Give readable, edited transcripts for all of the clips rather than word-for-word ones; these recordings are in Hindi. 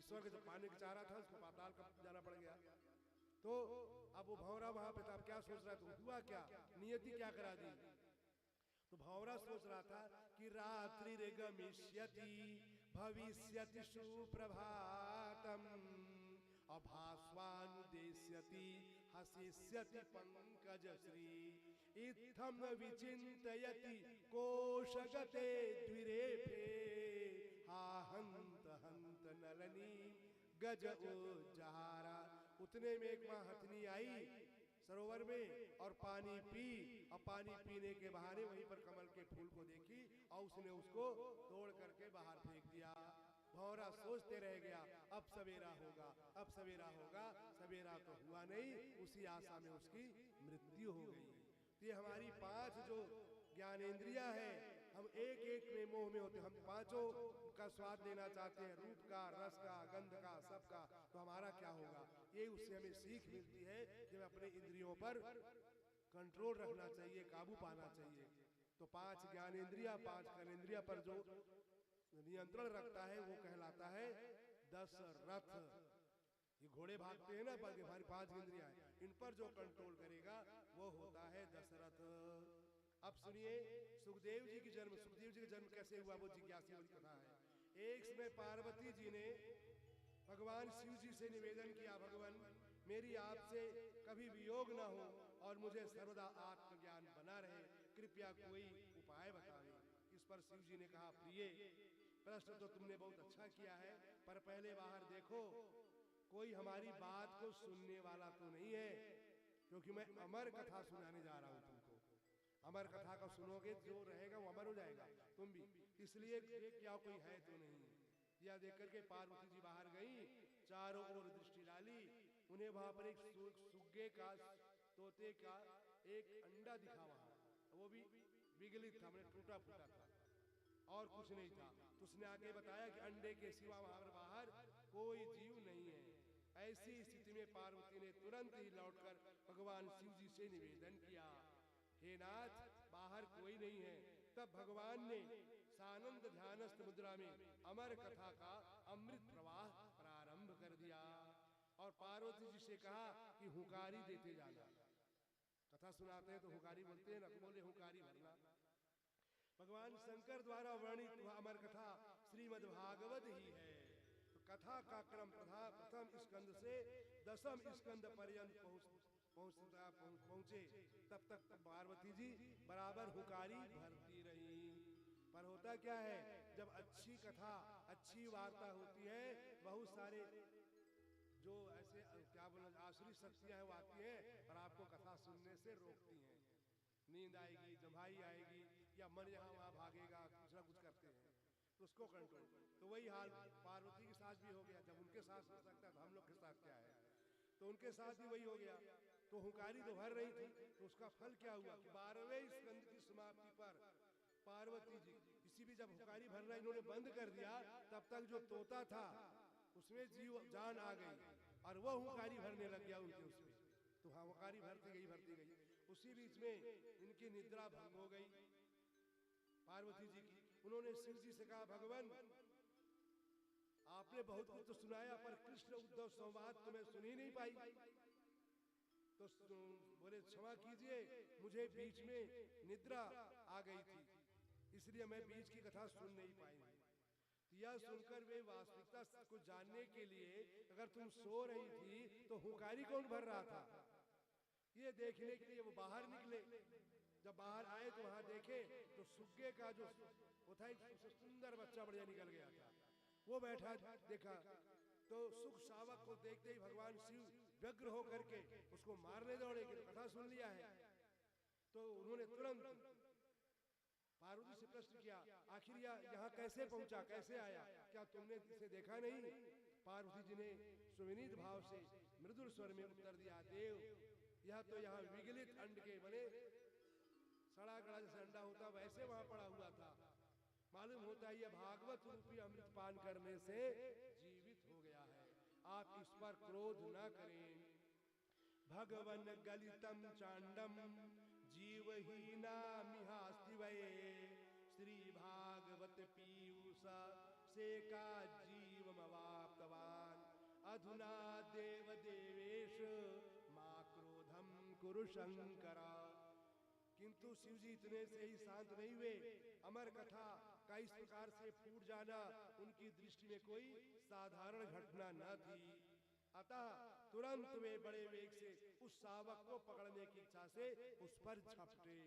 स्वर्ग जब पाने की चाह रहा था उसको पाताल का जाना पड़ गया। तो अब वो भंवरा वहां पे था, अब क्या सोच रहा है, तो हुआ क्या, नियति क्या करा दी। तो भंवरा सोच रहा था कि रात्रि रे गमिष्यति भविष्यति सुप्रभातम अभास्वानुदेश्यति हसिष्यति पंकज श्री इत्थम विचिन्तयति कोशगते द्विरेफे हा हंत हंत नलनी गज उज्जहारा। उतने में एक माँ हथनी आई सरोवर में और पानी पी, और पानी पीने के बहाने वहीं पर कमल के फूल को देखी और उसने उसको तोड़ करके बाहर फेंक दिया। भंवरा सोचते रह गया अब सवेरा होगा, अब सवेरा होगा, सवेरा तो हुआ नहीं, उसी आशा में उसकी मृत्यु हो गई। तो ये हमारी 5 जो ज्ञानेंद्रिया है, हम एक एक में मोह में होते, हम पांचों का स्वाद लेना चाहते हैं, रूप का, रस का, गंध का, सबका, तो हमारा क्या होगा। ये उससे हमें सीख मिलती है कि हमें अपने इंद्रियों पर कंट्रोल रखना चाहिए, काबू पाना चाहिए। तो 5 ज्ञानेंद्रिया, 5 कर्मेंद्रिया पर जो नियंत्रण रखता है वो कहलाता है दशरथ। ये घोड़े भागते हैं ना, हमारी 5 इंद्रियां हैं, इन पर जो कंट्रोल करेगा वो होता है दशरथ। अब सुनिए सुखदेव जी की जन्म, सुखदेव जी का जन्म कैसे हुआ वो जिज्ञासा वाली कथा है। एक समय पार्वती जी ने भगवान शिव जी से निवेदन किया, भगवान मेरी आपसे कभी वियोग ना हो और मुझे सर्वदा आत्मज्ञान बना रहे, कृपया कोई उपाय बताइए। इस पर शिव जी ने कहा, प्रिय प्रश्न तो तुमने बहुत अच्छा किया है, पर पहले बाहर देखो कोई हमारी बात को सुनने वाला तो नहीं है, क्योंकि मैं अमर कथा सुनाने जा रहा हूं तुमको। अमर कथा का सुनोगे जो रहेगा वो अमर हो जाएगा, तुम भी, इसलिए क्या कोई है तो नहीं। यह देख करके पार्वती जी बाहर गई, चारों ओर दृष्टि डाली, उन्हें वहां पर एक सुग्गे का, तोते का एक अंडा दिखा वहां, वो भी विगलित था, मैंने टूटा फूटा था और कुछ नहीं था। तो उसने आगे बताया कि अंडे के सिवा वहां पर बाहर कोई जीव नहीं है। ऐसी स्थिति में पार्वती ने तुरंत ही लौटकर भगवान शिव जी से निवेदन किया, हे नाथ बाहर कोई नहीं है। तब भगवान ने सानंद ध्यानस्थ मुद्रा में अमर कथा का अमृत प्रवाह प्रारंभ कर दिया और पार्वती जी से कहा कि हुकारी देते जाना। कथा सुनाते हैं तो हुकारी बोलते हैं ना, बोले हुकारी भरना। भगवान शंकर द्वारा वर्णित अमर कथा श्रीमद् भागवत ही है। तो कथा का क्रम प्रथम स्कंद से 10वें स्कंद पर्यंत पहुंचे, तब तक पार्वती जी बराबर हुकारी भरती रही। पर होता क्या है, जब अच्छी कथा, अच्छी वार्ता होती है, बहुत सारे जो ऐसे क्या बोला आसुरी शक्तियां हैं वो आती हैं और आपको कथा सुनने से रोकती हैं। नींद आएगी, जम्हाई आएगी, या मन यहाँ वहाँ भागेगा, कुछ ना कुछ करते हैं, तो उसको कंट्रोल। तो वही हाल पार्वती के साथ भी हो गया। जब उनके साथ हो सकता है तो हम लोग के साथ क्या है, तो उनके साथ भी वही हो गया। तो हुंकारी तो भर रही थी, तो उसका फल क्या हुआ कि 12वें स्कंद की समाप्ति पर पार्वती जी किसी भी जब हुंकारी भरना इन्होंने बंद कर दिया, तब तक जो तोता था उसमें जीव जान आ गई और वह हुंकारी भरने लग गया उनके उसमें। तो हुंकारी भरती गई। उसी बीच में इनकी निद्रा भंग हो गई पार्वती जी की। उन्होंने शिव जी से कहा, भगवान आपने बहुत कुछ तो सुनाया, पर कृष्ण उद्धव संवाद तो मैं सुन ही नहीं पाई। तो बोले क्षमा कीजिए, मुझे बीच में निद्रा आ गई थी, इसलिए मैं बीच की कथा सुन नहीं पाई। यह सुनकर वे वास्तविकता को जानने के लिए, अगर तुम सो रही थी तो हुंकारी कौन भर रहा था, ये देखने के लिए वो बाहर निकले। जब बाहर आए तो वहां देखे तो सुग्गे का जो वो था, एक सुंदर बच्चा बढ़िया निकल गया था, वो बैठा देखा। तो सुख शावक को देखते ही भगवान शिव व्यग्र होकर के उसको मारने दौड़े कि तो कथा सुन लिया है। तो उन्होंने तुरंत पार्वती से प्रश्न किया, आखिर यहाँ कैसे पहुंचा, कैसे आया, क्या तुमने इसे देखा नहीं। पार्वती जी ने सुविनीत भाव से मृदुल स्वर में उत्तर दिया, देव यह तो यहाँ विगलित अंड के बने सड़ा गड़ा जैसे अंडा होता वैसे वहां पड़ा हुआ था। मालूम होता है यह भागवत रूपी अमृत पान करने से जीवित हो गया है। आप इस पर क्रोध न करें। भगवन गलितम चांडम जीवहीना मिहास्ति वये श्री भागवत पीयूष से का जीवमवाप्तवान् अधुना देव देवेश मां क्रोधम कुरु शंकर। किंतु शिव जी इतने से ही शांत नहीं हुए। अमर कथा का इस प्रकार से फूट जाना उनकी दृष्टि में कोई साधारण घटना न थी। अतः तुरंत वे बड़े वेग से उस शावक को पकड़ने की इच्छा से उस पर झपटे।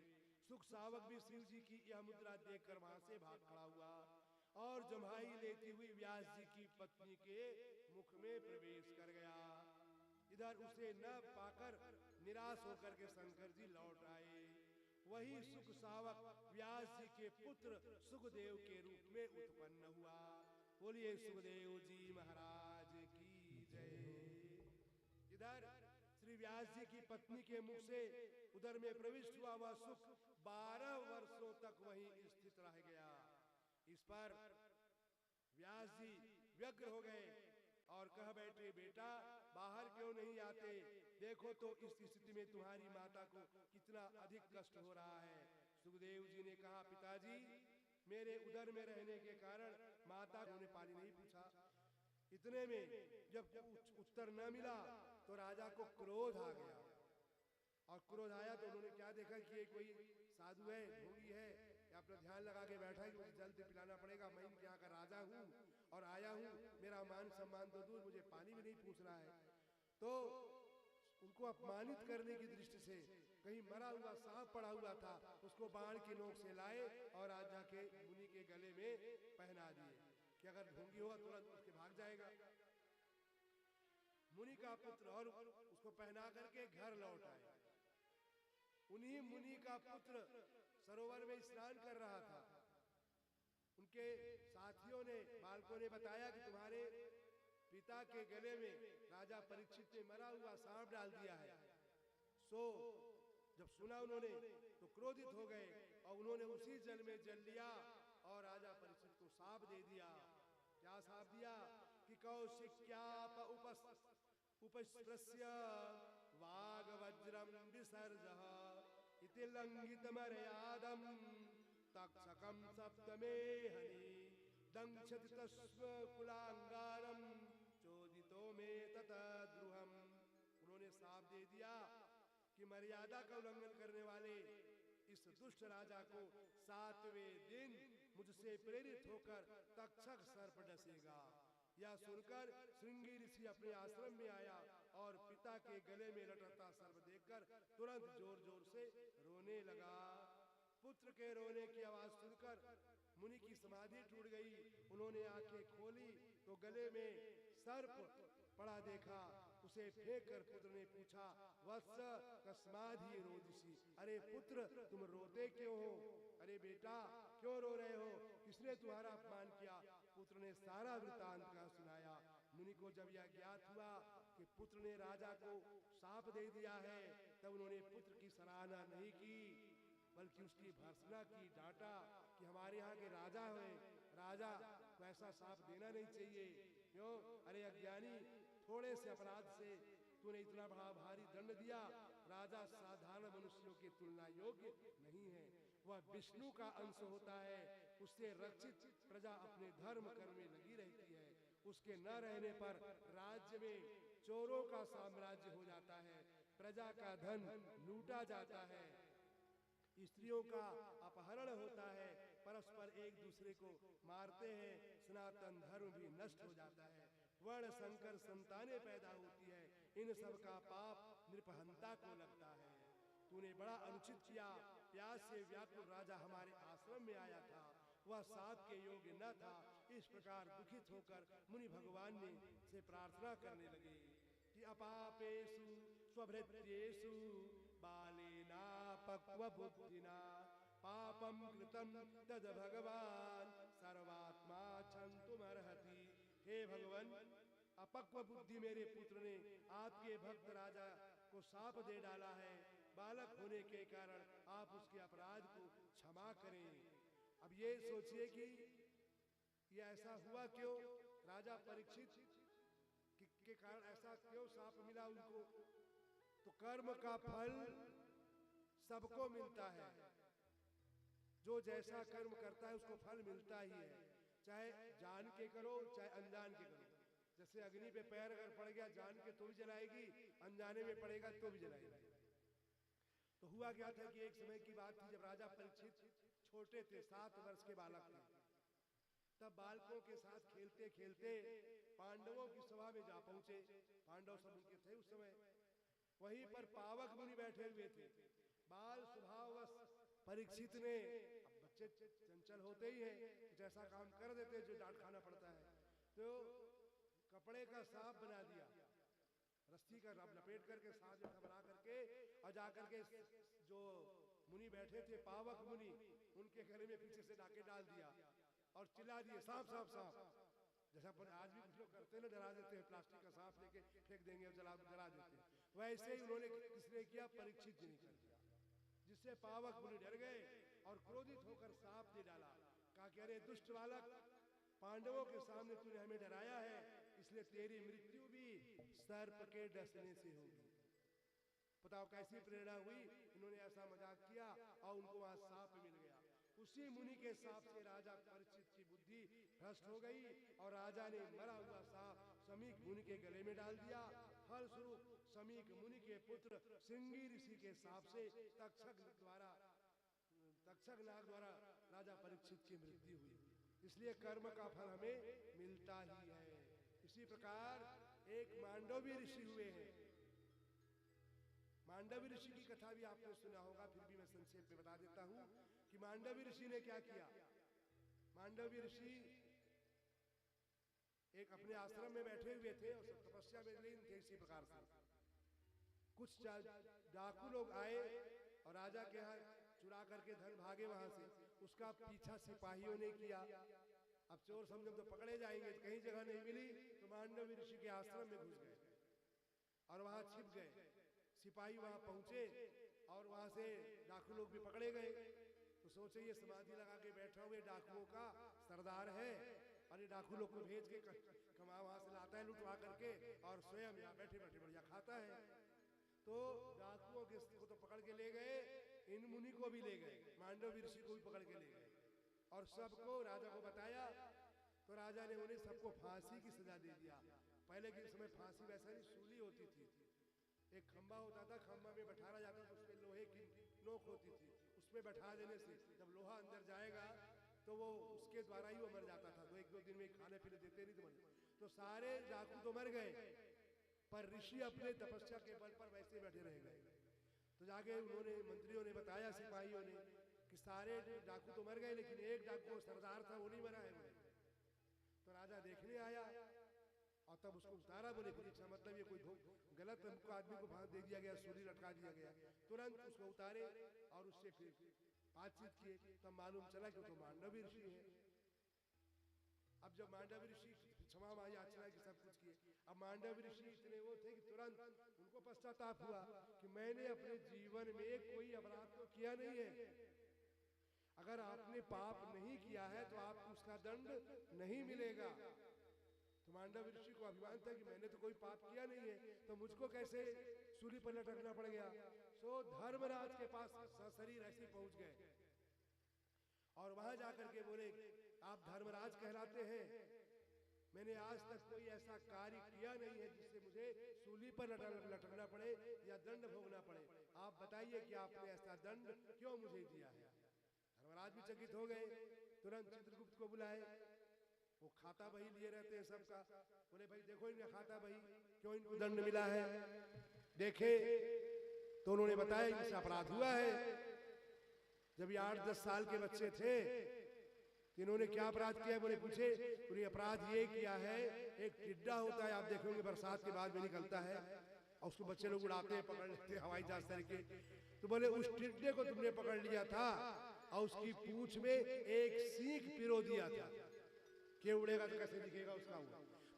सुख शावक भी शिव जी की यह मुद्रा देखकर वहां से भाग खड़ा हुआ और जम्हाई लेती हुई व्यास जी की पत्नी के मुख में प्रवेश कर गया। इधर उसे न पाकर निराश होकर के शंकर जी लौट आए। वही सुख शावक व्यास जी के पुत्र सुखदेव के रूप में उत्पन्न हुआ। बोलिए सुखदेव जी महाराज की जय। इधर श्री व्यास जी की पत्नी के मुख से उधर में प्रविष्ट हुआ वह सुख 12 वर्षों तक वहीं स्थित रह गया। इस पर व्यास जी व्यग्र हो गए और कह बैठे, बेटा बाहर क्यों नहीं आते? देखो तो इस स्थिति में तुम्हारी माता को कितना अधिक कष्ट हो रहा है। सुखदेव जी ने कहा, पिताजी मेरे उदर में रहने के कारण माता ने पानी नहीं पूछा। इतने में जब उत्तर न मिला तो राजा को क्रोध आ गया और क्रोध आया तो उन्होंने क्या देखा कि ये कोई साधु है, भोगी है, अपना ध्यान लगा के बैठा है कि मुझे जल पिलाना पड़ेगा। मैं इनके यहाँ का राजा हूँ और आया हूँ, मेरा मान सम्मान तो दूर, मुझे पानी भी नहीं पूछ रहा है। तो उनको अपमानित करने की दृष्टि से कहीं मरा हुआ सांप पड़ा हुआ था, उसको बाण की नोक से लाए और राजा के मुनि के गले में पहना दिए कि अगर ढोंगी हुआ तुरंत उसके भाग जाएगा। मुनि का पुत्र और उसको पहना करके घर लौट आए। उन्हीं मुनि का पुत्र सरोवर में स्नान कर रहा था। उनके साथियों ने, बालकों ने बताया कि तुम्हारे पिता के गले में राजा परीक्षित ने मरा हुआ सांप डाल दिया है। सो जब सुना उन्होंने तो क्रोधित हो गए और उन्होंने उसी जल में जल लिया और राजा परीक्षित को शाप दे दिया। क्या शाप दिया कि कौशिक्याप उपस्पृश्य वाग वज्रम विसर्जः इति लंघित मर्यादम तक्षकम सप्तमे हनि दंक्षति तस्म कुलांगारम चोदितो में ततद्रुहम। उन्होंने शाप दे दिया कि मर्यादा का उल्लंघन करने वाले इस दुष्ट राजा को 7वें दिन मुझसे प्रेरित होकर तक्षक सर्प डसेगा। यह सुनकर श्रृंगी ऋषि अपने आश्रम में आया और पिता के गले में लटकता सर्प देखकर तुरंत जोर जोर से रोने लगा। पुत्र के रोने की आवाज सुनकर मुनि की समाधि टूट गई। उन्होंने आंखें खोली तो गले में सर्प पड़ा देखा। उसे फेंक कर पुत्र ने पूछा, वत्स कस्माधि रोदिसी? अरे पुत्र तुम रोते क्यों हो? अरे बेटा क्यों रो रहे हो? किसने तुम्हारा अपमान किया? पुत्र ने सारा वृतांत का सुनाया। मुनि को जब यह ज्ञात हुआ कि पुत्र ने राजा को शाप दे दिया है, तब उन्होंने पुत्र की सराहना नहीं की बल्कि उसकी भर्त्सना की, डांटा कि हमारे यहाँ के राजा हैं, राजा को ऐसा शाप देना नहीं चाहिए। क्यों? अरे अज्ञानी, थोड़े से अपराध से तूने इतना बड़ा भारी दंड दिया। राजा साधारण मनुष्यों की तुलना योग्य नहीं है, वह विष्णु का अंश होता है। उससे रक्षित प्रजा अपने धर्म कर्म में लगी रहती है। उसके न रहने पर राज्य में चोरों का साम्राज्य हो जाता है, प्रजा का धन लूटा जाता है, स्त्रियों का अपहरण होता है, परस्पर एक दूसरे को मारते हैं, सनातन धर्म भी नष्ट हो जाता है, वर्ण संकर संतानें पैदा होती है। इन सब का पाप नृपहंता को लगता है। तूने बड़ा अनुचित किया। प्यास से व्याकुल राजा हमारे आश्रम में आया था, वह साप के योग्य न था। इस प्रकार दुखित होकर मुनि भगवान ने से प्रार्थना करने लगे कि अपापेषु स्वभृत्येषु बालेनापक्वबुद्धिना पापम कृतं तद भगवान सर्वात्मा क्षन्तुमर्हति। हे भगवान, अपक्व बुद्धि मेरे पुत्र ने आपके भक्त राजा को शाप दे डाला है। बालक होने के कारण आप उसके अपराध को क्षमा करें। अब ये सोचिए कि ये ऐसा हुआ क्यों? राजा परीक्षित के कारण ऐसा क्यों शाप मिला उनको? तो कर्म का फल सबको मिलता है। जो जैसा कर्म करता है उसको फल मिलता ही है, चाहे जान के करो चाहे अनजान के करो। जैसे अग्नि पे पैर अगर पड़ गया जान के तो भी जलाएगी, अनजाने में पड़ेगा तो भी जलाएगी। तो हुआ क्या था कि एक समय की बात थी जब राजा परीक्षित छोटे थे, 7 वर्ष के बालक थे। तब बालकों के साथ खेलते खेलते पांडवों की सभा में जा पहुंचे। पांडव सब उनके थे उस समय। वहीं पर पावक मुनि बैठे हुए थे। बाल स्वभाववश परीक्षित ने, अब बच्चे चंचल होते ही हैं, कुछ ऐसा काम कर देते जो डांट खाना पड़ता है, तो कपड़े का सांप बना दिया, रस्सी का लपेट करके सांप जैसा बना करके, और जाकर के जो मुनि बैठे थे पावक मुनि, उनके गले में पीछे से डाके डाल दिया और चिल्ला दिए सांप सांप सांप। जैसा आज भी कुछ लोग करते हैं ना, डरा देते हैं, प्लास्टिक का सांप लेके फेंक देंगे और जला देते हैं, वैसे ही उन्होंने किसने किया, परीक्षित जी ने कर दिया, जिससे पावक मुनि डर गए और क्रोधित होकर सांप दे डाला। कहा कि अरे दुष्ट बालक, पांडवों के सामने तूने हमें डराया है, इसलिए तेरी मृत्यु भी सर्प के डसने से होगी। बताओ कैसी प्रेरणा हुई, इन्होंने ऐसा मजाक किया और उनको वहां सांप मिल गया। उसी मुनि के सांप से राजा परीक्षित की बुद्धि भ्रष्ट हो गई और राजा ने मरा हुआ सांप समीक मुनि के गले में डाल दिया। फलस्वरूप समीक मुनि के पुत्र सिंगी ऋषि के सांप से तक्षक नाग द्वारा राजा परीक्षित की मृत्यु हुई। इसलिए कर्म का फल हमें मिलता ही है। इसी प्रकार एक मांडवी ऋषि हुए हैं। मांडवी ऋषि की कथा भी आपने सुना होगा, फिर भी मैं संक्षेप में बता देता हूं कि मांडवी ऋषि ने क्या किया। मांडवी ऋषि एक अपने आश्रम में बैठे हुए थे और सब तपस्या में लीन थे। इसी प्रकार से कुछ डाकू लोग आए और राजा के यहाँ चुरा करके धन भागे वहां से। उसका पीछा सिपाहियों ने किया। अब चोर समझो तो पकड़े जाएंगे, कहीं जगह नहीं मिली तो मांडवी ऋषि के आश्रम में घुस गए और वहां छिप गए। सिपाही वहां पहुंचे और वहां से डाकू लोग भी पकड़े गए। तो सोचे ये समाधि लगा के बैठा हुए डाकुओं का सरदार है और ये डाकू लोग को भेज के कमा वहां से लाता है लुटवा करके और स्वयं यहाँ बैठे बैठे बढ़िया खाता है। तो डाकुओं को तो पकड़ के ले गए, इन मुनि को भी ले गए, मांडवी ऋषि को भी पकड़ के ले गए और सबको राजा को बताया। तो राजा ने उन्हें सबको फांसी की सजा दे दिया। पहले के समय फांसी वैसा नहीं, सूली होती थी, एक खंबा होता था, खंबा में बैठाया जाता था, उसमें लोहे की नोक होती थी, उसमें बैठा देने से जब लोहा अंदर जाएगा तो वो उसके द्वारा ही वो मर जाता था। तो 1-2 दिन में खाने पीने देते नहीं तो मर। तो सारे डाकू तो मर गए पर ऋषि अपने तपस्या के बल पर वैसे बैठे रह गए। तो जाके उन्होंने मंत्रियों ने बताया, सिपाहियों ने, कि सारे डाकू तो मर गए लेकिन एक डाकू सरदार था वो नहीं मरा है। तो राजा देखने आया और तब उसको उतारा। बोले फिर अच्छा मतलब ये कोई गलत आदमी को फांस दे दिया गया, सूली लटका दिया गया। तुरंत उसको उतारे और उससे फिर बातचीत किए। तब मालूम चला कि तो मांडवी ऋषि है। अब जब मांडवी ऋषि क्षमा मांगी, याचना की, सब कुछ किए। अब मांडवी ऋषि इतने वो थे कि तुरंत उनको पश्चाताप हुआ कि मैंने अपने जीवन में कोई अपराध तो किया नहीं है। अगर आपने पाप नहीं किया है तो आपको उसका दंड नहीं मिलेगा। तो मांडवी ऋषि को अभिमान था कि मैंने तो कोई पाप किया नहीं है, तो मुझको कैसे सूली पर लटकना पड़ गया। सो धर्मराज के पास सशरीर ऐसे पहुंच गए और वहां जाकर के बोले, आप धर्मराज कहलाते हैं, मैंने आज तक कोई ऐसा कार्य किया नहीं है जिससे मुझे सूली पर लटकना पड़े या दंड भोगना पड़े। आप बताइए कि आपने ऐसा दंड क्यों मुझे दिया है। धर्मराज भी चकित हो गए। तुरंत चित्रगुप्त को बुलाए, वो खाता बही लिए रहते हैं सबका। बोले भाई देखो इनका खाता बही, क्यों इनको दंड मिला है। देखे तो उन्होंने बताया इनसे अपराध हुआ है। जब ये 8-10 साल के बच्चे थे तो इन्होंने क्या अपराध किया। बोले पूछे, उन्हें अपराध ये किया है, एक टिड्डा होता है, आप देखोगे बरसात के बाद में निकलता है और उसको बच्चे लोग उड़ाते हैं, पकड़ लेते हैं हवाई जहाज तरीके। तो बोले उस टिड्डे को तुमने पकड़ लिया था और उसकी पूंछ में एक सींग पिरो दिया था कि उड़ेगा तो कैसे दिखेगा उसका।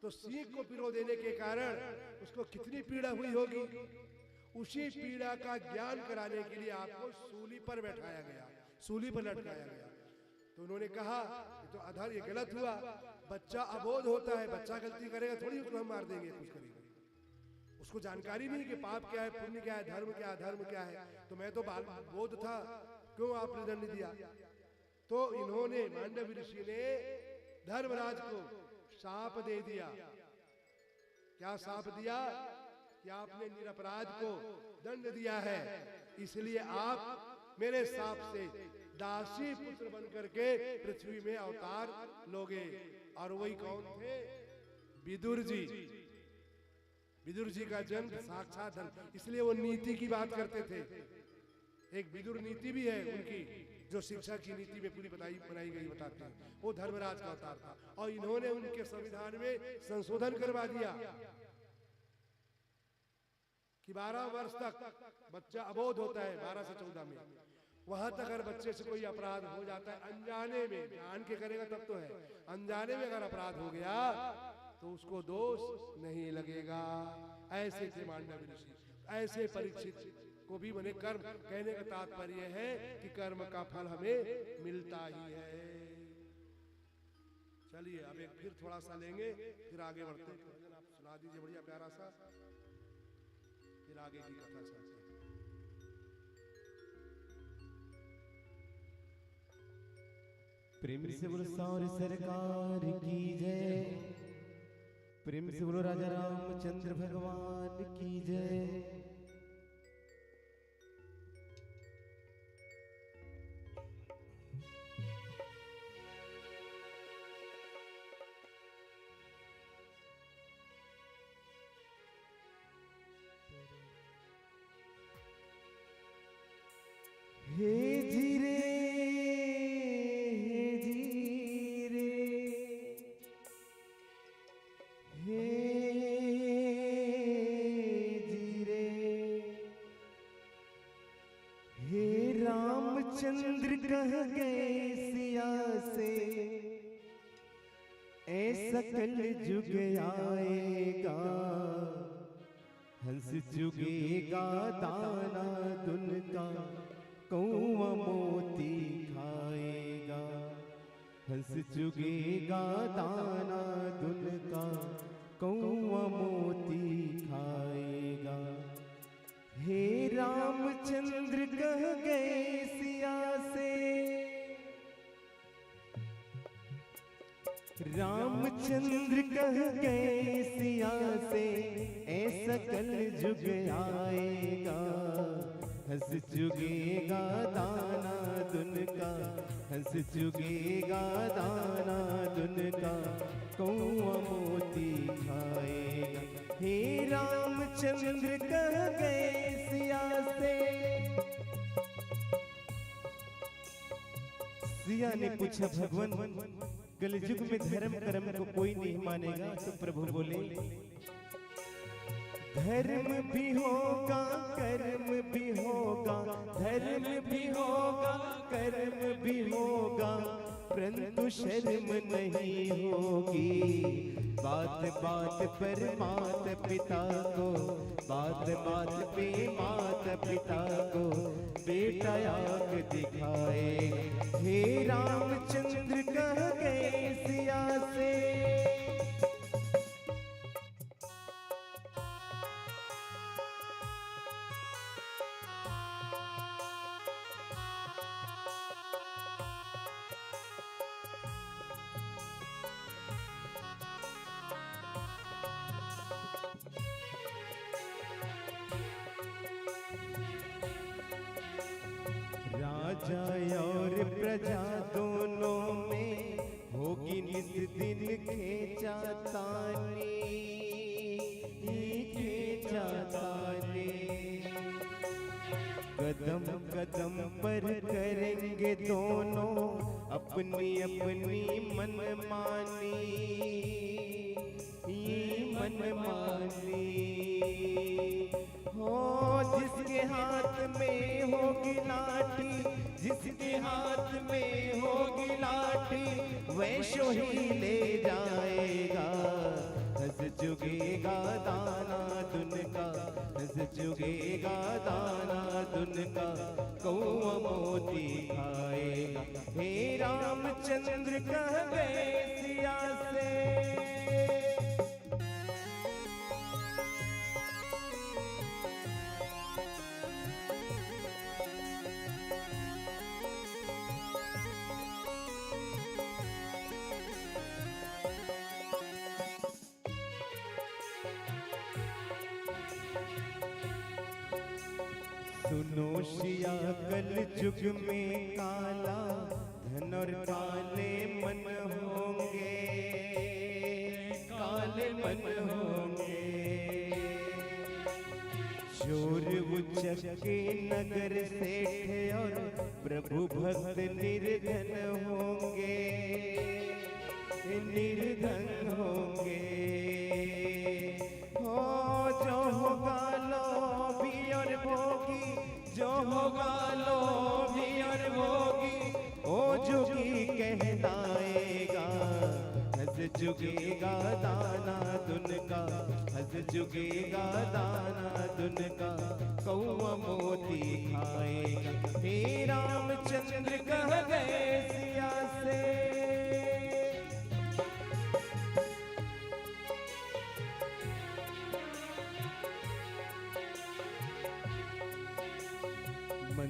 तो सींग को पिरो देने के कारण उसको कितनी पीड़ा हुई होगी। उसी पीड़ा का ज्ञान कराने के लिए आपको सूली पर बैठाया गया, सूली पर लटकाया गया। तो उन्होंने कहा तो अधर ये गलत हुआ, बच्चा अबोध होता है, बच्चा गलती करेगा थोड़ी उसको हम मार देंगे, कुछ करेंगे। उसको जानकारी नहीं कि पाप क्या है, पुण्य क्या है, धर्म क्या है, अधर्म क्या है। तो मैं तो बोध था, क्यों आपने दंड दिया। तो इन्होंने, मांडवी ऋषि ने धर्मराज को शाप दे दिया क्या शाप दिया कि आपने निरपराध को दंड दिया है, इसलिए आप मेरे शाप से दासी पुत्र बन करके पृथ्वी में अवतार लोगे। और वही कौन थे? विदुर जी। विदुर जी का जन्म साक्षात धर्म, इसलिए वो नीति की बात करते थे। एक विदुर नीति भी है उनकी, जो शिक्षा की नीति में पूरी बनाई गई बताते हैं। वो धर्मराज का अवतार था और इन्होंने उनके संविधान में संशोधन करवा दिया कि 12 वर्ष तक बच्चा अबोध होता है, 12 से 14 में। वहां तक अगर बच्चे से कोई अपराध हो जाता है अनजाने में, जान के करेगा तब तो है, अनजाने में अगर अपराध हो गया तो उसको दोष नहीं लगेगा। ऐसे थे मांडव ऋषि। ऐसे परीक्षित को भी बने कर्म, कहने का तात्पर्य है कि कर्म का फल हमें मिलता ही है। चलिए अब एक फिर थोड़ा सा लेंगे, फिर आगे बढ़ते हैं। आप सुना दीजिए बढ़िया प्यारा सा, फिर आगे की कथा चलते हैं। प्रेम से बोलो सौर सरकार की जय, प्रेम से बोलो राजा रामचंद्र भगवान की जय। हे धीरे चंद्र कह गए सिया से, ऐसा कल जुग आएगा, हंस जुगेगा दाना दुन का, कौवा मोती खाएगा। हंस जुगेगा दाना दुन का, कौवा मोती खाएगा। हे रामचंद्र कह गए सिया से, रामचंद्र कह गए सिया से, ऐसा कल जुग आएगा, हंस जुगेगा दाना दुन का, हंस जुगेगा दाना दुन का, कौवा मोती खाएगा। हे रामचंद्र कह गए सिया से। सिया ने पूछा भगवान, कलयुग में धर्म कर्म को कोई नहीं मानेगा, तो प्रभु बोले धर्म भी होगा कर्म भी होगा, धर्म भी होगा कर्म भी होगा, परंतु शर्म नहीं होगी। बात बात पर मात पिता को, बात बात पे मात पिता को, बेटा आग दिखाए। हे रामचंद्र कह गए सिया से। राजा और प्रजा दोनों में होगी निस दिन खेचातानी, खेचातानी। कदम कदम पर करेंगे दोनों अपनी अपनी मनमानी, मनमानी। हो जिसके हाथ में होगी लाठी, जिसके हाथ में होगी लाठी, वैशो ही ले जाएगा। हंस जुगेगा दाना दुन का, हंस जुगेगा दाना दुन का, कौवा मोती खाएगा। हे रामचंद्र कह गए सिया से। सुनो शिया कल युग में काला धन और काले मन होंगे, काले मन होंगे। चोर उचक्के नगर सेठ और प्रभु भक्त निर्धन होंगे, निर्धन होंगे। हो जो होगा लोभी और भोगी, जो होगा लोभी और भोगी, ओ जुगी कहलाएगा। हंस जुगेगा दाना दुन का, हंस जुगेगा दाना दुन का, कौआ मोती खाएगा। हे रामचंद्र कह गए सिया से,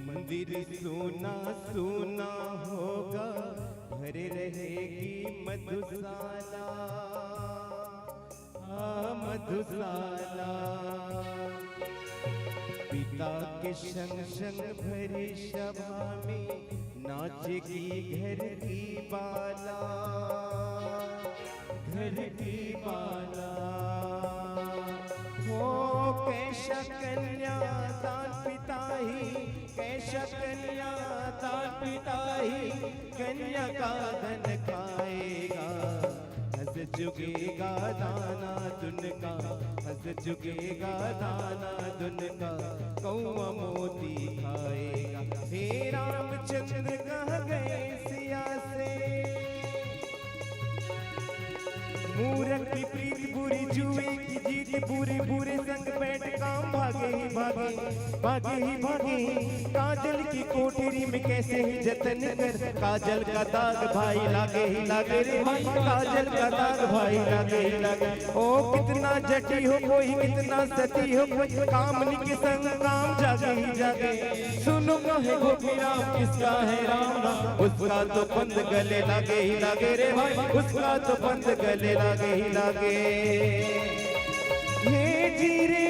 मंदिर सोना सोना होगा, भरे रहेगी मधुशाला, हाँ मधुशाला। पिता के संग संग भरी सभा में नाचेगी घर की बाला, घर की बाला। हो कैसा कन्यादान पिता ही, कैसा कन्यादान पिता ही, कन्या का धन खाएगा। हंस जुगेगा दाना दुन का, हंस जुगेगा दाना दुन का, कौआ मोती खाएगा। हे रामचंद्र कह गए सिया से, मूरख की प्रीत बुरी, जुए की जीत बुरी, बुरे संग बैठ काम भागे ही भागे, भागे ही भागे। काजल की कोठरी में कैसे ही जतन कर, काजल का दाग भाई लागे ही लागे रे भाई, काजल का दाग भाई लागे ही लागे। ओ कितना जटी हो कोई, कितना सती हो कोई, कामनी के संग काम जागे ही जागे। सुनो कहे गोपी राम किसका है राम नाम, उसका तो बंद गले लागे ही लागे रे भाई, उसका तो बंद गले लागे ही लागे। हे जीरे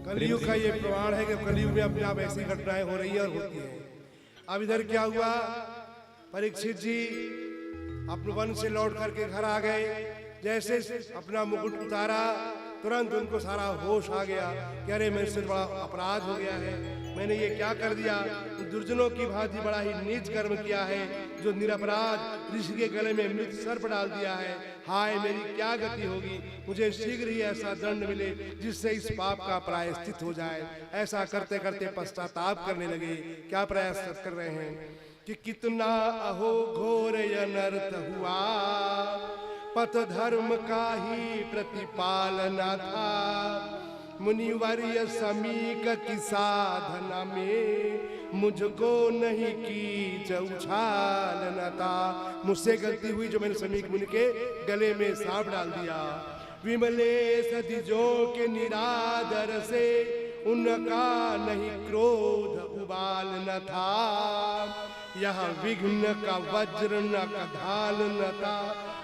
कलयुग का ये प्रमाण है कि कलयुग में अपने आप ऐसी घटनाएं हो रही है और होती है। अब इधर क्या हुआ, परीक्षित जी अपने वन से लौट करके घर आ गए। जैसे अपना मुकुट उतारा तुरंत उनको सारा होश आ गया कि अरे मेरे से बड़ा अपराध हो गया है, मैंने ये क्या कर दिया। दुर्जनों की भांति बड़ा ही नीच कर्म किया है, जो निरपराध ऋषि के गले में मृत सर्प डाल दिया है। हाय मेरी क्या गति होगी, मुझे शीघ्र ही ऐसा दंड मिले जिससे इस पाप का प्रायश्चित हो जाए। ऐसा करते करते पश्चाताप करने लगे। क्या प्रायश्चित कर रहे हैं कि कितना अहो घोर अनर्थ हुआ, पथ धर्म का ही प्रतिपालना था। मुनिवर्य समीक की साधना में मुझको नहीं की उछालना था। मुझसे गलती हुई जो मैंने समीक मुनि के गले में सांप डाल दिया। विमलेश दिजों के निरादर से उनका नहीं क्रोध उबाल न था। यह विघ्न का वज्र न का ढाल न था,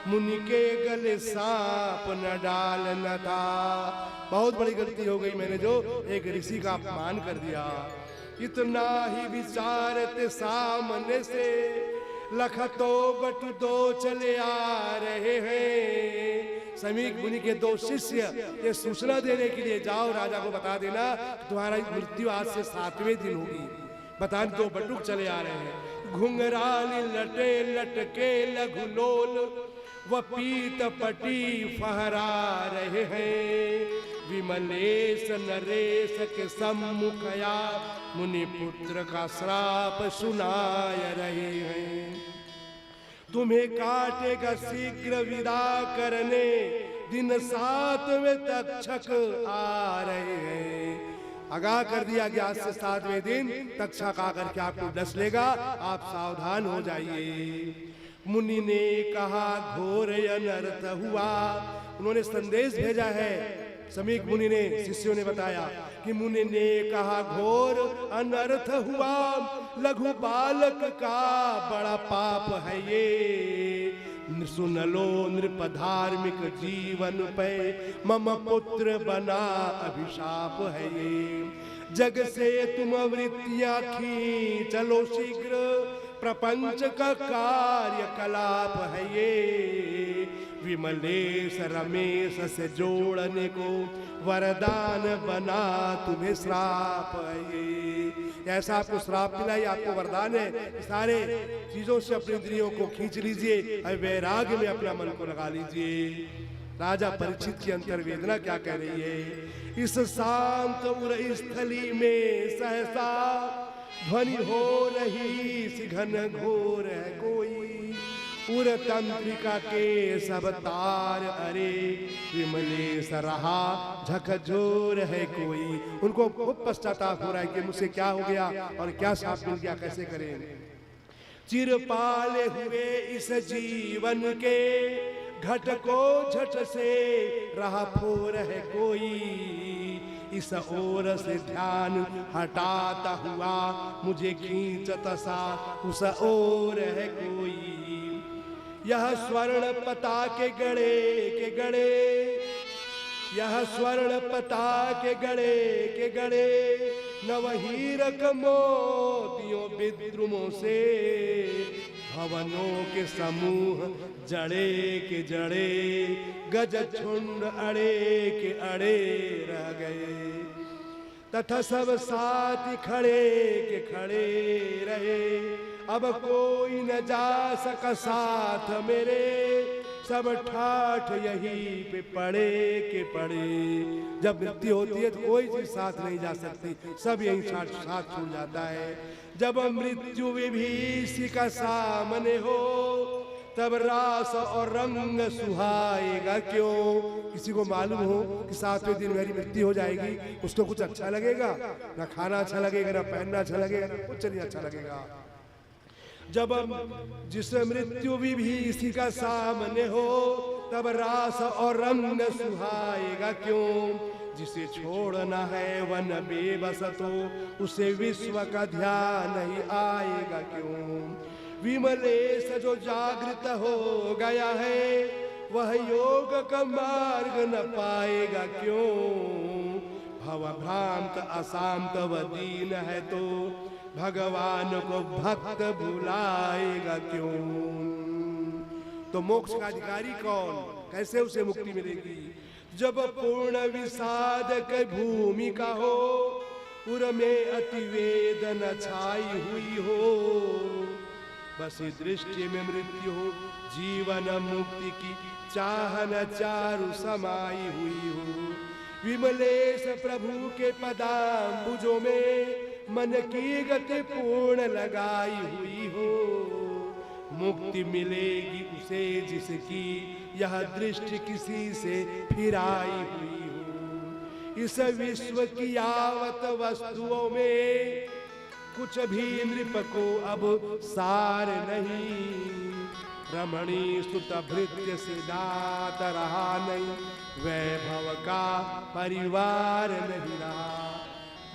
मुनि के गले सांप न डाल न था। बहुत बड़ी गलती हो गई मैंने जो एक ऋषि का अपमान कर दिया। इतना ही विचारते सामने से लखतो बट दो चले आ रहे हैं। समीक मुनि के दो शिष्य ये सूचना देने के लिए, जाओ राजा को बता देना तुम्हारा मृत्यु आज से 7वें दिन होगी। बताने दो बटुक चले आ रहे हैं। घुंघराली लटे लटके लघुलोल व पीत पटी फहरा रहे हैं। विमलेश नरेश के सम्मुखया मुनि पुत्र का श्राप सुनाय रहे हैं। तुम्हें काटेगा शीघ्र विदा करने, दिन 7वें तक्षक आ रहे हैं। आगाह कर दिया कि आज से 7वें दिन तक्षक आकर के आपको डस लेगा, आप सावधान हो जाइए। मुनि ने कहा घोर अनर्थ हुआ। उन्होंने संदेश भेजा है समीक मुनि ने, शिष्यों ने बताया कि मुनि ने कहा घोर अनर्थ हुआ, लघु बालक का बड़ा पाप है ये। सुन लो नृप धार्मिक जीवन पे, मम पुत्र बना अभिशाप है ये। जग से तुम वृत्तियां खींच लो शीघ्र, प्रपंच का कार्य कलाप है ये। विमलेश रमेश से जोड़ने को, वरदान बना तुम्हें श्राप है ये। ऐसा आपको श्राप मिला, ये आपको वरदान है। सारे चीजों से अपनी इंद्रियों को खींच लीजिए और वैराग्य में अपना मन को लगा लीजिए। राजा परीक्षित की अंतर्वेदना क्या कह रही है? इस शांत उर स्थली में सहसा ध्वनि हो रही सी घन घोर है कोई। उर तंत्रिका के सब तार अरे, विमलेश रहा झकझोर है कोई। उनको खूब पश्चाताप हो रहा है कि मुझसे क्या हो गया और क्या शाप मिल गया, कैसे करें। चिर पाले हुए इस जीवन के, घट को झट से रहा फोर है कोई। इस ओर से ध्यान हटाता हुआ, मुझे खींचता सा उस ओर है कोई। यह स्वर्ण पता के गड़े, यह स्वर्ण पता के गड़े, नवहीरक मोतियों विद्रुमों से, भवनों के समूह जड़े के जड़े, गज झुंड अड़े के अड़े रह गए। तथा सब साथी खड़े के खड़े रहे, अब कोई न जा सका साथ मेरे। सब ठाठ यहीं पे पड़े के पड़े। जब मृत्यु होती है तो कोई चीज साथ नहीं जा सकती, सब यहीं साथ छूट जाता है। जब मृत्यु विभीषी का सामने हो, तब रास और रंग सुहाएगा क्यों। किसी को मालूम हो कि 7वें दिन मेरी मृत्यु हो जाएगी, उसको कुछ अच्छा लगेगा? ना खाना अच्छा लगेगा, ना पहनना अच्छा लगेगा, ना कुछ नहीं अच्छा लगेगा। जब जिस मृत्यु विभीषी का सामने हो, तब रास और रंग सुहाएगा क्यों। जिसे छोड़ना है वन बेबस तो, उसे विश्व का ध्यान ही आएगा क्यों। विमलेश जो जागृत हो गया है, वह योग का मार्ग न पाएगा क्यों। भव भ्रांत अशांत व दीन है तो, भगवान को भक्त भुलाएगा क्यों। तो मोक्ष का अधिकारी कौन, कैसे उसे मुक्ति मिलेगी? जब पूर्ण विषाद की भूमिका हो, पुर में अति वेदना छाई हुई हो। बस दृष्टि में मृत्यु हो, जीवन मुक्ति की चाहना चारु समाई हुई हो। विमलेश प्रभु के पदांबुजों में, मन की गति पूर्ण लगाई हुई हो। मुक्ति मिलेगी उसे जिसकी यह दृष्टि किसी से फिराई हुई हो। इस विश्व की यावत वस्तुओं में, कुछ भी नृप को अब सार नहीं। रमणी सुत भृत्य से दात रहा नहीं, वैभव का परिवार नहीं रहा।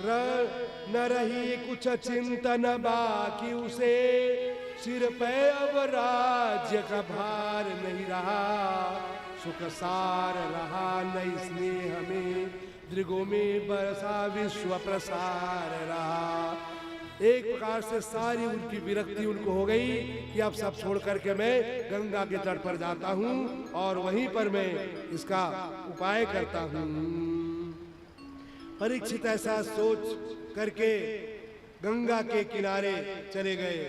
न रही कुछ चिंतन बाकी उसे, सिर पे अब राज्य का भार नहीं रहा। सुख सार रहा नहीं स्नेह में, दृगों में बरसा विश्व प्रसार रहा। एक प्रकार से सारी उनकी विरक्ति उनको हो गई कि अब सब छोड़ करके मैं गंगा के तट पर जाता हूँ और वहीं पर मैं इसका उपाय करता हूँ। परीक्षित ऐसा सोच करके गंगा के किनारे चले गए।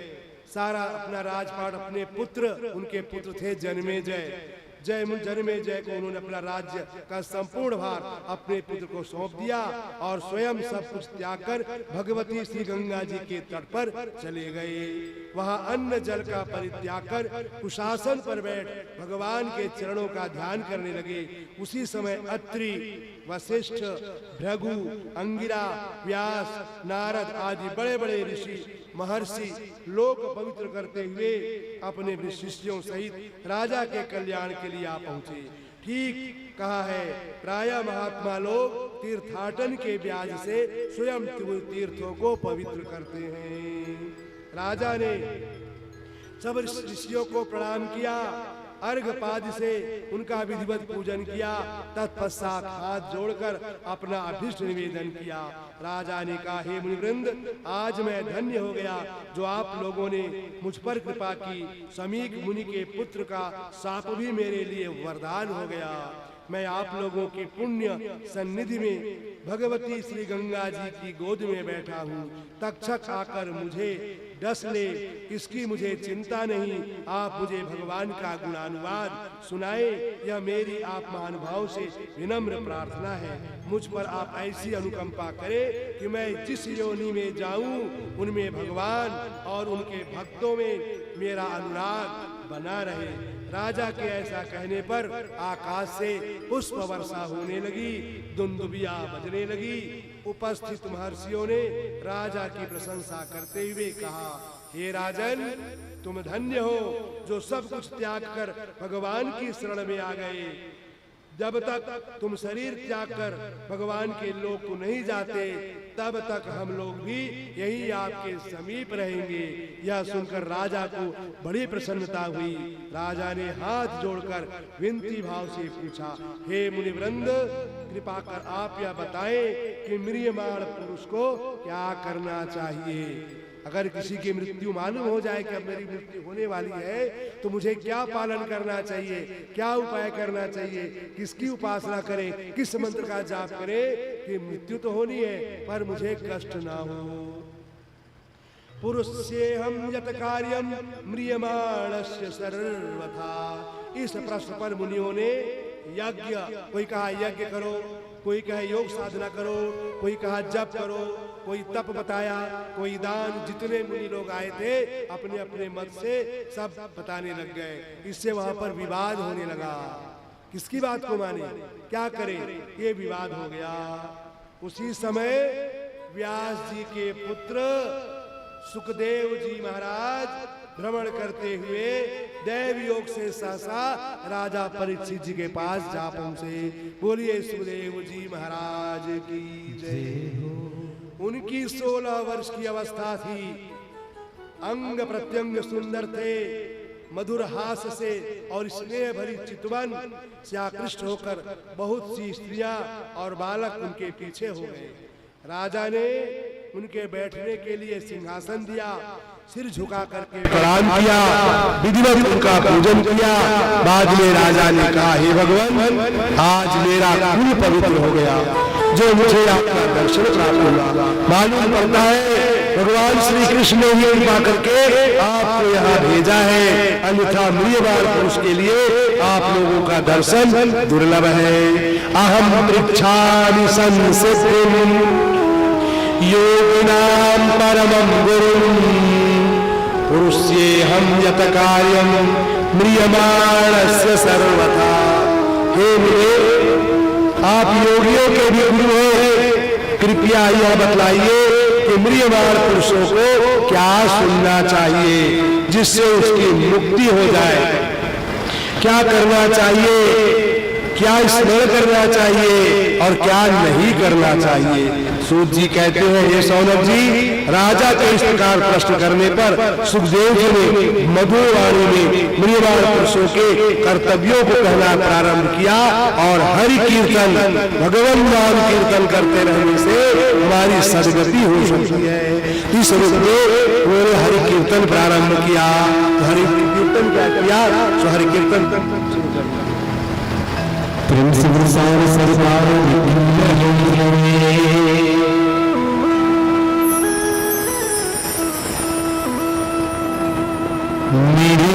सारा अपना राजपाट, अपने पुत्र, उनके पुत्र थे जन्मेजय, जन्मेजय को उन्होंने अपना राज्य का संपूर्ण भार अपने पुत्र को सौंप दिया और स्वयं सब कुछ त्याग कर भगवती श्री गंगा जी के तट पर चले गए। वहां अन्न जल का परित्याग कर कुशासन पर बैठ भगवान के चरणों का ध्यान करने लगे। उसी समय अत्रि, वशिष्ठ, भृगु, अंगिरा, व्यास, नारद आदि बड़े बड़े ऋषि महर्षि लोक पवित्र करते हुए अपने शिष्यों सहित राजा के कल्याण के लिए आ पहुंचे। ठीक कहा है, प्राय महात्मा लोग तीर्थाटन के ब्याज से स्वयं तीर्थों को पवित्र करते हैं। राजा ने सब ऋषियों को प्रणाम किया, अर्घपाद से उनका विधिवत पूजन किया, तत्पश्चात हाथ जोड़कर अपना अभिष्ट निवेदन किया। राजा ने कहा, हे मुनिवृंद, आज मैं धन्य हो गया जो आप लोगों ने मुझ पर कृपा की। समीक मुनि के पुत्र का शाप भी मेरे लिए वरदान हो गया। मैं आप लोगों की पुण्य सन्निधि में भगवती श्री गंगा जी की गोद में बैठा हूँ। तक्षक आकर मुझे डस ले, इसकी मुझे चिंता नहीं। आप मुझे भगवान का गुणानुवाद सुनाए, यह मेरी आप महानुभाव से विनम्र प्रार्थना है। मुझ पर आप ऐसी अनुकंपा करें कि मैं जिस योनि में जाऊं उनमें भगवान और उनके भक्तों में मेरा अनुराग बना रहे। राजा के ऐसा कहने पर आकाश से पुष्प वर्षा होने लगी, दुंदुबिया बजने लगी। उपस्थित महर्षियों ने राजा की प्रशंसा करते हुए कहा, हे राजन, तुम धन्य हो जो सब कुछ त्याग कर भगवान की शरण में आ गए। जब तक तुम शरीर त्याग कर भगवान के लोक को नहीं जाते, तब तक हम लोग भी यही आपके समीप रहेंगे। यह सुनकर राजा को बड़ी प्रसन्नता हुई। राजा ने हाथ जोड़कर विनती भाव से पूछा, हे मुनिवृंद, कृपा कर आप यह बताएं कि म्रियमाण पुरुष को क्या करना चाहिए। अगर किसी की मृत्यु मालूम हो जाए कि अब मेरी मृत्यु होने वाली है, तो मुझे क्या पालन करना चाहिए, क्या उपाय करना चाहिए, किसकी उपासना करें, किस मंत्र का जाप करें कि मृत्यु तो होनी है पर मुझे कष्ट ना हो। पुरुषेहं यत कार्यम म्रियमाणस्य सर्वथा। इस प्रश्न पर मुनियों ने यज्ञ, कोई कहा यज्ञ करो, कोई कहे योग साधना करो, कोई कहा जप करो, कोई तप बताया, कोई दान। जितने मुनि लोग आए थे अपने अपने मत से सब बताने लग गए। इससे वहां पर विवाद होने लगा, किसकी बात को माने, क्या करें, ये विवाद हो गया। उसी समय व्यास जी के पुत्र सुखदेव जी महाराज भ्रमण करते हुए दैव योग से सहसा राजा परीक्षित जी के पास जा पहुंचे। बोलिए सुखदेव जी महाराज की जय। उनकी 16 वर्ष की अवस्था थी, अंग प्रत्यंग सुंदर थे, मधुर हास से और स्नेह भरी चितवन से आकृष्ट होकर बहुत सी स्त्रियां और बालक उनके पीछे हो गए। राजा ने उनके बैठने के लिए सिंहासन दिया, सिर झुका करके प्रणाम किया, विधिवत उनका पूजन किया। बाद में राजा ने कहा, हे भगवान, आज मेरा कुल पवित्र हो गया जो मुझे आपका दर्शन प्राप्त हुआ। मालूम पड़ता है भगवान श्री कृष्ण ने ही कृपा करके आपको यहाँ भेजा है, अन्यथा म्रियमाण पुरुष के लिए आप लोगों का दर्शन दुर्लभ है। अहम पृच्छामि संसिद्धिं योगिनां परमं गुरुं पुरुषेहं यत कार्यं म्रियमाणस्य सर्वथा। हे मुने, आप योगियों के भी गुरु हैं, कृपया यह बतलाइए कि म्रियमाण पुरुषों को क्या सुनना चाहिए जिससे उसकी मुक्ति हो जाए, क्या करना चाहिए, क्या स्मरण करना चाहिए और क्या नहीं करना चाहिए। सूत जी कहते हैं, हे सौनक जी, राजा के इस प्रकार प्रश्न करने पर सुखदेव जी ने मधुर वाणी में म्रियमाण पुरुषों के कर्तव्यों को कहना प्रारंभ किया। और हरि कीर्तन, भगवान नाम कीर्तन करते रहने से हमारी सदगति हो सकती है। इस रूप में उन्होंने हरि कीर्तन प्रारंभ किया। हरि कीर्तन क्या किया, तो हरि कीर्तन प्रेम से गुरुसार सरकार मेरी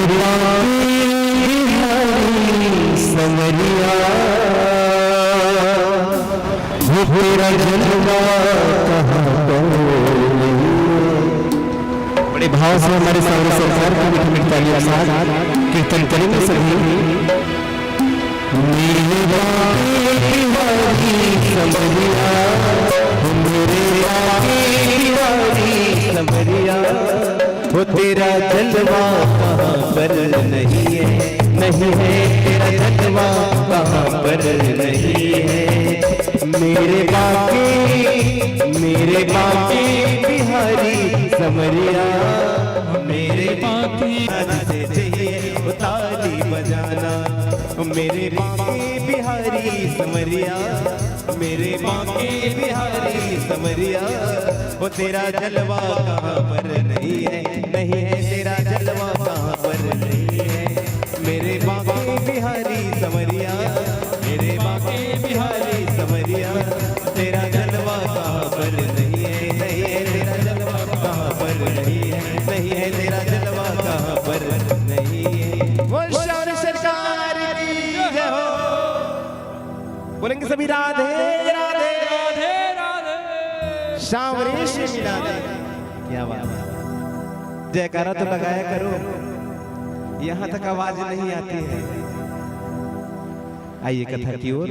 संगरिया वो तेरा जलवा कहाँ पर। बड़े भाव से हमारे सामने सरकार को मीठी मीठी तालियों के साथ कीर्तन करेंगे सभी। मेरी समरिया वो तेरा जलवा कहाँ पर नहीं है, नहीं है तेरा जलवा कहाँ नहीं है। मेरे बाके बिहारी समरिया, मेरे बाके से चाहिए वो ताली बजाना। मेरे बाके बिहारी समरिया, मेरे बाके बिहारी समरिया, वो तेरा जलवा कहाँ पर नहीं है, नहीं है तेरा जलवा कहाँ पर नहीं है। मेरे बाके बिहारी समरिया, मेरे बाके बिहारी समरिया, तेरा जलवा कहाँ पर नहीं है, नहीं है तेरा जलवा कहाँ पर नहीं है, नहीं है तेरा जलवा कहाँ पर नहीं है। वो शान सरकार की जय हो। बोलेंगे सभी राधे राधे राधे राधे, सांवरे से मिला दे। क्या बात है, जयकारा तो लगाया करो, यहाँ तक आवाज नहीं आती है। आइए कथा की ओर।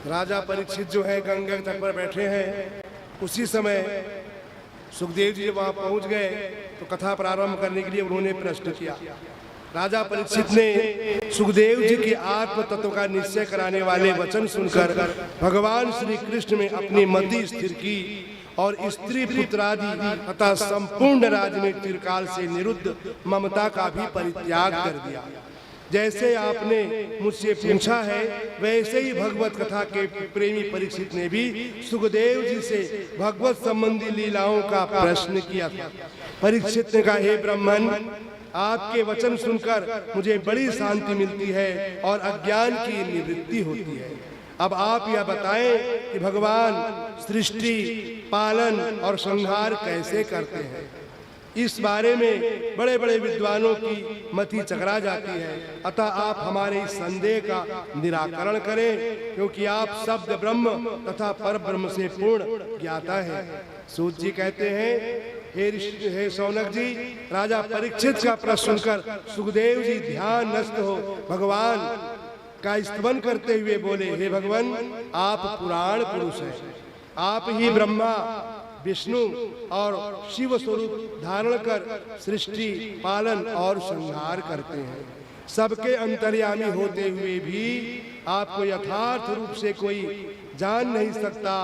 राजा परीक्षित जो है गंगा तट पर बैठे हैं। उसी समय सुखदेव जी जब वहां पहुंच गए तो कथा प्रारंभ करने के लिए उन्होंने प्रश्न किया। राजा परीक्षित ने सुखदेव जी के आत्म तत्व का निश्चय कराने वाले वचन सुनकर भगवान श्री कृष्ण में अपनी मति स्थिर की और स्त्री पुत्रादि तथा संपूर्ण राज्य में चिरकाल से निरुद्ध ममता का भी परित्याग कर दिया। जैसे आपने मुझसे पूछा है वैसे ही भगवत कथा के प्रेमी परीक्षित ने भी सुखदेव जी से भगवत संबंधी लीलाओं का प्रश्न किया था। परीक्षित ने कहा, हे ब्राह्मण, आपके वचन सुनकर मुझे बड़ी शांति मिलती है और अज्ञान की निवृत्ति होती है। अब आप यह बताएं कि भगवान सृष्टि, पालन और संहार कैसे करते हैं। इस बारे में बड़े बड़े विद्वानों की मति चकरा जाती है। अतः आप हमारे इस संदेह का निराकरण करें, क्योंकि आप शब्द ब्रह्म तथा पर ब्रह्म से पूर्ण ज्ञाता है। सूत जी कहते हैं, हे शौनक जी, राजा परीक्षित का प्रश्न सुनकर सुखदेव जी ध्यान नष्ट हो भगवान का स्तवन करते हुए बोले, हे भगवान, आप पुराण पुरुष हैं। आप ही ब्रह्मा, विष्णु और शिव स्वरूप धारण कर सृष्टि, पालन और संहार करते हैं। सबके अंतर्यामी होते हुए भी आपको यथार्थ रूप से कोई जान नहीं सकता।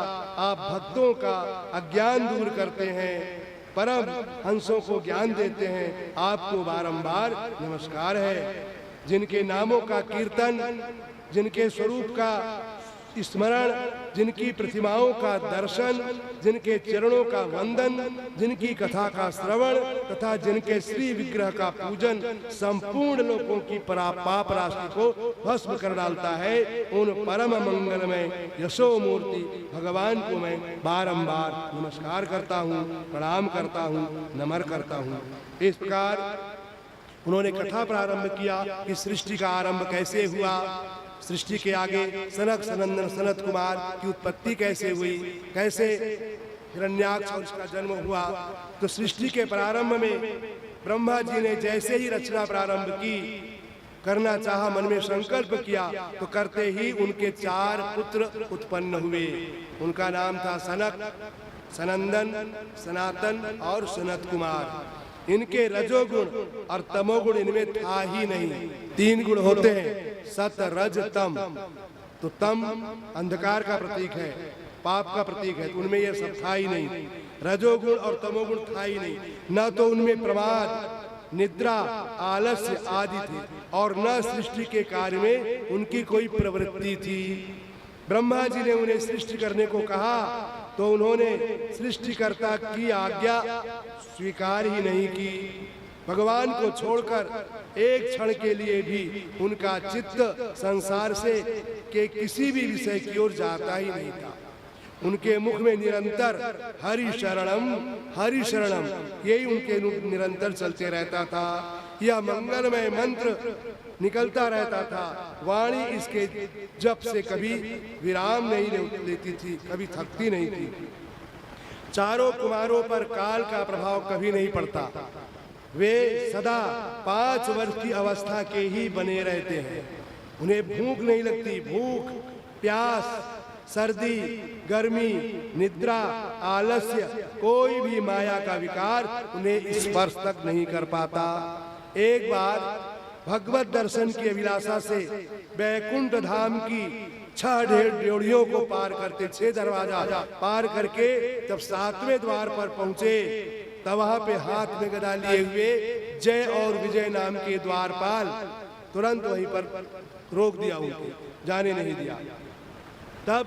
आप भक्तों का अज्ञान दूर करते हैं, परम हंसों को ज्ञान देते हैं। आपको बारंबार नमस्कार है। जिनके नामों का कीर्तन, जिनके स्वरूप का स्मरण, जिनकी प्रतिमाओं का दर्शन, जिनके चरणों का वंदन, जिनकी कथा का श्रवण तथा जिनके श्री विग्रह का पूजन संपूर्ण लोगों की पाप राशि को भस्म कर डालता है, उन परम मंगलमय यशो मूर्ति भगवान को मैं बारंबार नमस्कार करता हूँ, प्रणाम करता हूँ, नमन करता हूँ। इस प्रकार उन्होंने कथा प्रारंभ किया कि सृष्टि का आरंभ कैसे हुआ, सृष्टि के आगे सनक सनंदन सनत कुमार की उत्पत्ति कैसे हुई, कैसे हिरण्याक्ष और उसका जन्म हुआ। तो सृष्टि के प्रारंभ में ब्रह्मा जी ने जैसे ही रचना प्रारंभ की, करना चाहा, मन में संकल्प किया, तो करते ही उनके 4 पुत्र उत्पन्न हुए। उनका नाम था सनक, सनंदन, सनातन और सनत कुमार। इनके रजोगुण और तमोगुण इनमें था ही नहीं। 3 गुण होते हैं, सत, रज, तम। तो तम अंधकार का प्रतीक है, पाप का प्रतीक है, तो उनमें यह सब था ही नहीं। रजोगुण और तमोगुण था ही नहीं। न तो उनमें प्रमाद, निद्रा, आलस्य आदि थे और न सृष्टि के कार्य में उनकी कोई प्रवृत्ति थी। ब्रह्मा जी ने उन्हें सृष्टि करने को कहा तो उन्होंने सृष्टिकर्ता की आज्ञा स्वीकार ही नहीं की। भगवान को छोड़कर एक क्षण के लिए भी उनका चित्त संसार से के किसी भी विषय की ओर जाता ही नहीं था। उनके मुख में निरंतर हरि शरणम यही उनके निरंतर चलते रहता था। यह मंगलमय मंत्र निकलता रहता था। वाणी इसके जप से कभी विराम नहीं लेती थी, कभी थकती नहीं थी। चारों कुमारों पर काल का प्रभाव कभी नहीं पड़ता। वे सदा 5 वर्ष की अवस्था के ही बने रहते हैं। उन्हें भूख नहीं लगती। भूख, प्यास, सर्दी, गर्मी, निद्रा, आलस्य, कोई भी माया का विकार उन्हें स्पर्श तक नहीं कर पाता। एक बार भगवत दर्शन की अभिलाषा से वैकुंठ धाम की 6 ड्योढ़ियों को पार करते, 6 दरवाजा पार करके जब 7वें द्वार पर पहुंचे, तब वहां पे हाथ में गदा लिए हुए जय और विजय नाम के द्वारपाल तुरंत वहीं पर रोक दिया, उनको जाने नहीं दिया। तब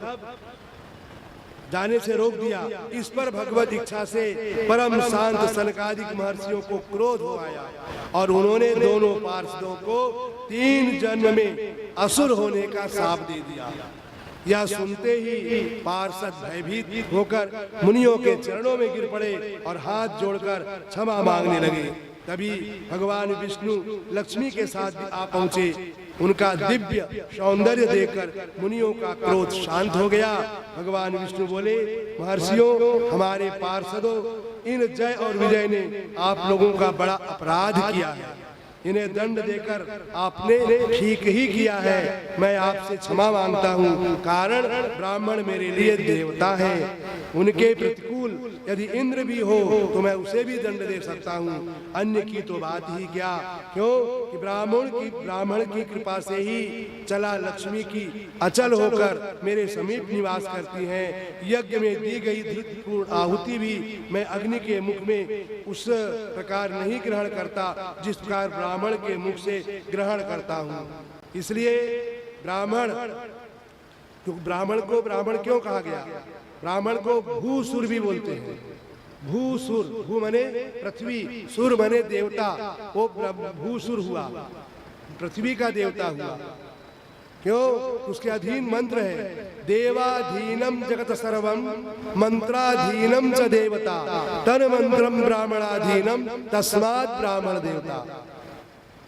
जाने से रोक दिया। इस पर भगवत इच्छा से परम शांत सनकादिक महर्षियों को क्रोध हो आया और उन्होंने दोनों पार्षदों को 3 जन्म में असुर होने का शाप दे दिया। यह सुनते ही पार्षद भयभीत होकर मुनियों के चरणों में गिर पड़े और हाथ जोड़कर क्षमा मांगने लगे। तभी भगवान विष्णु लक्ष्मी के साथ भी आ पहुंचे। उनका दिव्य सौंदर्य देखकर मुनियों का क्रोध शांत हो गया। भगवान विष्णु बोले, महर्षियों, हमारे पार्षदों, इन जय और विजय ने आप लोगों का बड़ा अपराध किया है। इन्हें दंड देकर आपने ठीक ही किया है। मैं आपसे क्षमा मांगता हूँ, कारण ब्राह्मण मेरे लिए देवता हैं। उनके प्रतिकूल यदि इंद्र भी हो तो मैं उसे भी दंड दे सकता हूँ, अन्य की तो बात ही क्या। क्यों कि ब्राह्मण की कृपा से ही चला लक्ष्मी की अचल होकर मेरे समीप निवास करती हैं। यज्ञ में दी गई धृतपूर्ण आहुति भी मैं अग्नि के मुख में उस प्रकार नहीं ग्रहण करता जिस प्रकार ब्राह्मण के मुख से ग्रहण करता हूँ। इसलिए ब्राह्मण को ब्राह्मण क्यों कहा गया? ब्राह्मण को भूसुर भी बोलते हैं। भूसुर, भू मने पृथ्वी, सुर मने देवता, वो भूसुर हुआ, पृथ्वी का देवता हुआ। क्यों? उसके अधीन मंत्र है, देवाधीनम जगत सर्वम मंत्राधीनम च देवता तन मंत्रम ब्राह्मणाधीनम तस्मात् ब्राह्मण देवता।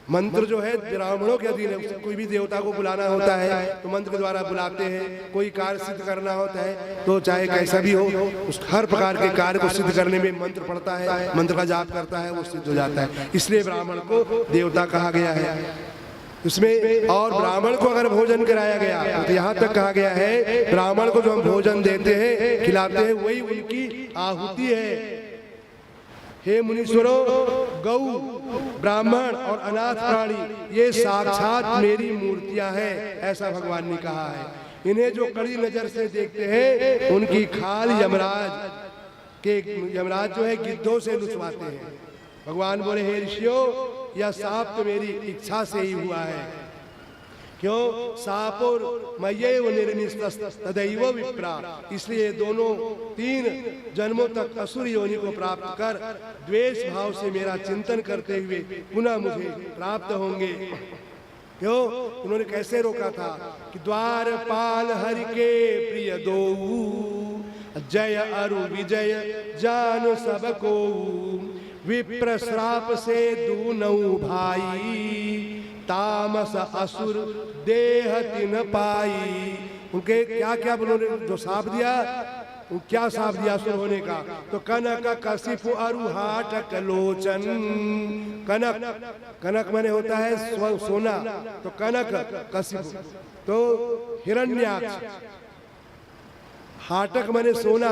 मंत्र जो है ब्राह्मणों के अधीन है। कोई भी देवता को बुलाना होता है तो मंत्र के द्वारा बुलाते हैं। कोई कार्य सिद्ध करना होता है तो चाहे कैसा भी हो, उस हर प्रकार के कार्य को सिद्ध करने में मंत्र पढ़ता है, मंत्र का जाप करता है, वो सिद्ध हो जाता है। इसलिए ब्राह्मण को देवता कहा गया है। इसमें और ब्राह्मण को अगर भोजन कराया गया तो यहाँ तक कहा गया है, ब्राह्मण को जो हम भोजन देते हैं, खिलाते हैं, वही उनकी आहुति है। हे मुनीश्वरों, गौ, ब्राह्मण और अनाथ प्राणी ये साक्षात मेरी मूर्तियां हैं, ऐसा भगवान ने कहा है। इन्हें जो कड़ी नजर से देखते हैं उनकी खाल यमराज जो है गिद्धों से लुचवाते हैं। भगवान बोले, हे ऋषियों, यह साप तो मेरी इच्छा से ही हुआ है। क्यों? सापुर मय्येव निर्निस्तदैव विप्रा। इसलिए दोनों 3 जन्मों तक असुर योनि को प्राप्त कर द्वेष भाव से मेरा चिंतन करते हुए पुनः मुझे प्राप्त होंगे। क्यों? उन्होंने कैसे रोका था कि द्वारपाल हरि के प्रिय दो, जय अरु विजय जान सबको, विप्र श्राप से दूनऊ भाई, तामस असुर देह तिन पाई। उनके क्या क्या उन्होंने जो साप दिया, क्या साप दिया असुर होने का? तो कनक कशिपु अरु हाटक लोचन। कनक माने होता है सोना, तो कनक कशिपु तो हिरण्याक्ष, हाटक माने सोना,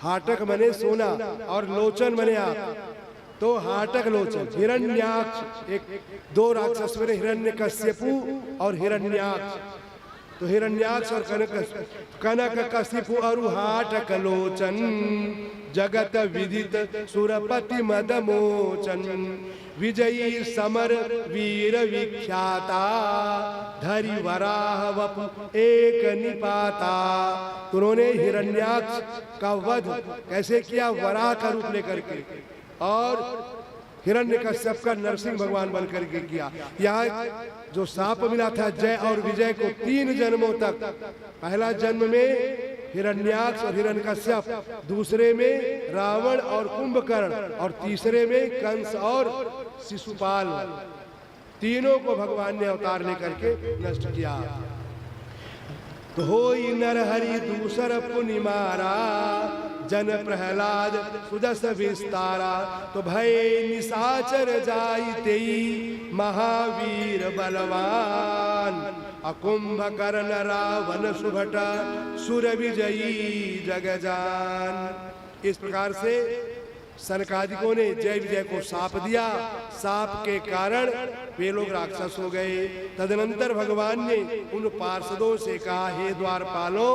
हाटक माने सोना और लोचन माने आँख, तो हाटक लोचन। हिरण्याक्ष, 2 राक्षस बने, हिरण्यकश्यपु और हिरण्याक्ष। तो हिरण्याक्ष और कनक कशिपु अरु हाटक लोचन, जगत विदित सुरपति मदमोचन, विजयी समर वीर विख्याता, धरि वराह वपु एक निपाता। उन्होंने हिरण्याक्ष का वध कैसे किया? वराह का रूप लेकर के, और हिरण्यकश्यप का नरसिंह भगवान बनकर के किया। यहाँ जो साप मिला था जय और विजय को 3 जन्मों तक, पहला जन्म में हिरण्याक्ष और हिरण्यकश्यप, दूसरे में रावण और कुंभकर्ण, और तीसरे में कंस और शिशुपाल, तीनों को भगवान ने अवतार लेकर के नष्ट किया। तो होई नर हरि दूसर पुनि मारा, जन प्रहलाद सुदस विस्तारा, तो भय निशाचर जाई तेई महावीर बलवान। अकुंभकर्ण रावण सुभट सुर विजयी जगजान। इस प्रकार से सनकादिकों ने जय विजय को शाप दिया। शाप के कारण वे लोग राक्षस हो गए। तदनंतर भगवान ने उन पार्षदों से कहा, हे द्वारपालों,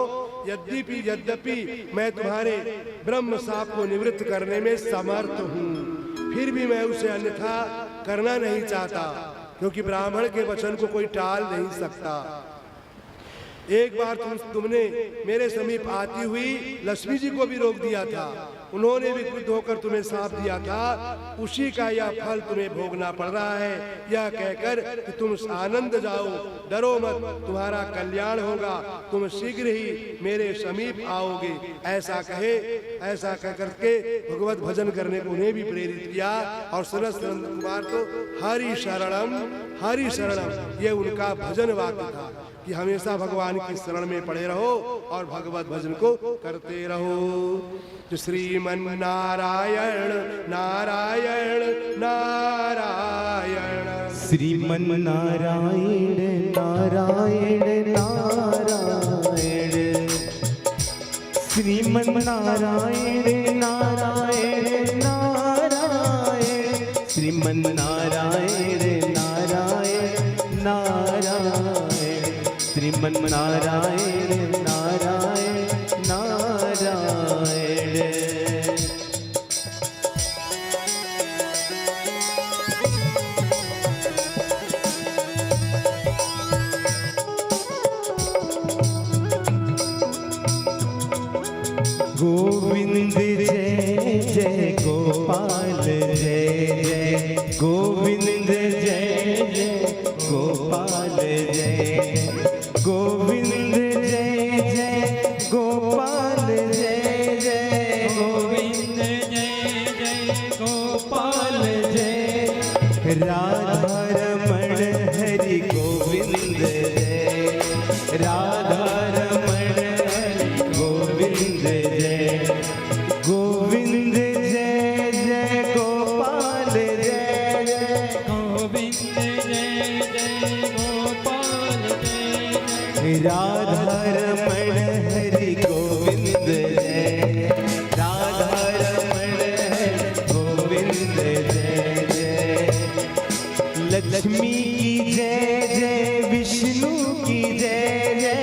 यद्यपि मैं तुम्हारे ब्रह्म शाप को निवृत्त करने में समर्थ हूँ, फिर भी मैं उसे अन्यथा करना नहीं चाहता, क्योंकि ब्राह्मण के वचन को कोई टाल नहीं सकता। एक बार तुमने मेरे समीप आती हुई लक्ष्मी जी को भी रोक दिया था, उन्होंने भी क्रुद्ध होकर तुम्हें शाप दिया था, उसी का यह फल तुम्हें भोगना पड़ रहा है। यह कहकर कि तुम आनंद जाओ, डरो मत, तुम्हारा कल्याण होगा, तुम शीघ्र ही मेरे समीप आओगे। ऐसा कह करके भगवत भजन करने को उन्हें भी प्रेरित किया। और सरस नंद कुमार तो हरि शरणम ये उनका भजन वाक्य था कि हमेशा भगवान की शरण में पड़े रहो और भगवत भजन को करते रहो। श्रीमन नारायण नारायण नारायण, श्रीमन नारायण नारायण नारायण, श्रीमन नारायण नारायण नारायण, श्रीमन नारायण नारायण नारायण, श्रीमन नारायण नारायण नारायण। गोविंद जय जय गोपाल जय जय, गोविंद जय जय गोपाल जय, गोविंद जय जय गोपाल जय जय, गोविंद जय जय गोपाल जय, राधा रमण हरि गोविंद जय, राधा रमण हरि गोविंद जय, गोविंद जय जय गोपाल जय जय, गोविंद जय जय गोपाल जय, राधा रमण हरि गोविंद जय, राधा रमण हरि गोविंद जय जय, लक्ष्मी की जय जय, विष्णु की जय जय,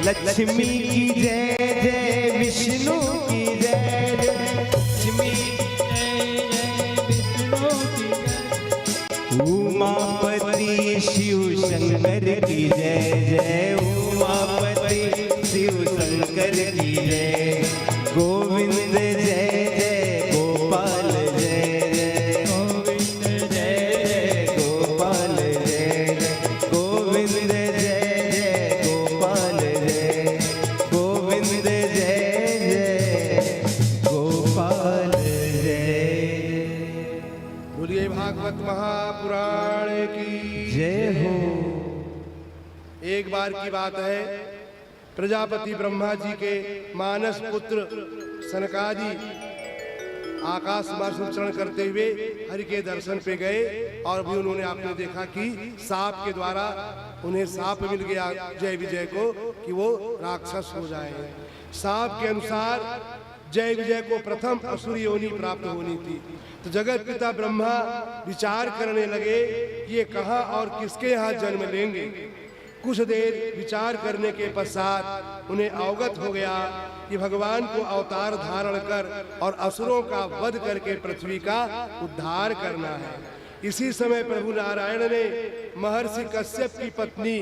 लक्ष्मी की जय जय, विष्णु की जय जय, लक्ष्मी की जय जय, विष्णु की जय, उमापति शिव शंकर की जय जय, उमापति शिव शंकर की जय, गोविंद जय जय गोपाल जय जय, गोविंद जय जय गोपाल जय जय, गोविंद जय जय गोपाल जय, गोविंद जय जय गोपाल जय। बोलिए भागवत महापुराण की जय हो। एक बार की बात है, प्रजापति ब्रह्मा जी के मानस पुत्र सनकादि आकाश मार्ग चरण करते हुए हरि के दर्शन पे गए और भी उन्होंने आपने देखा कि सांप के द्वारा उन्हें सांप मिल गया जय विजय को कि वो राक्षस हो जाए। सांप के अनुसार जय विजय को प्रथम असुर योनि प्राप्त होनी थी। तो जगत पिता ब्रह्मा विचार करने लगे ये कहाँ और किसके यहाँ जन्म लेंगे। कुछ देर विचार करने के पश्चात उन्हें अवगत हो गया कि भगवान को अवतार धारण कर और असुरों का वध करके पृथ्वी का उद्धार करना है। इसी समय प्रभु नारायण ने महर्षि कश्यप की पत्नी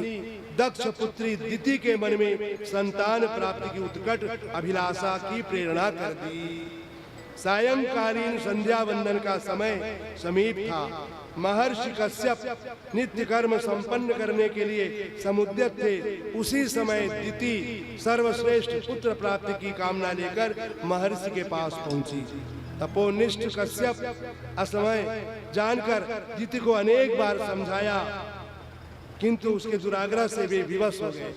दक्ष पुत्री दिति के मन में संतान प्राप्ति की उत्कट अभिलाषा की प्रेरणा कर दी। सायंकालीन संध्या वंदन का समय समीप था। महर्षि कश्यप नित्य कर्म संपन्न करने के लिए समुद्यत थे। उसी समय दिति सर्वश्रेष्ठ पुत्र प्राप्ति की कामना लेकर महर्षि के पास पहुंची। तपोनिष्ठ कश्यप असमय जानकर दिति को अनेक बार समझाया, किंतु उसके दुराग्रह से वे विवश हो गए।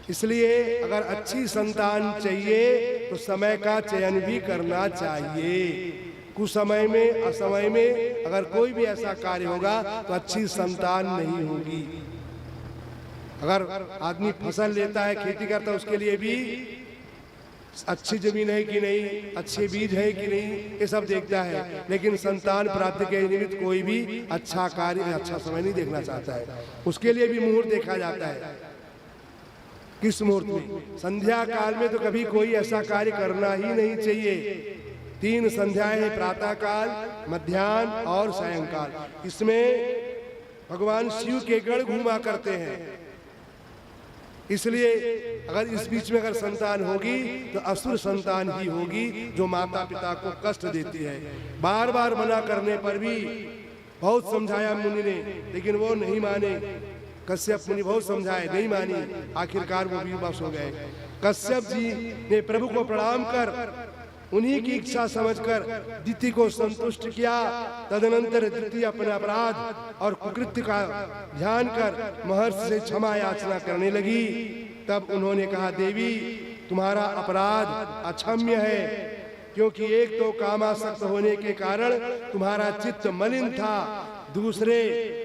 इसलिए अगर अच्छी संतान चाहिए तो समय का चयन भी करना चाहिए। कुछ समय में असमय में अगर कोई भी ऐसा कार्य होगा तो अच्छी संतान नहीं होगी। अगर आदमी फसल लेता है, खेती करता है, उसके लिए भी अच्छी जमीन है कि नहीं, अच्छे बीज है कि नहीं, ये सब देखता है। लेकिन संतान प्राप्ति के निमित्त कोई भी अच्छा कार्य, अच्छा समय नहीं देखना चाहता है। उसके लिए भी मुहूर्त देखा जाता है। किस मुहूर्त में? संध्या काल में तो कभी कोई ऐसा कार्य करना ही नहीं चाहिए। 3 संध्याएं हैं, प्रातः काल, मध्याह्न और सायंकाल। इसमें भगवान शिव के गण घूमा करते हैं। इसलिए अगर इस बीच में अगर संतान होगी तो असुर संतान ही होगी, जो माता पिता को कष्ट देती है। बार बार मना करने पर भी बहुत समझाया मुनि ने, लेकिन वो नहीं माने। कश्यप मुनि बहुत समझाए, नहीं मानी। आखिरकार वो विवश हो गए। कश्यप जी ने प्रभु को प्रणाम कर उन्हीं की इच्छा समझकर दिति को संतुष्ट किया। तदनंतर दिति अपने अपराध और कुकृत्य का ध्यान कर महर्षि से क्षमा याचना करने लगी। तब उन्होंने कहा, देवी तुम्हारा अपराध अक्षम्य है, क्योंकि एक तो कामासक्त होने के कारण तुम्हारा चित्त मलिन था, दूसरे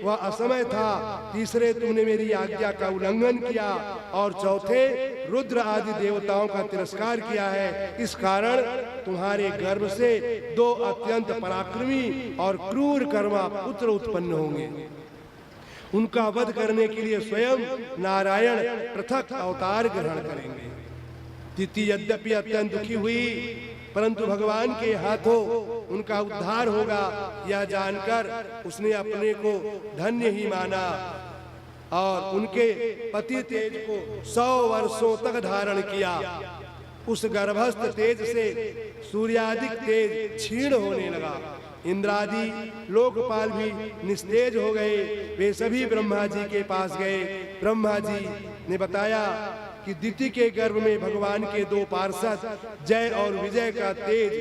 वह असमय था, तीसरे तुमने मेरी आज्ञा का उल्लंघन किया, और चौथे रुद्र आदि देवताओं का तिरस्कार किया है। इस कारण तुम्हारे गर्भ से 2 अत्यंत पराक्रमी और क्रूर कर्मा पुत्र उत्पन्न होंगे। उनका वध करने के लिए स्वयं नारायण पृथक अवतार ग्रहण करेंगे। दिति यद्यपि अत्यंत दुखी हुई, परंतु भगवान के हाथों उनका उद्धार होगा यह जानकर उसने अपने को धन्य ही माना और उनके पति तेज को 100 वर्षों तक धारण किया। उस गर्भस्थ तेज से सूर्यादिक तेज क्षीण होने लगा। इंद्रादि लोकपाल भी निस्तेज हो गए। वे सभी ब्रह्मा जी के पास गए। ब्रह्मा जी ने बताया कि दिति के गर्भ में भगवान के 2 पार्षद जय और विजय का तेज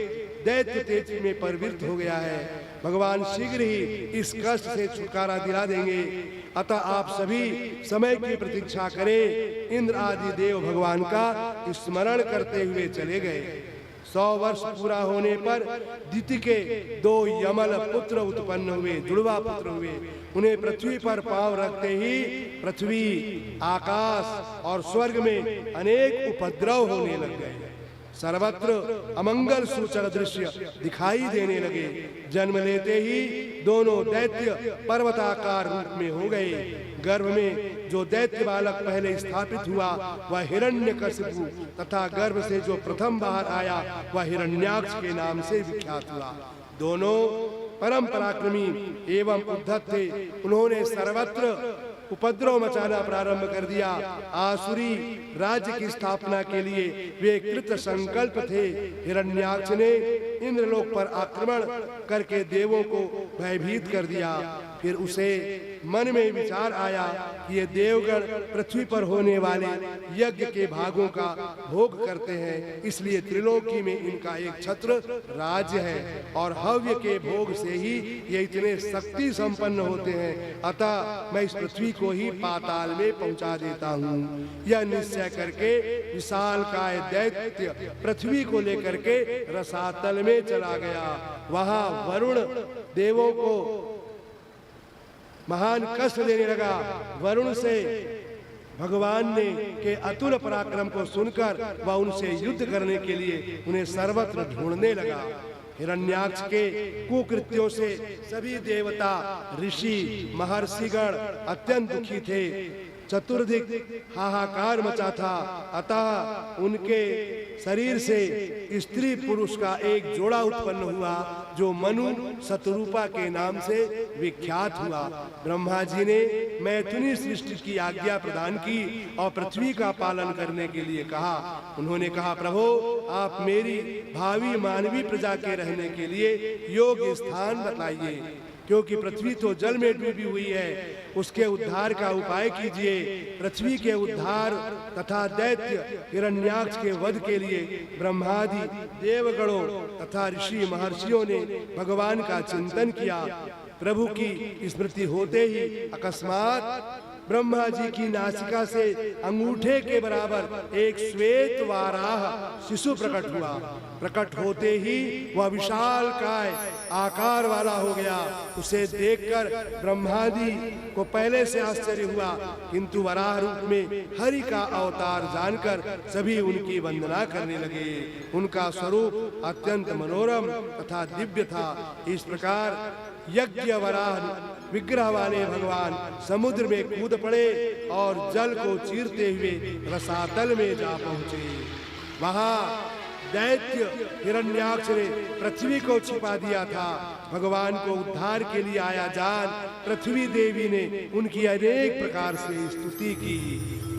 दैत्य तेज में परिवर्तित हो गया है। भगवान शीघ्र ही इस कष्ट से छुटकारा दिला देंगे। अतः आप सभी समय की प्रतीक्षा करें। इंद्र आदि देव भगवान का स्मरण करते हुए चले गए। 100 वर्ष पूरा होने पर दिति के 2 यमल पुत्र उत्पन्न हुए, जुड़वा पुत्र हुए। उन्हें पृथ्वी पर पांव रखते ही पृथ्वी, आकाश और स्वर्ग में अनेक उपद्रव होने लग गए। सर्वत्र अमंगल सूचक दृश्य दिखाई देने लगे। जन्म लेते ही दोनों दैत्य पर्वताकार रूप में हो गए। गर्भ में जो दैत्य बालक पहले स्थापित हुआ वह हिरण्यकशिपु तथा गर्भ से जो प्रथम बाहर आया वह हिरण्याक्ष के नाम से विख्यात हुआ। दोनों परम पराक्रमी एवं उद्धत थे। उन्होंने सर्वत्र उपद्रव मचाना प्रारंभ कर दिया। आसुरी राज्य की स्थापना के लिए वे कृत संकल्प थे। हिरण्याक्ष ने इंद्रलोक पर आक्रमण करके देवों को भयभीत कर दिया। फिर उसे मन में विचार आया कि ये देवगण पृथ्वी पर होने वाले यज्ञ के भागों का भोग करते हैं, इसलिए त्रिलोकी में इनका एक छत्र राज्य है और हव्य के भोग से ही ये इतने शक्ति संपन्न होते हैं। अतः मैं इस पृथ्वी को ही पाताल में पहुंचा देता हूँ। यह निश्चय करके विशालकाय दैत्य पृथ्वी को लेकर के रसातल में चला गया। वहां वरुण देवों को महान कष्ट देने लगा। वरुण से भगवान ने के अतुल पराक्रम को सुनकर वह उनसे युद्ध करने के लिए उन्हें सर्वत्र ढूंढने लगा। हिरण्याक्ष के कुकृत्यों से सभी देवता, ऋषि, महर्षिगण अत्यंत दुखी थे। चतुर्दिक हाहाकार मचा था। अतः उनके शरीर से स्त्री पुरुष का एक जोड़ा उत्पन्न हुआ जो मनु शतरूपा के नाम से विख्यात हुआ। ब्रह्मा जी ने मैथुनी सृष्टि की आज्ञा प्रदान की और पृथ्वी का पालन करने के लिए कहा। उन्होंने कहा, प्रभु आप मेरी भावी मानवी प्रजा के रहने के लिए योग्य स्थान बताइए, क्योंकि पृथ्वी तो जल में डूबी हुई है। उसके उद्धार का उपाय कीजिए। पृथ्वी के उद्धार तथा दैत्य हिरण्याक्ष के वध के लिए ब्रह्मादि देवगणों तथा ऋषि महर्षियों ने भगवान का चिंतन किया। प्रभु की स्मृति होते ही अकस्मात ब्रह्मा जी की नासिका से अंगूठे के बराबर एक श्वेत वाराह शिशु प्रकट हुआ। प्रकट होते ही वह विशाल काय आकार वाला हो गया। उसे देखकर ब्रह्मादि को पहले से आश्चर्य हुआ, किंतु वराह रूप में हरि का अवतार जानकर सभी उनकी वंदना करने लगे। उनका स्वरूप अत्यंत मनोरम तथा दिव्य था। इस प्रकार यज्ञ वराह विग्रह वाले भगवान समुद्र में कूद पड़े और जल को चीरते हुए रसातल में जा पहुंचे। वहां दैत्य हिरण्याक्ष ने पृथ्वी को छिपा दिया था। भगवान को उद्धार के लिए आया जान पृथ्वी देवी ने उनकी अनेक प्रकार से स्तुति की।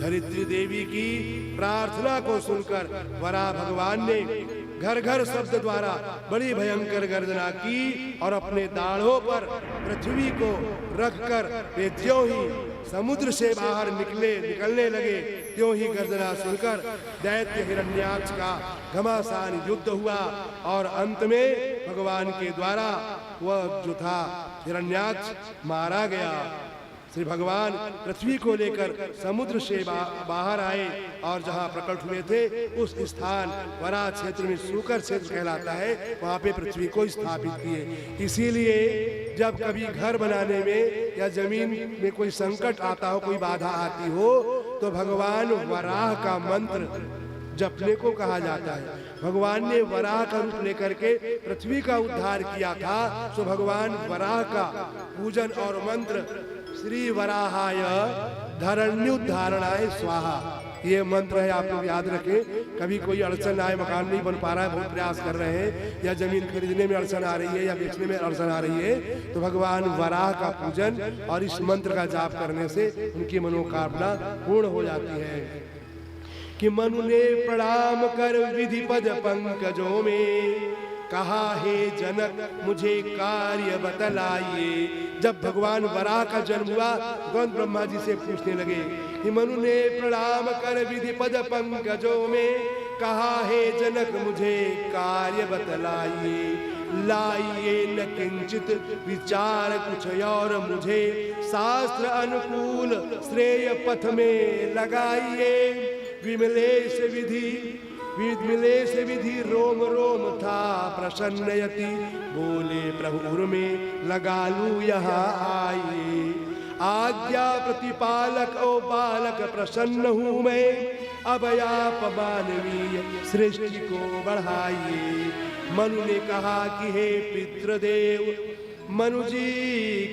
धरित्री देवी की प्रार्थना को सुनकर वराह भगवान ने घर घर शब्द द्वारा बड़ी भयंकर गर्जना की और अपने दाढ़ों पर पृथ्वी को रखकर वे त्यों ही समुद्र से बाहर निकलने लगे। त्यों ही गर्जना सुनकर दैत्य हिरण्याक्ष का घमासान युद्ध हुआ और अंत में भगवान के द्वारा वह जो था हिरण्याक्ष मारा गया। श्री भगवान पृथ्वी को लेकर समुद्र से बाहर आए और जहाँ प्रकट हुए थे उस स्थान वराह क्षेत्र में सूकर क्षेत्र कहलाता है, वहाँ पे पृथ्वी को स्थापित किए। इसीलिए जब कभी घर बनाने में या जमीन में कोई संकट आता हो, कोई बाधा आती हो, तो भगवान वराह का मंत्र जपने को कहा जाता है। भगवान ने वराह का रूप लेकर के पृथ्वी का उद्धार किया था, तो भगवान वराह का पूजन और मंत्र श्री वराहाय धरण्युद्धारणाय स्वाहा, ये मंत्र है। आप लोग याद रखें। कभी कोई अड़चन आए, मकान नहीं बन पा रहा है, बहुत प्रयास कर रहे हैं, या जमीन खरीदने में अड़चन आ रही है या बेचने में अड़चन आ रही है, तो भगवान वराह का पूजन और इस मंत्र का जाप करने से उनकी मनोकामना पूर्ण हो जाती है। कि मनु ने प्रणाम कर विधि पद पंकजों में कहा, हे जनक मुझे कार्य बतलाइए। जब भगवान वराह का जन्म हुआ, भगवान ब्रह्मा जी से पूछने लगे कि मनु ने प्रणाम कर विधि पद पंकजों में कहा, हे जनक मुझे कार्य बतलाइए। लाइए न किंचित विचार कुछ और मुझे, शास्त्र अनुकूल श्रेय पथ में लगाइए। विमलेश विधि रोम रोम था प्रसन्नयति, बोले प्रभु में लगा लू यहाँ आइए। आज्ञा प्रतिपालक ओ बालक प्रसन्न हूँ मैं, अब आप मानवीय सृष्टि को बढ़ाइए। मनु ने कहा कि हे पितृदेव, मनु जी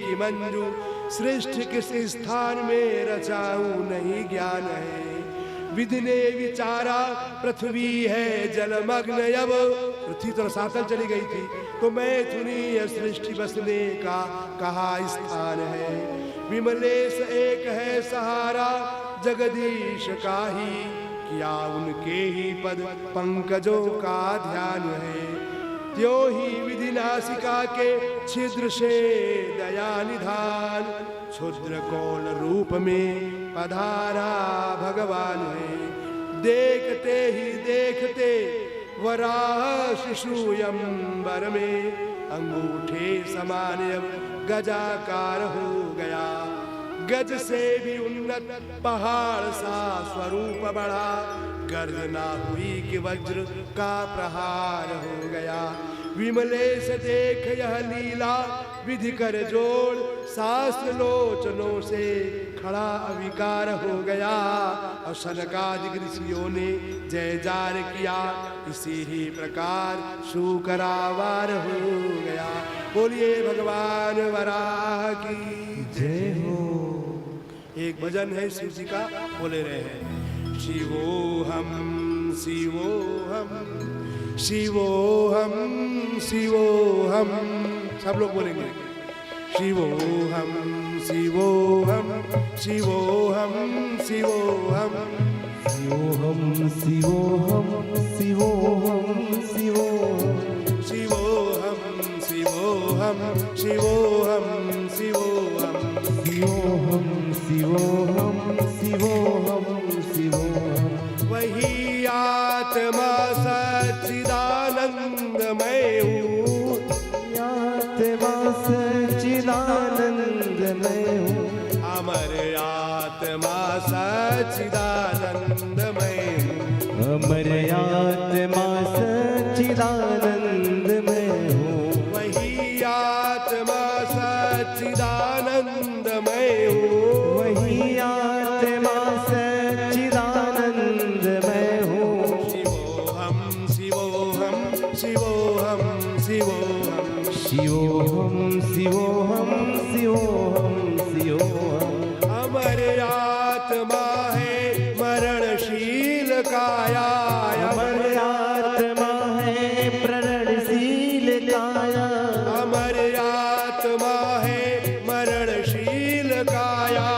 की मंजू सृष्टि किस स्थान में रचाऊं नहीं ज्ञान है। विधि ने विचारा पृथ्वी है जलमग्न, अब पृथ्वी तो सातल चली गई थी, तो मैं चुनी सृष्टि बसने का कहा स्थान है। विमलेश एक है सहारा जगदीश का ही, किया उनके ही पद पंकजों का ध्यान है। त्यों ही विधि नासिका के छिद्र से दया निधान, क्षुद्र कौल रूप में पधारा भगवान है। देखते ही देखते वराह शिशु अंबर में, अंगूठे समान अब गजाकार हो गया। गज से भी उन्नत पहाड़ सा स्वरूप बढ़ा, गर्जना हुई कि वज्र का प्रहार हो गया। विमलेश देख यह लीला विधि कर जोड़, शास्त्र लोचनों से खड़ा अविकार हो गया। और सनकादिक ऋषियों ने जय जार किया, इसी ही प्रकार शुकरावार हो गया। बोलिए भगवान वराह की जय हो। एक भजन है शिव जी का, बोले रहे हैं शिवोहम शिवोहम शिवोहम शिवोहम, सब लोग बोलेंगे शिवोहम शिवोहम शिवोहम शिवोहम शिवोहम शिवोहम शिवोहम शिवोहम शिवोहम शिवोहम शिवोहम शिवोहम शिवोहम शिवोहम शिवोहम शिवोहम। वही आत्मा सच्चिदानंदमय हूँ, आत्मा सच्चिदानंदमय हूँ। अमर आत्मा सच्चिदानंदमय हूँ। अमर आत्मा सच्चिदानंदमय हूँ। वही आत्मा सच्चिदानंदमय हूँ। वही आत्मा सच्चिदानंदमय हूँ। शिवोहम शिवोहम शिवोहम शिवोहम शिवोहम शिवोहम शिवोहम शिवोहम। अमर आत्मा है मरणशील काया। अमर आत्मा है प्रणशील काया। अमर आत्मा है मरणशील काया।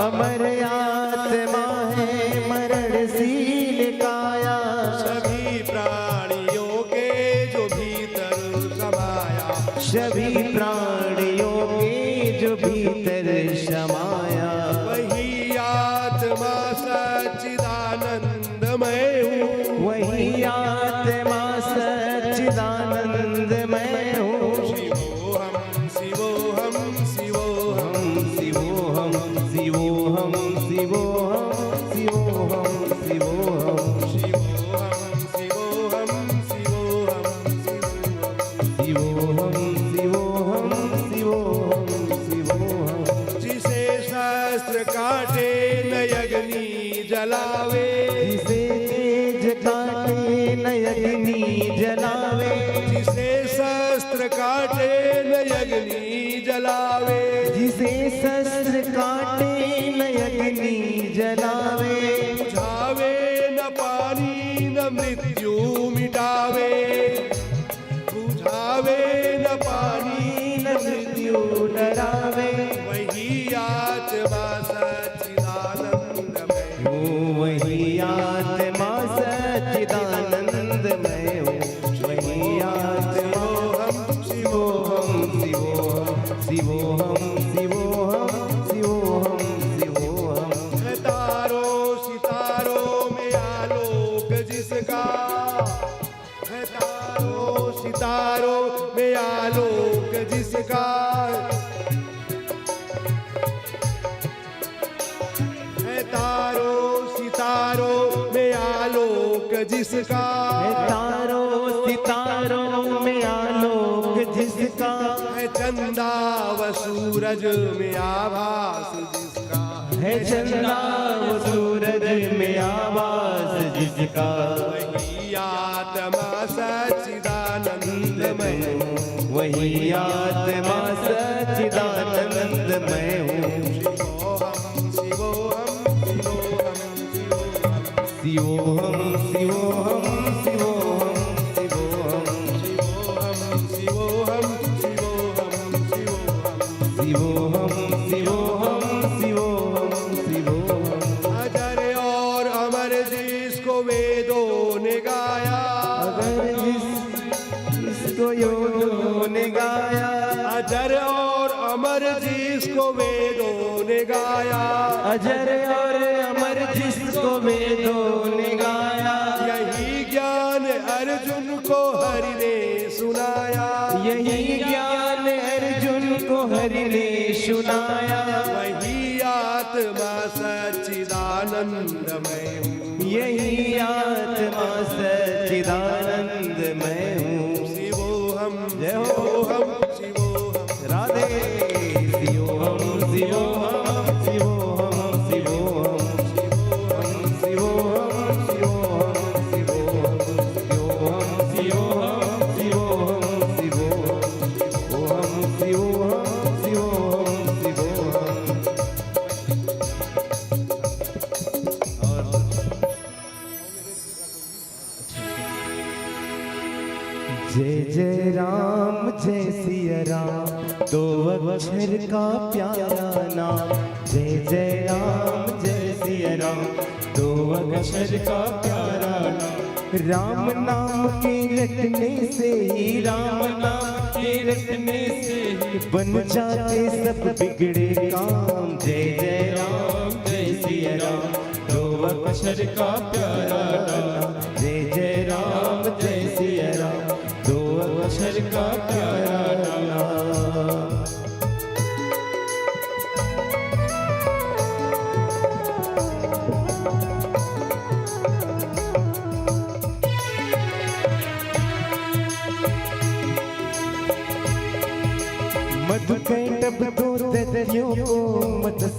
अमर आत्मा है मरणशील काया। सभी प्राणियों के जो भीतर समाया। सभी प्राणियों के जो भीतर समाया। वही आत्मा सच्चिदानंदमय हूँ। वही आत्मा सच्चिदानंदमय हूँ। शिवोहम शिवोहम शिवोहम शिवोहम शिवोहम शिवोहम शिवोहम शिवोहम शिवोहम शिवोहम शिवोहम शिवोहम शिवोहम शिवोहम शिवोहम। जिसे शस्त्र काटे न अग्नि जलावे। जिसे तेज काटे न अग्नि जलावे। जिसे शस्त्र काटे न अग्नि जलावे। जिसे शस्त्र काटे न अग्नि जलावे। बुझावे न पानी न मृत्यु मिटावे। बुझावे न पानी न मृत्यु डरावे। वही आत्मा सच्चिदानंदमय हूँ। वही आत्मा सच्चिदानंदमय हूँ। वही आत्मा शिवोहम शिवोहम शिवोहम शिवोहम शिवोहम शिवोहम। है तारों सितारों में आलोक जिसका। है तारों सितारों में आलोक जिसका। है तारों सितारों में आलोक जिसका। तारों सितारों में आलोक जिसका। है चंदा व सूरज में आभास जिसका। है चंदा वो सूरज में आवाज जिसका। वही आत्मा सच्चिदानंदमय हूँ। वही आत्मा सच्चिदानंदमय हूँ। शिवोहम शिवोहम शिवोहम शिवोहम शिवोहम शिवोहम शिवोहम शिवोहम शिवोहम शिवोहम शिवोहम शिवोहम शिवोहम शिवोहम। अजर और अमर जिसको वेदों ने गाया। अगर जिसको योगों ने गाया। अजर और अमर जिसको वेदों ने गाया। अजर और अमर जिसको वेदों ने गाया। यही ज्ञान अर्जुन को हरि ने सुनाया। यही ज्ञान अर्जुन को हरि ने सुनाया। वही आत्मा सच्चिदानंदमय हूँ। यही आत्मा सच्चिदानंदमय हूँ। शिवोहम जय हो। शिवोहम शिवोहम राधे शिवोहम शिवोहम शिवोहम शिवोहम शिवोहम शिवोहम शिवोहम शिवोहम शिवोहम शिवोहम शिवोहम शिवोहम शिवोहम। जय जय राम जय सिया राम दो अक्षर का प्यारा नाम। जय जय राम जय सिया राम दो अक्षर का प्यारा नाम। राम नाम के रटने से ही राम नाम के रटने से ही बन जाते सब बिगड़े काम। जय जय राम जय सिया राम दो अक्षर का प्यारा नाम। जय जय राम जय सिया राम दो अक्षर का प्यारा नाम।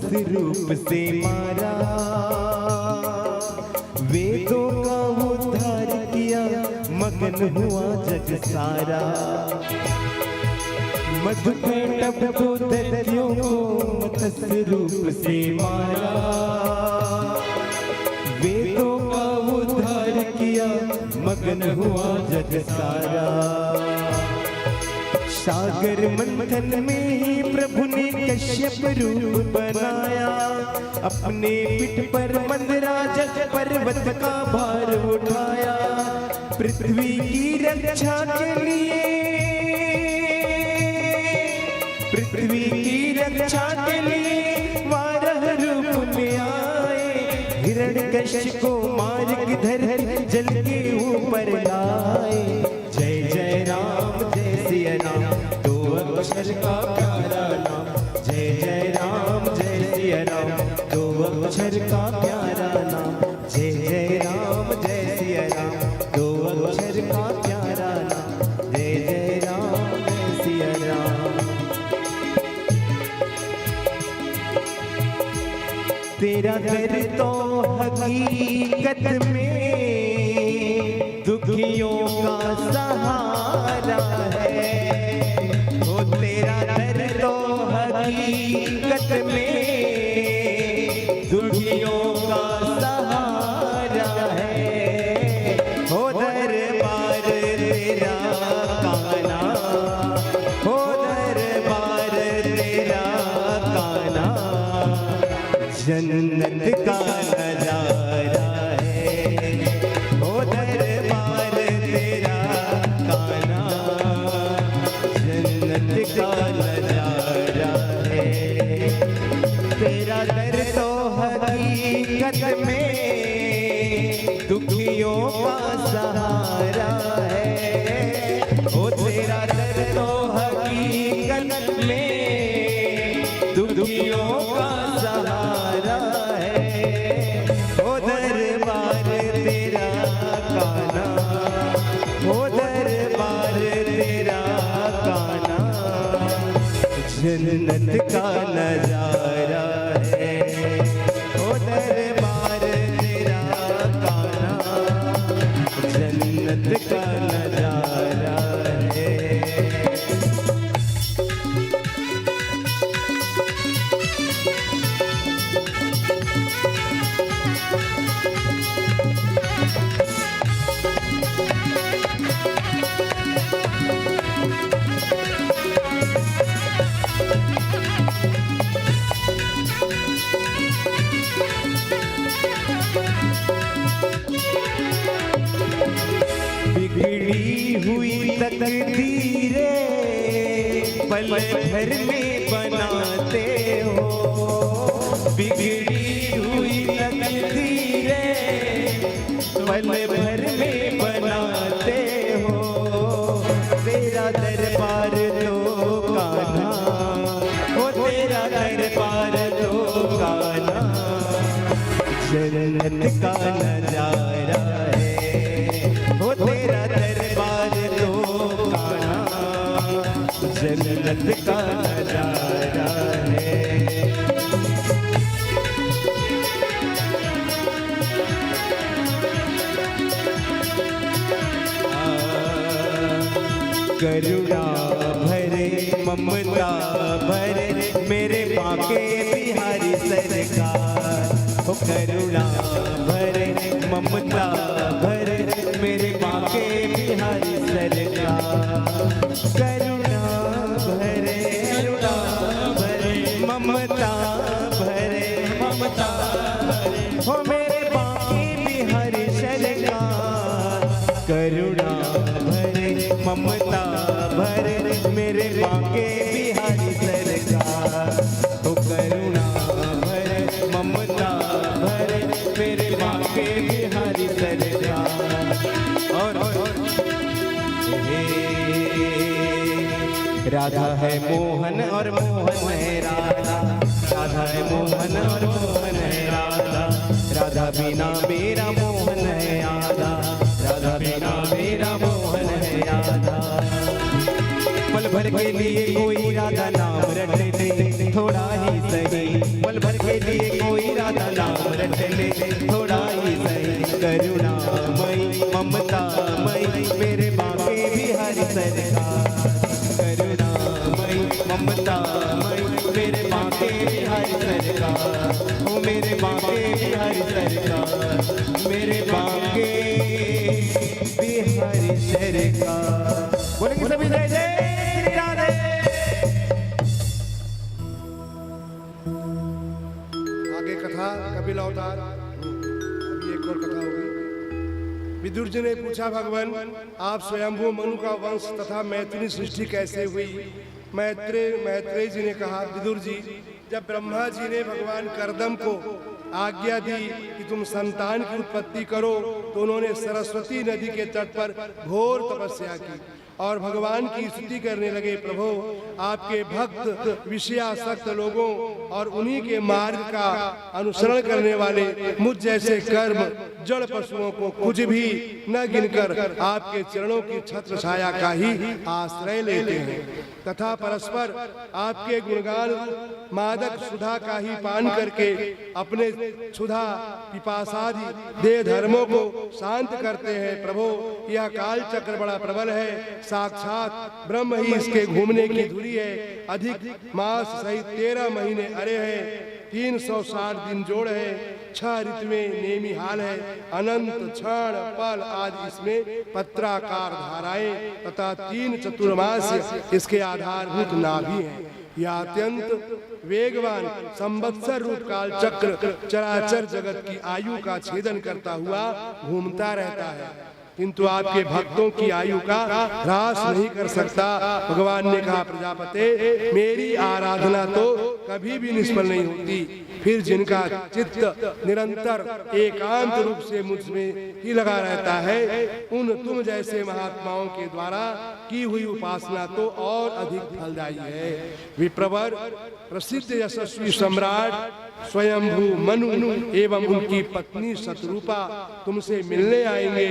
रूप से मारा, वेदों का उद्धार किया, मगन हुआ जग सारा। मधु पेटब को दैत्यों को मत्स्य रूप से मारा, वेदों का उद्धार किया, मगन हुआ जग सारा। सागर मंथन में ही प्रभु ने कश्यप रूप बनाया, अपने पीठ पर मंदराज पर्वत का भार उठाया। पृथ्वी की रक्षा के लिए, पृथ्वी की रक्षा के लिए वारह रूप में आए। हिरण्यकश्यप को मार धर जल के ऊपर लाए। जय जय राम जय सिया राम, दो अक्षर का प्यारा नाम। जय जय राम जय सिया राम, दो अक्षर का प्यारा नाम। जय जय राम जय सिया राम, दो अक्षर का प्यारा नाम। जय जय राम जय सिया राम। तेरा दर तो हकीकत में दुखियों का सहारा है। ओ तेरा दर तो हकीकत में दुखियों का सहारा है। हो दरबार तेरा काना, हो दरबार तेरा काना, जन्नत का नजारा है। ओ दरबार तेरा काना, जन्नत का नजारा है। तेरा दर तो हकीकत में दुखियों का सहारा है। ओ तेरा दर तो हकीकत में दुखियों का सहारा है। ओ दरबार तेरा काना, ओ दरबार तेरा काना, जन्नत का नजारा है। ओ दरबार तेरा काना, जन्नत का नजारा है। बिगड़ी हुई तकदीरें पल भर में बनाते हो। बिगड़ी हुई तकदीरें पल भर में बनाते हो। तेरा दरबार तो कान्हा, ओ तेरा दरबार तो कान्हा, जन्नत का नजारा है। ओ तेरा दरबार तो कान्हा, जन्नत का नजारा है। करुणा भरे ममता भरे मेरे बांके बिहारी सरकार। ओ करुणा भरे ममता भरे मेरे बांके बिहारी सरकार। करुणा भरे ममता भरे हो मेरे बांके बिहारी सरकार। करुणा भरे ममता भरे मेरे बांके बिहारी सरकार। ओ करुणा भरे ममता भरे मेरे बांके बिहारी सरकार। और राधा है मोहन और मोहन है राधा, राधा है मोहन और मोहन है राधा। राधा बिना मेरा मोहन है आधा, राधा बिना मेरा मोहन है आधा। पल भर के लिए कोई राधा नाम रट ले थोड़ा ही सही, पल भर दे थोड़ा ही सही करुणामयी ममतामयी मेरे बांके बिहारी सरकार करुणामयी ममतामयी मेरे बांके बिहारी सरकार ओ मेरे बांके बिहारी सरकार मेरे बांके बिहारी सरकार। बोलेंगे सभी जय जय श्री राधे। आगे कथा कपिल अवतार, अभी एक और कथा होगी। विदुर जी ने पूछा, भगवान आप स्वयंभू मनु का वंश तथा मैथिली सृष्टि कैसे हुई? मैत्रेय जी ने कहा, विदुर जी जब ब्रह्मा जी ने भगवान कर्दम को आज्ञा दी कि तुम संतान की उत्पत्ति करो तो उन्होंने सरस्वती नदी के तट पर घोर तपस्या की और भगवान की स्तुति करने लगे। प्रभु आपके भक्त विषयासक्त लोगों और उन्हीं के मार्ग का अनुसरण करने वाले मुझ जैसे कर्म जड़ पशुओं को कुछ भी न गिनकर आपके चरणों की छत्र छाया का ही आश्रय लेते हैं तथा परस्पर आपके गुणगान मादक सुधा का ही पान करके अपने क्षुधा पिपासादि देह धर्मों को शांत करते हैं। प्रभु यह काल चक्र बड़ा प्रबल है, साक्षात ब्रह्म ही इसके घूमने की धुरी है। अधिक मास सहित 13 महीने अरे हैं, 360 दिन जोड़ है, 6 ऋतुएं नेमी हाल है, अनंत क्षण पल आदि इसमें पत्राकार धाराएं तथा 3 चतुर्मास इसके आधारभूत नाभि हैं। यह अत्यंत वेगवान संवत्सर रूप काल चक्र चराचर जगत की आयु का छेदन करता हुआ घूमता रहता है, किंतु आपके भक्तों की आयु का ह्रास नहीं कर सकता। भगवान ने कहा, प्रजापते मेरी आराधना तो कभी भी निष्फल नहीं होती, फिर जिनका चित्त निरंतर एकांत रूप से मुझ में ही लगा रहता है, उन तुम जैसे महात्माओं के द्वारा की हुई उपासना तो और अधिक फलदायी है। विप्रवर प्रसिद्ध यशस्वी सम्राट स्वयंभू मनु एवं उनकी पत्नी शतरूपा तुमसे मिलने आएंगे।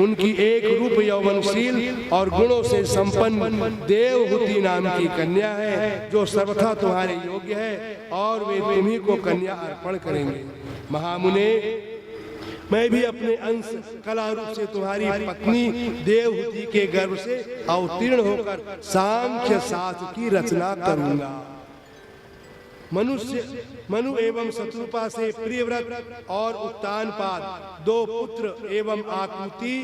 उनकी एक रूप यौवनशील और गुणों से संपन्न देवहूति नाम की कन्या है जो सर्वथा तुम्हारे योग्य है और वे तुम्ही को कन्या अर्पण करेंगे। महामुने मैं भी अपने अंश कला रूप से तुम्हारी पत्नी देवहूति के गर्भ से अवतीर्ण होकर सांख्य शास्त्र की रचना करूंगा। मनु एवं शत्रुपा से प्रियव्रत और उत्तानपाद 2 पुत्र एवं आकृति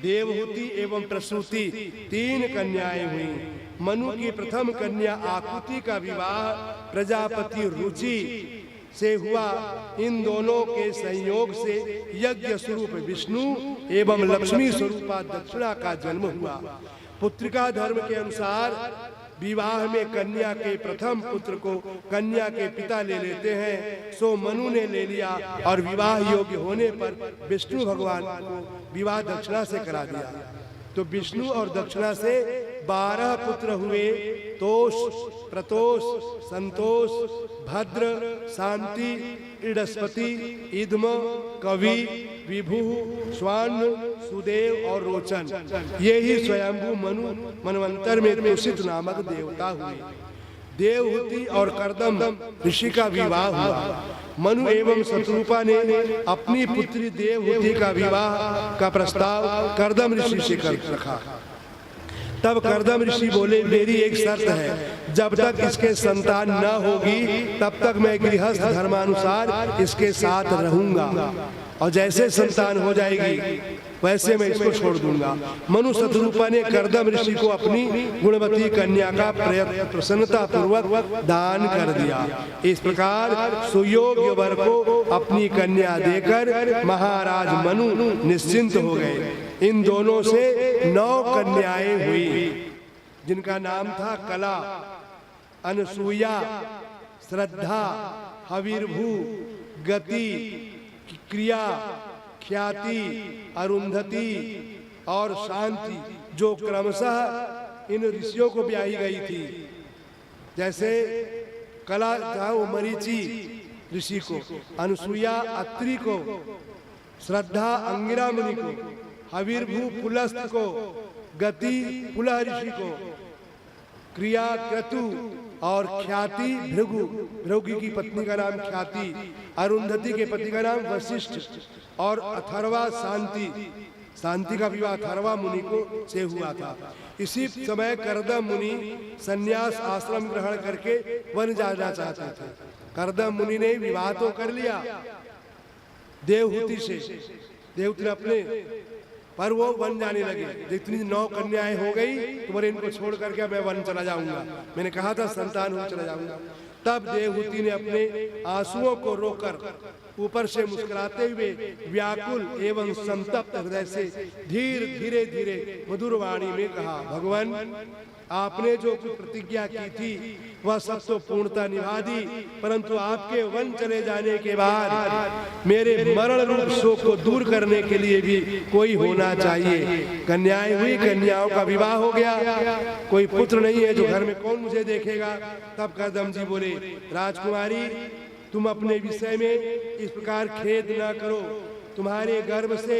देवहूति एवं प्रसूति 3 कन्याएं हुई। मनु की प्रथम कन्या आकृति का विवाह प्रजापति रुचि से हुआ। इन दोनों के संयोग से यज्ञ स्वरूप विष्णु एवं लक्ष्मी स्वरूपा दक्षिणा का जन्म हुआ। पुत्रिका धर्म के अनुसार विवाह में कन्या के प्रथम पुत्र को कन्या के पिता ले लेते हैं, सो मनु ने ले लिया और विवाह योग्य होने पर विष्णु भगवान को विवाह दक्षिणा से करा दिया। तो विष्णु और दक्षिणा से 12 पुत्र हुए, तोष, प्रतोष, संतोष, भद्र, शांति, इडस्पति, इद्म, कवि, विभु, स्वर्ण, सुदेव और रोचन। ये ही स्वयंभू मनु मनवंतर में तुषित नामक देवता हुए। देवहूति और कर्दम ऋषि का विवाह हुआ। मनु एवं शत्रुपा ने अपनी पुत्री देवहूति का विवाह का प्रस्ताव कर्दम ऋषि से कर रखा। तब कर्दम ऋषि बोले, मेरी एक शर्त है, जब तक इसके संतान न होगी तब तक मैं गृहस्थ धर्मानुसार इसके साथ रहूंगा और जैसे संतान हो जाएगी वैसे मैं इसको छोड़ दूंगा। मनु शत्रुपा ने कर्दम ऋषि को अपनी गुणवती कन्या का प्रसन्नता पूर्वक दान कर दिया। इस प्रकार सुयोग्य वर को अपनी कन्या देकर महाराज मनु निश्चिंत हो गए। इन दोनों से 9 कन्याएं हुई, जिनका नाम था कला, अनसूया, श्रद्धा, हविर्भू, गति, क्रिया, ख्याति, अरुंधति और शांति, जो क्रमशः इन ऋषियों को ब्याही गई थी। जैसे कला था वो मरीचि ऋषि को, अनसुईया अत्रि को, श्रद्धा अंगिरा मुनि को, हविर्भू पुलस्त को, गति पुलह ऋषि को, क्रिया क्रतु और ख्याति भृगु, भृगु की पत्नी का नाम ख्याति, अरुंधति के पति का नाम वशिष्ठ और अथर्वा शांति, शांति का विवाह अथर्वा मुनि को से हुआ था। इसी समय करदम मुनि संन्यास आश्रम ग्रहण करके वन जाना चाहते थे। करदम मुनि ने विवाह तो कर लिया देवहूति से, देवहूति ने अपने, पर वो वन जाने लगे। जितनी 9 कन्याएं हो गई तो बोले इनको छोड़ करके मैं वन चला जाऊंगा, मैंने कहा था संतान हो चला जाऊंगा। तब देवहूति ने अपने आंसुओं को रोककर ऊपर से मुस्कुराते हुए व्याकुल एवं संतप्त हृदय से धीरे धीरे मधुर वाणी में कहा, भगवान आपने जो कुछ प्रतिज्ञा की थी वह सब तो पूर्णता निभा दी, परंतु आपके वन चले जाने के बाद मेरे मरण रूप शोक को दूर करने के लिए भी कोई होना चाहिए। कन्याएं हुई, कन्याओं का विवाह हो गया, कोई पुत्र नहीं है, जो घर में कौन मुझे देखेगा। तब करदम जी बोले, राजकुमारी तुम अपने विषय में इस प्रकार खेद न करो, तुम्हारे गर्भ से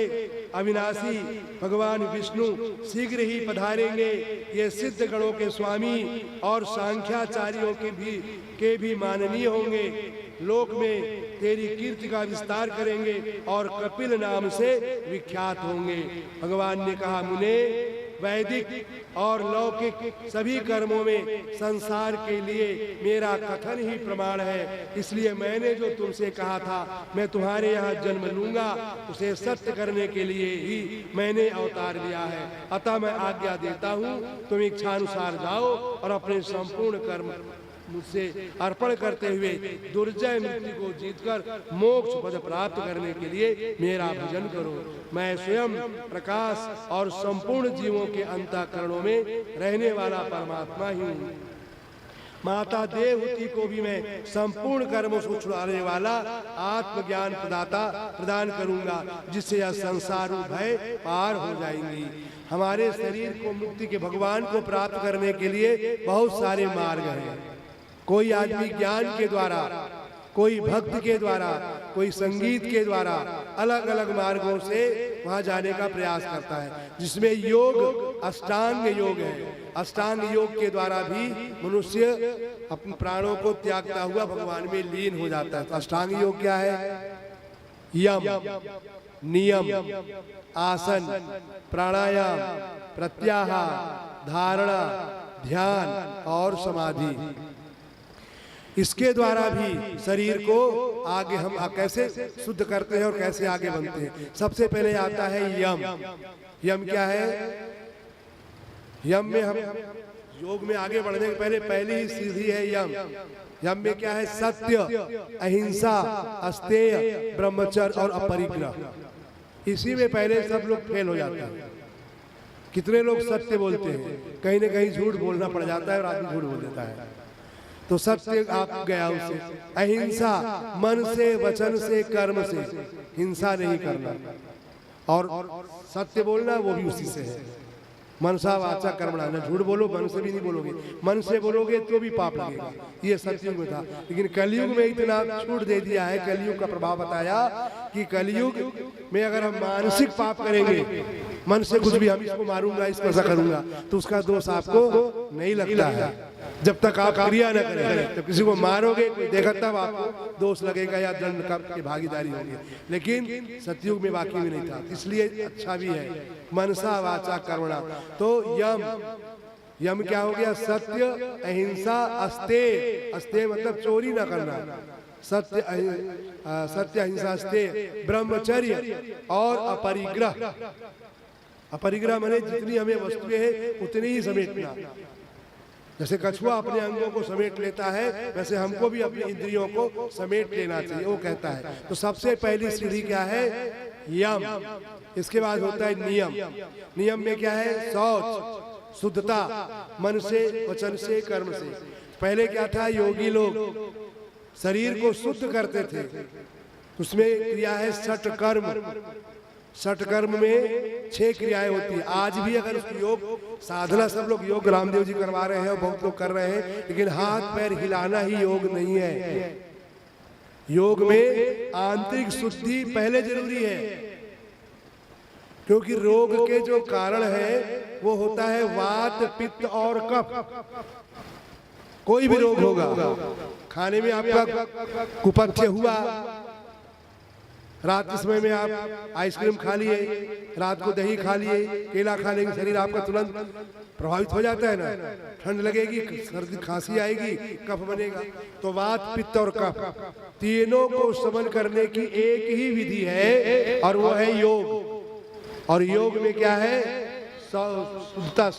अविनाशी भगवान विष्णु शीघ्र ही पधारेंगे। ये सिद्ध गणों के स्वामी और सांख्याचार्यों के भी माननीय होंगे, लोक में तेरी कीर्ति का विस्तार करेंगे और कपिल नाम से विख्यात होंगे। भगवान ने कहा, मुने वैदिक और लौकिक सभी कर्मों में संसार के लिए मेरा कथन ही प्रमाण है, इसलिए मैंने जो तुमसे कहा था मैं तुम्हारे यहाँ जन्म लूंगा, उसे सत्य करने के लिए ही मैंने अवतार लिया है। अतः मैं आज्ञा देता हूँ, तुम इच्छानुसार जाओ और अपने संपूर्ण कर्म मुझसे अर्पण करते हुए दुर्जय मृत्यु को जीतकर मोक्ष पद प्राप्त करने के लिए मेरा भजन करो। मैं स्वयं प्रकाश और संपूर्ण जीवों के अंतःकरणों में रहने वाला परमात्मा ही हूँ। माता देवहूति को भी मैं संपूर्ण कर्मों से छुड़ाने वाला आत्मज्ञान प्रदान करूंगा, जिससे यह संसार भय पार हो जाएंगी। हमारे शरीर को मुक्ति के भगवान को प्राप्त करने के लिए बहुत सारे मार्ग हैं। कोई आदमी ज्ञान के द्वारा, कोई भक्ति के द्वारा, कोई संगीत के द्वारा अलग अलग मार्गों से वहां जाने का प्रयास करता है, जिसमें योग अष्टांग योग है। अष्टांग योग के द्वारा भी मनुष्य अपने प्राणों को त्यागता हुआ भगवान में लीन हो जाता है। तो अष्टांग योग क्या है? यम, नियम, आसन, प्राणायाम, प्रत्याहार, धारणा, ध्यान और समाधि। इसके द्वारा भी शरीर को आगे हम कैसे शुद्ध करते हैं और कैसे आगे बनते हैं। सबसे पहले आता है यम। यम क्या है? यम में हम योग में आगे बढ़ने के पहले पहली ही सीढ़ी है यम। यम में क्या है? सत्य, अहिंसा, अस्तेय, ब्रह्मचर्य और अपरिग्रह। इसी में पहले सब लोग फेल हो जाते हैं। कितने लोग सत्य बोलते हैं, कहीं ना कहीं झूठ बोलना पड़ जाता है और आदमी झूठ बोल देता है। तो सत्य आप गया उसे। अहिंसा, मन से, वचन से, कर्म से हिंसा नहीं करना, और सत्य बोलना वो भी उसी से है। मनसा वाचा कर्मणा, न झूठ बोलो, मन से भी नहीं बोलोगे, मन से बोलोगे तो भी पाप लगेगा। ये सत्युग में था, लेकिन कलयुग में इतना छूट दे दिया है। कलयुग का प्रभाव बताया कि कलयुग में अगर हम मानसिक पाप करेंगे, मन से कुछ भी, हम इसको मारूंगा, इसको ऐसा करूंगा, तो उसका दोष आपको नहीं लगता है। जब तक आप क्रिया न करें, तो किसी को मारोगे, कोई देखा तब आपको दोष लगेगा या दंड की भागीदारी होगी। लेकिन सतयुग में वाकई में नहीं था, इसलिए अच्छा भी है। मनसा वाचा कर्मणा। तो यम, यम क्या हो गया? सत्य, अहिंसा, अस्तेय। अस्तेय मतलब चोरी ना करना, सत्य, सत्य, अहिंसा, अस्तेय, ब्रह्मचर्य और अपरिग्रह। अपरिग्रह माने जितनी हमें वस्तुएं हैं उतनी ही समेटना। जैसे कछुआ अपने अंगों को समेट लेता है, वैसे हमको भी अपनी इंद्रियों को समेट लेना चाहिए, वो कहता है। तो सबसे पहली सीढ़ी क्या है? यम। इसके बाद होता है नियम। नियम में क्या है? शौच, शुद्धता, मन से, वचन से, कर्म से। पहले क्या था? योगी लोग शरीर को शुद्ध करते थे, उसमें क्रिया है षट कर्म। षट कर्म में 6 क्रियाएं होती है। आज भी अगर उसकी योग साधना, सब लोग योग रामदेव जी करवा रहे हैं और बहुत लोग कर रहे हैं, लेकिन हाथ पैर हिलाना ही योग नहीं है। योग में आंतरिक शुद्धि पहले जरूरी है, क्योंकि रोग के जो कारण है वो होता है वात, पित्त और कफ। कोई भी रोग होगा, खाने में आपका कुपथ्य हुआ, रात के समय में आप आइसक्रीम खा लिए, रात को दही खा लिए, केला खा लेंगे, शरीर आपका तुरंत प्रभावित हो जाता है ना, ठंड लगेगी, सर्दी खांसी आएगी, कफ बनेगा। तो वात पित्त और कफ तीनों को शमन करने की एक ही विधि है और वो है योग। और योग में क्या है? शुद्धता,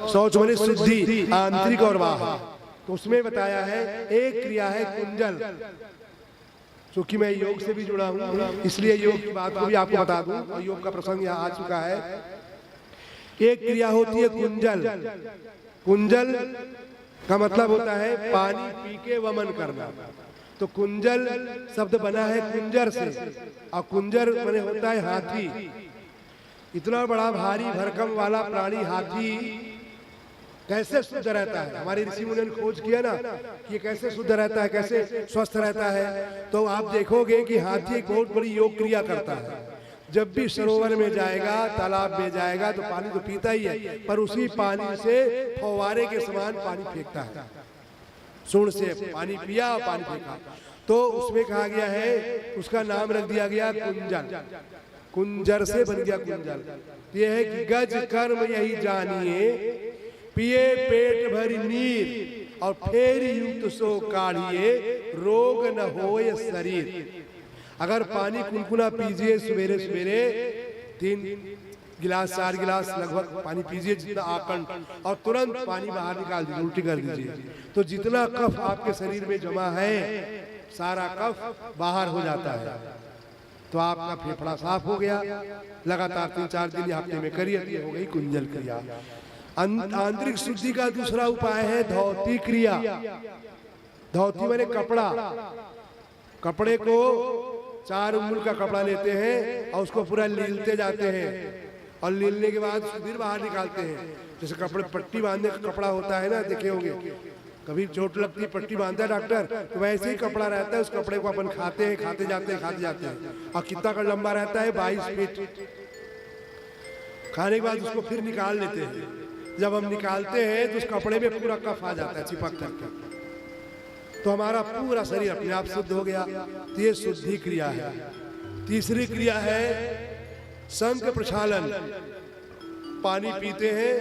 शौच माने शुद्धि, आंतरिक और बाहर। तो उसमें बताया है एक क्रिया है कुंजल। क्योंकि मैं योग से भी जुड़ा हूं इसलिए योग की बात को भी आपको बता दूं, और योग का प्रसंग यहाँ आ चुका है। एक क्रिया होती है कुंजल। कुंजल का मतलब होता है पानी पी के वमन करना। तो कुंजल शब्द बना है कुंजर से, और कुंजर माने होता है हाथी। इतना बड़ा भारी भरकम वाला प्राणी हाथी कैसे शुद्ध रहता है? हमारे ऋषि मुनि ने खोज किया ना कि कैसे शुद्ध रहता है, कैसे स्वस्थ रहता है। तो आप देखोगे कि हाथी एक बहुत बड़ी योग क्रिया करता है। जब भी सरोवर में जाएगा, तालाब में जाएगा तो पानी तो पीता ही है, पर उसी पानी से फव्वारे के समान पानी फेंकता है। सूंड से पानी पिया, पानी फेंका। तो उसमें कहा गया है, उसका नाम रख दिया गया कुंजल। कुंजर से बन गया कुंजल। यह है कि गज कर्म यही जानिए, पिए पेट भरी नीर, और फेर युक्त सो काढ़िए, रोग न होए शरीर। अगर पानी कुनकुना पीजिए सवेरे सवेरे, 3 गिलास 4 गिलास लगभग पानी पीजिए जितना आकंठ, और तुरंत पानी बाहर निकाल दीजिए, उल्टी कर दीजिए। तो जितना कफ आपके शरीर में जमा है सारा कफ बाहर हो जाता है। तो आपका फेफड़ा साफ हो गया। लगातार 3-4 दिन हफ्ते में करिए, हो गई कुंजल क्रिया। आंतरिक शुद्धि का दूसरा उपाय है धौती क्रिया। धौती माने कपड़ा। कपड़े को 4 उंगल का कपड़ा लेते हैं और उसको पूरा लीलते जाते हैं, और लीलने के बाद सुधीर बाहर निकालते हैं। जैसे कपड़े पट्टी बांधने का कपड़ा होता है ना, देखे होंगे, कभी चोट लगती है पट्टी बांधता है डॉक्टर, तो वैसे ही कपड़ा रहता है। उस कपड़े को अपन खाते हैं, खाते जाते हैं। और कितना का लंबा रहता है? 22 फीट। खाने के बाद उसको फिर निकाल लेते हैं। जब हम निकालते हैं तो उस कपड़े में पूरा कफ आ जाता है चिपक करके, तो हमारा पूरा शरीर अपने आप शुद्ध हो गया। तो ये शुद्धि क्रिया है। तीसरी क्रिया है शंख प्रक्षालन। पानी पीते हैं,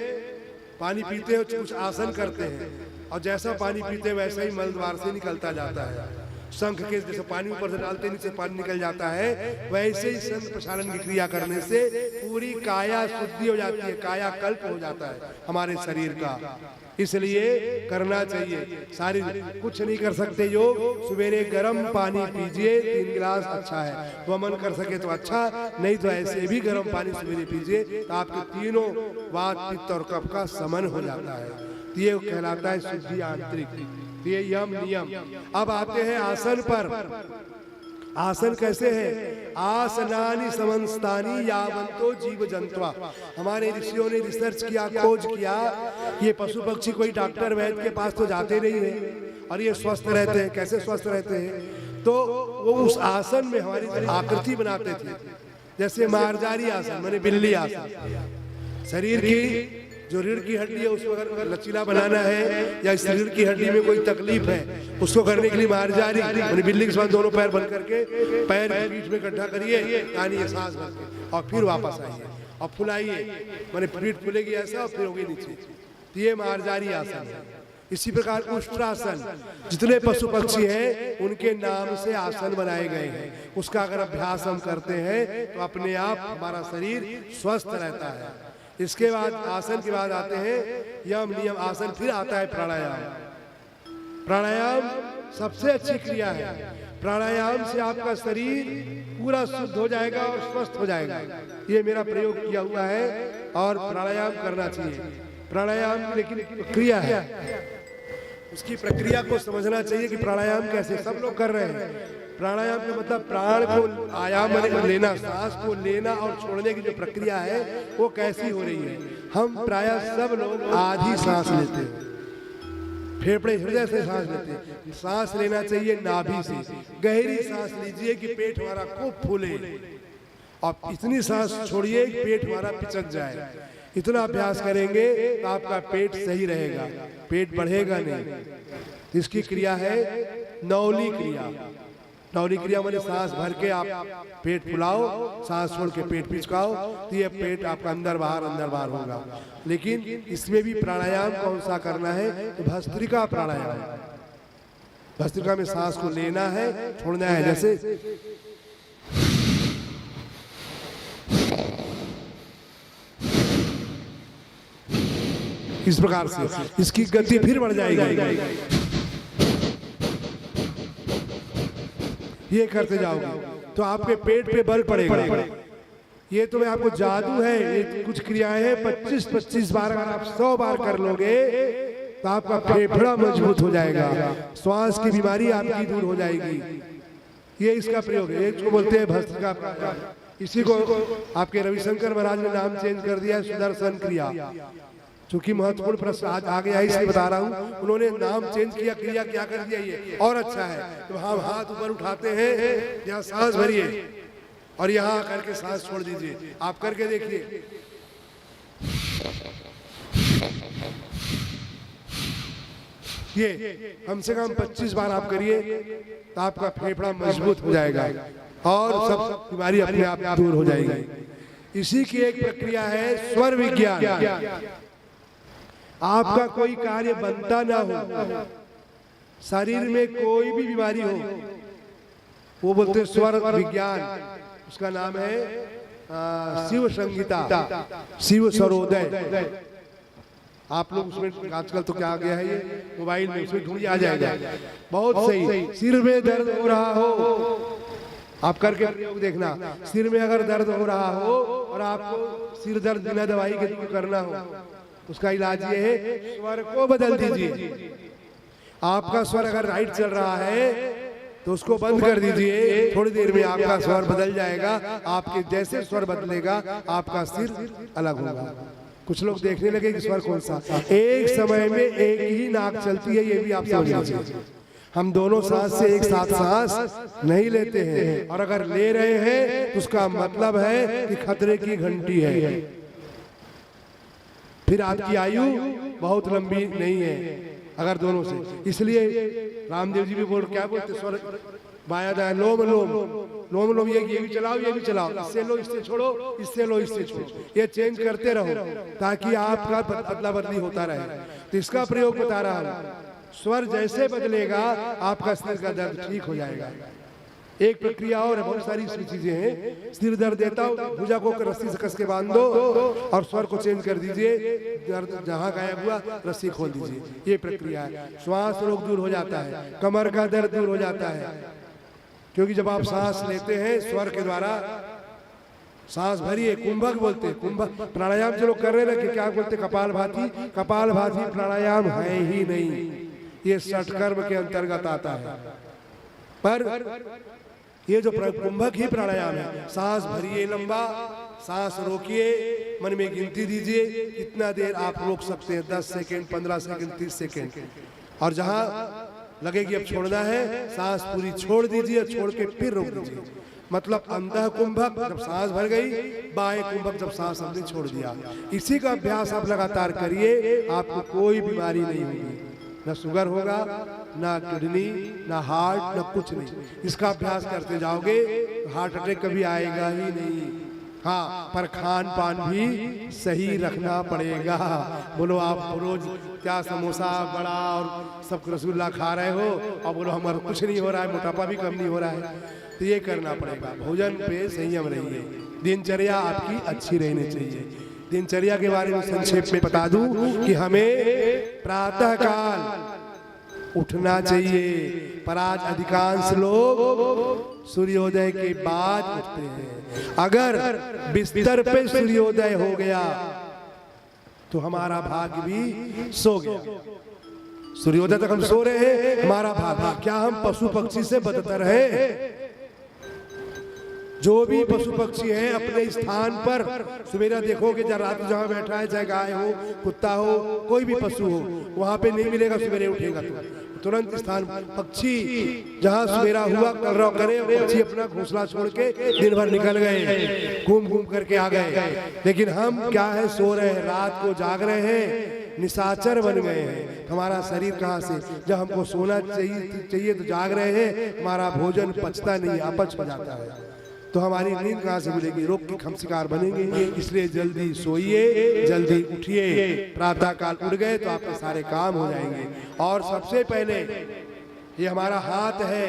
कुछ आसन करते हैं, और जैसा पानी पीते हैं वैसा ही मल द्वार से निकलता जाता है। शंख के जैसे पानी ऊपर से डालते नीचे पानी निकल जाता है, वैसे ही शंख प्रक्षालन की क्रिया करने से पूरी काया शुद्धि हो जाती है, काया कल्प हो जाता है हमारे शरीर का। इसलिए करना चाहिए। सारी कुछ नहीं कर सकते योग, सवेरे गर्म पानी पीजिए 3 गिलास, अच्छा है। वमन कर सके तो अच्छा, नहीं तो ऐसे भी गर्म पानी सवेरे पीजिए, तो आपके तीनों वात पित्त और कफ का समन हो जाता है। ये कहलाता है शुद्धि आंतरिक। ये यम नियम। अब आते हैं आसन पर। आसन कैसे है? आसनानि समंस्तानि यावंतो जीव जंतवा। हमारे ऋषियों ने रिसर्च किया, खोज किया। ये पशु पक्षी कोई डॉक्टर वैद्य के पास तो जाते नहीं है, और ये स्वस्थ रहते हैं। कैसे स्वस्थ रहते हैं? तो वो उस आसन में हमारी आकृति बनाते थे। जैसे मार्जारी आसन माने बिल्ली आसन। शरीर की जो रीढ़ की हड्डी है उसको अगर लचीला बनाना है, या शरीर की हड्डी में कोई तकलीफ है, उसको करने के लिए मार्जारी माने बिल्ली के साथ दोनों पैर बंद करके पैर बीच में गड्ढा करिए, यानी सांस भर के, और फिर वापस आइए और फुलाइए, माने पीठ फुलेगी ऐसा और फिर होगी नीचे। तो ये मार्जारी आसन है। इसी प्रकार उष्ट्रासन, जितने पशु पक्षी हैं उनके नाम से आसन बनाए गए हैं। उसका अगर अभ्यास हम करते हैं तो अपने आप हमारा शरीर स्वस्थ रहता है। इसके बाद आसन के बाद आते हैं यम नियम आसन, फिर आता है प्राणायाम। प्राणायाम सबसे अच्छी क्रिया है। प्राणायाम से आपका शरीर पूरा शुद्ध हो जाएगा और स्वस्थ हो जाएगा। ये मेरा प्रयोग किया हुआ है, और प्राणायाम करना चाहिए। प्राणायाम लेकिन क्रिया है, उसकी प्रक्रिया को समझना चाहिए कि प्राणायाम कैसे। सब लोग कर रहे हैं। प्राणायाम का मतलब प्राण को आयाम में लेना, सांस को लेना और छोड़ने की जो प्रक्रिया है वो कैसी हो रही है। हम प्रायः सब लोग आधी सांस लेते हैं, फेफड़े हृदय से सांस लेते हैं। सांस लेना चाहिए नाभि से। गहरी सांस लीजिए कि पेट हमारा खूब फूले, आप इतनी सांस छोड़िए कि पेट हमारा पिचक जाए। इतना अभ्यास करेंगे तो आपका पेट सही रहेगा, पेट बढ़ेगा नहीं। इसकी क्रिया है नौली क्रिया। नौली क्रिया माने सांस भर के आप पेट फुलाओ, सांस छोड़ के पेट पिचकाओ, तो ये पेट आपका अंदर बाहर होगा। लेकिन इसमें भी प्राणायाम कौन सा करना है? तो भस्त्रिका प्राणायाम। भस्त्रिका में सांस को लेना है, छोड़ना है। जैसे इस प्रकार से इसकी गति फिर बढ़ जाएगी। ये करते जाओगे तो आपके पेट पे बल पड़ेगा। ये तो मैं आपको जादू है, ये कुछ क्रियाएं हैं। 25-25 बार अगर आप 100 बार कर लोगे तो आपका फेफड़ा मजबूत हो जाएगा, श्वास की बीमारी आपकी दूर हो जाएगी। ये इसका प्रयोग है, इसको बोलते हैं भस्त्रिका प्राणायाम। इसी को आपके रविशंकर महाराज ने नाम चेंज कर दिया है सुदर्शन क्रिया। चूंकि महत्वपूर्ण प्रश्न आज आ गया है इसलिए बता रहा हूँ। उन्होंने नाम चेंज किया, क्रिया क्या कर दिया, ये और अच्छा है। तो हम हाथ ऊपर उठाते हैं, यहाँ सांस भरिए और यहाँ करके सांस छोड़ दीजिए। आप करके देखिए। ये कम से कम 25 बार आप करिए तो आपका फेफड़ा मजबूत हो जाएगा और सब बीमारी अपने आप दूर हो जाएगी। इसी की एक प्रक्रिया है स्वर विज्ञान। आपका कोई कार्य बनता ना हो, शरीर में कोई भी बीमारी हो, वो बोलते हैं स्वर विज्ञान। उसका नाम है शिव संहिता, शिव स्वरोदय। आप लोग उसमें आजकल तो क्या आ गया है, ये मोबाइल में उसमें ढूंढिए, आ जाएगा। बहुत सही। सिर में दर्द हो रहा हो, आप करके प्रयोग देखना। सिर में अगर दर्द हो रहा हो और आपको सिर दर्द बिना दवाई के दूर करना हो, उसका इलाज ये है, स्वर को बदल दीजिए। आपका स्वर अगर राइट चल रहा है तो उसको बंद कर दीजिए, थोड़ी देर में आपका स्वर बदल जाएगा। आपके जैसे स्वर बदलेगा आपका सिर अलग होगा। कुछ लोग देखने लगे कि स्वर कौन सा, एक समय में एक ही नाक चलती है, ये भी आप समझ लीजिए। हम दोनों सांस से एक साथ सांस नहीं लेते हैं, और अगर ले रहे हैं तो उसका मतलब है कि खतरे की घंटी है। फिर आपकी आयु बहुत लंबी नहीं है अगर दोनों से। इसलिए रामदेव जी भी क्या बोलते, स्वर बाया दाया लोम लोम लोम लोम, ये भी चलाओ, ये भी चलाओ, इससे लो इससे छोड़ो, इससे लो इससे छोड़ो, ये चेंज करते रहो ताकि आपका अदला बदली होता रहे। तो इसका प्रयोग बता रहा हूँ। स्वर जैसे बदलेगा आपका सिर का दर्द ठीक हो जाएगा। एक प्रक्रिया और है, बहुत सारी चीजें हैं। सिर दर्द देता हो, भुजा को रस्सी से कस के बांध दो और स्वर को चेंज कर दीजिए। दर्द जहाँ गायब हुआ रस्सी खोल दीजिए, ये प्रक्रिया है। श्वास रोग दूर हो जाता है, कमर का दर्द दूर हो जाता है। क्योंकि जब आप सांस लेते हैं स्वर के द्वारा, सांस भरिए, कुंभक बोलते हैं। कुंभक प्राणायाम जो लोग कर रहे हैं ना, कि क्या बोलते, कपालभाति। कपालभाति प्राणायाम है ही नहीं, ये षटकर्म के अंतर्गत आता है। पर ये जो कुंभक ही प्राणायाम है। सांस भरिए लंबा, सांस रोकिए, मन में गिनती दीजिए कितना देर आप रोक सकते हैं, 10 सेकेंड, 15 सेकेंड, 30 सेकेंड। और जहां लगे कि अब छोड़ना है, सांस पूरी छोड़ दीजिए, छोड़ के फिर रोक दीजिए। मतलब अंतः कुंभक जब सांस भर गई, बाएं कुंभक जब सांस हमने छोड़ दिया। इसी का अभ्यास आप लगातार करिए, आपको कोई बीमारी नहीं होगी, न शुगर होगा, ना किडनी, ना हार्ट, ना कुछ नहीं। इसका अभ्यास करते जाओगे हार्ट अटैक कभी आएगा ही नहीं। हाँ, पर खान पान भी सही रखना पड़ेगा। बोलो आप रोज क्या समोसा बड़ा और सब रसगुल्ला खा रहे हो और बोलो हमारा कुछ नहीं हो रहा है, मोटापा भी कम नहीं हो रहा है, तो ये करना पड़ेगा। भोजन पे संयम रहिए, दिनचर्या आपकी अच्छी रहनी चाहिए। दिनचर्या के बारे में संक्षेप में बता दूं कि हमें प्रातः काल उठना चाहिए, पर आज अधिकांश लोग सूर्योदय के बाद उठते हैं। अगर बिस्तर पे सूर्योदय हो गया तो हमारा भाग्य भी सो गया। सूर्योदय तक हम सो रहे हैं, हमारा भाग्य। क्या हम पशु पक्षी से बदतर हैं? जो भी पशु पक्षी हैं अपने स्थान पर सवेरा देखोगे, रात जहाँ बैठा है, चाहे गाय हो, कुत्ता हो, कोई भी पशु हो, वहां पे नहीं मिलेगा सवेरे उठेगा तो। तुरंत स्थान पक्षी जहाँ सवेरा हुआ कलरव करे, पक्षी अपना घोंसला छोड़ के दिन भर निकल गए, घूम घूम करके आ गए। लेकिन हम क्या है, सो रहे हैं, रात को जाग रहे हैं, निशाचर बन गए हैं। हमारा शरीर कहाँ से, जब हमको सोना चाहिए तो जाग रहे हैं, हमारा भोजन पचता नहीं, अपच हो जाता है, तो हमारी नींद कहाँ से मिलेगी, रोग के हम शिकार बनेंगे। इसलिए जल्दी सोइए, जल्दी उठिए, प्रातः काल उठ गए तो आपके सारे काम हो जाएंगे। और सबसे पहले ये हमारा हाथ है,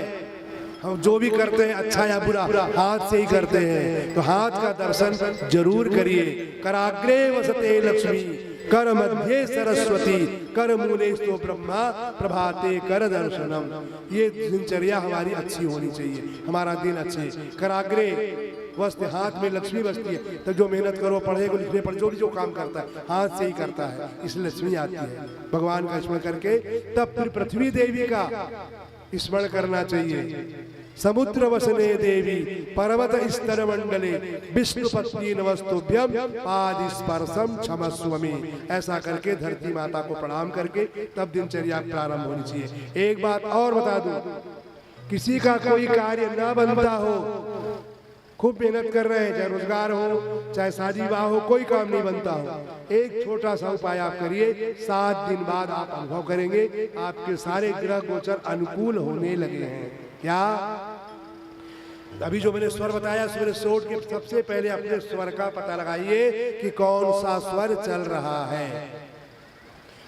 हम जो भी करते हैं अच्छा या बुरा हाथ से ही करते हैं, तो हाथ का दर्शन जरूर करिए। कराग्रे वसते लक्ष्मी, कर मध्य सरस्वती, कर मूलेस्तु ब्रह्मा, प्रभाते कर दर्शनम। ये दिनचर्या हमारी अच्छी होनी चाहिए, हमारा दिन अच्छे। कराग्रे वस्ते, हाथ में लक्ष्मी बसती है, तो जो मेहनत करो, पढ़े को लिखने पर, जो काम करता है हाथ से ही करता है, इसलिए लक्ष्मी आती है। भगवान का स्मरण करके तब फिर पृथ्वी देवी का स्मरण करना चाहिए। समुद्र वसने देवी, पर्वत स्तर मंडले, विष्णु पत्नी नमस्तुभ्यम, पाद स्पर्शम क्षमस्व में। ऐसा करके धरती माता को प्रणाम करके तब दिनचर्या प्रारंभ होनी चाहिए। एक बात और बता दूं, किसी का कोई कार्य ना बनता हो, खूब मेहनत कर रहे हैं, चाहे रोजगार हो, चाहे शादी विवाह हो, कोई काम नहीं बनता हो, एक छोटा सा उपाय आप करिए, 7 दिन बाद आप अनुभव करेंगे आपके सारे ग्रह गोचर अनुकूल होने लगे हैं। क्या अभी जो मैंने स्वर बताया, स्वर सोट के सबसे पहले अपने स्वर का पता लगाइए कि कौन सा स्वर चल रहा है।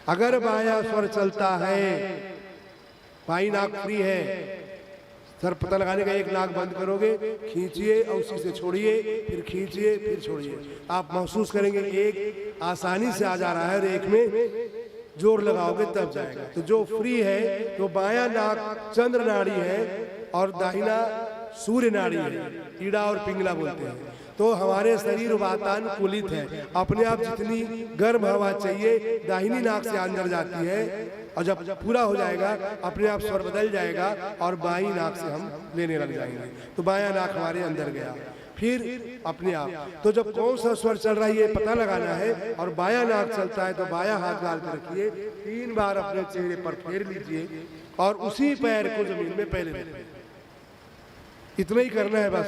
अगर बाया स्वर चलता है, बाई नाक फ्री है, सर पता लगाने का, एक नाक बंद करोगे, खींचिए और उसी से छोड़िए, फिर खींचिए, फिर छोड़िए, आप महसूस करेंगे एक आसानी से आ जा रहा है, और एक में जोर लगाओगे तब जाएगा। तो जो फ्री है, तो बायां नाक चंद्र नाड़ी है और दाहिना सूर्य नाड़ी है, ईड़ा और पिंगला बोलते हैं। तो हमारे शरीर वातानुकूलित है, अपने आप जितनी गर्म हवा चाहिए दाहिनी नाक से अंदर जाती है, और जब पूरा हो जाएगा अपने आप स्वर बदल जाएगा और बाई नाक से हम लेने लग जाएंगे। तो बायां नाक हमारे अंदर गया, फिर अपने आप। तो जब कौन सा स्वर चल रहा है ये पता लगाना है, और बायां नाक चलता है तो बायां हाथ डाल कर रखिए, 3 बार अपने चेहरे पर फेर लीजिए और उसी पैर को जमीन में पहले रखिए। इतना ही करना है बस।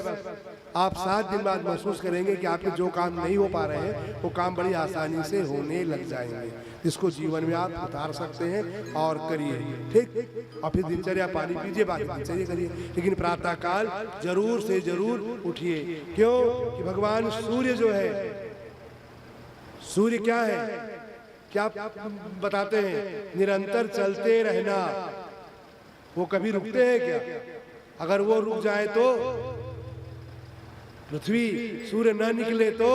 आप 7 दिन बाद महसूस करेंगे कि आपके जो काम नहीं हो पा रहे हैं वो काम बड़ी आसानी से होने लग जाएंगे। इसको जीवन में आप उतार सकते हैं और करिए, ठीक। और फिर दिनचर्या पानी पीजिए, बाकी दिनचर्या करिए, लेकिन प्रातः काल जरूर से जरूर उठिए। क्यों कि भगवान सूर्य जो है, सूर्य क्या है, क्या बताते हैं, निरंतर चलते रहना। वो कभी रुकते हैं क्या? अगर वो रुक जाए तो पृथ्वी, सूर्य न निकले तो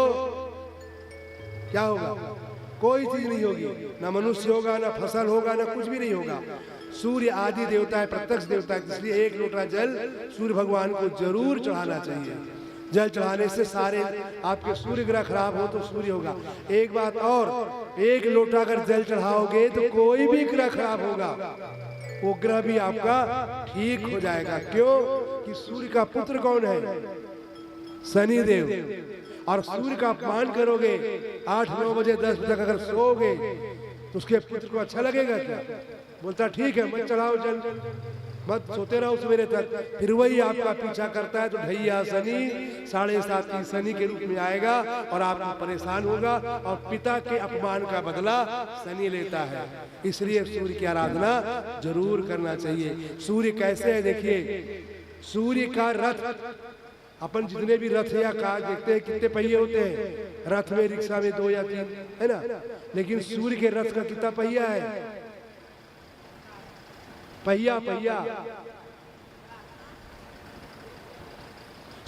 क्या होगा? कोई चीज नहीं होगी, ना मनुष्य होगा, ना फसल होगा, ना कुछ भी नहीं होगा। सूर्य आदि देवता है, प्रत्यक्ष देवता है, इसलिए 1 लोटा जल सूर्य भगवान को जरूर चढ़ाना चाहिए। जल चढ़ाने से सारे आपके सूर्य ग्रह खराब हो तो सूर्य होगा। एक बात और, 1 लोटा अगर जल चढ़ाओगे तो कोई भी ग्रह खराब होगा, वो ग्रह भी आपका ठीक हो जाएगा। क्यों कि सूर्य का पुत्र कौन है? शनि देव। और सूर्य का अपमान करोगे, 8-9 बजे 10 बजे तक अगर सोओगे तो उसके पुत्र को अच्छा लगेगा क्या? बोलता ठीक है मत चढ़ाओ जल, मत सोते रहो सवेरे तक। फिर वही आपका पीछा करता है, तो ढैया शनि 7.5 की शनि के रूप में आएगा और आप परेशान होगा, और पिता के अपमान का बदला शनि लेता है। इसलिए सूर्य की आराधना जरूर करना चाहिए। सूर्य कैसे है देखिए, सूर्य का रथ, अपन जितने भी रथ या कार देखते हैं कितने पहिए होते हैं, रथ में रिक्शा में 2 या 3 है ना, लेकिन सूर्य के रथ का कितना पहिया है? पहिया पहिया।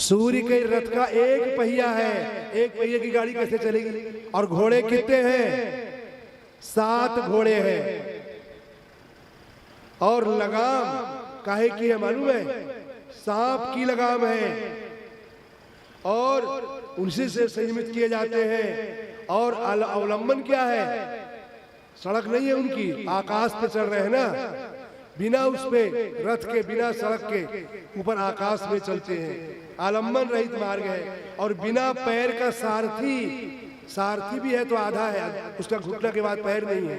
सूर्य के रथ का 1 पहिया है। 1 पहिए की गाड़ी कैसे चलेगी? और घोड़े कितने हैं? 7 घोड़े हैं। और लगाम काहे की है मालूम है? सांप की लगाम है, और उनसे से संयमित किए जाते हैं। और अवलंबन क्या है? सड़क नहीं है उनकी, आकाश पे चल रहे हैं ना, बिना उस पे रथ के, बिना सड़क के ऊपर आकाश में चलते हैं। आलम्बन रहित मार्ग है, और बिना पैर का सारथी, सारथी भी है तो आधा है, उसका घुटना के बाद पैर नहीं है,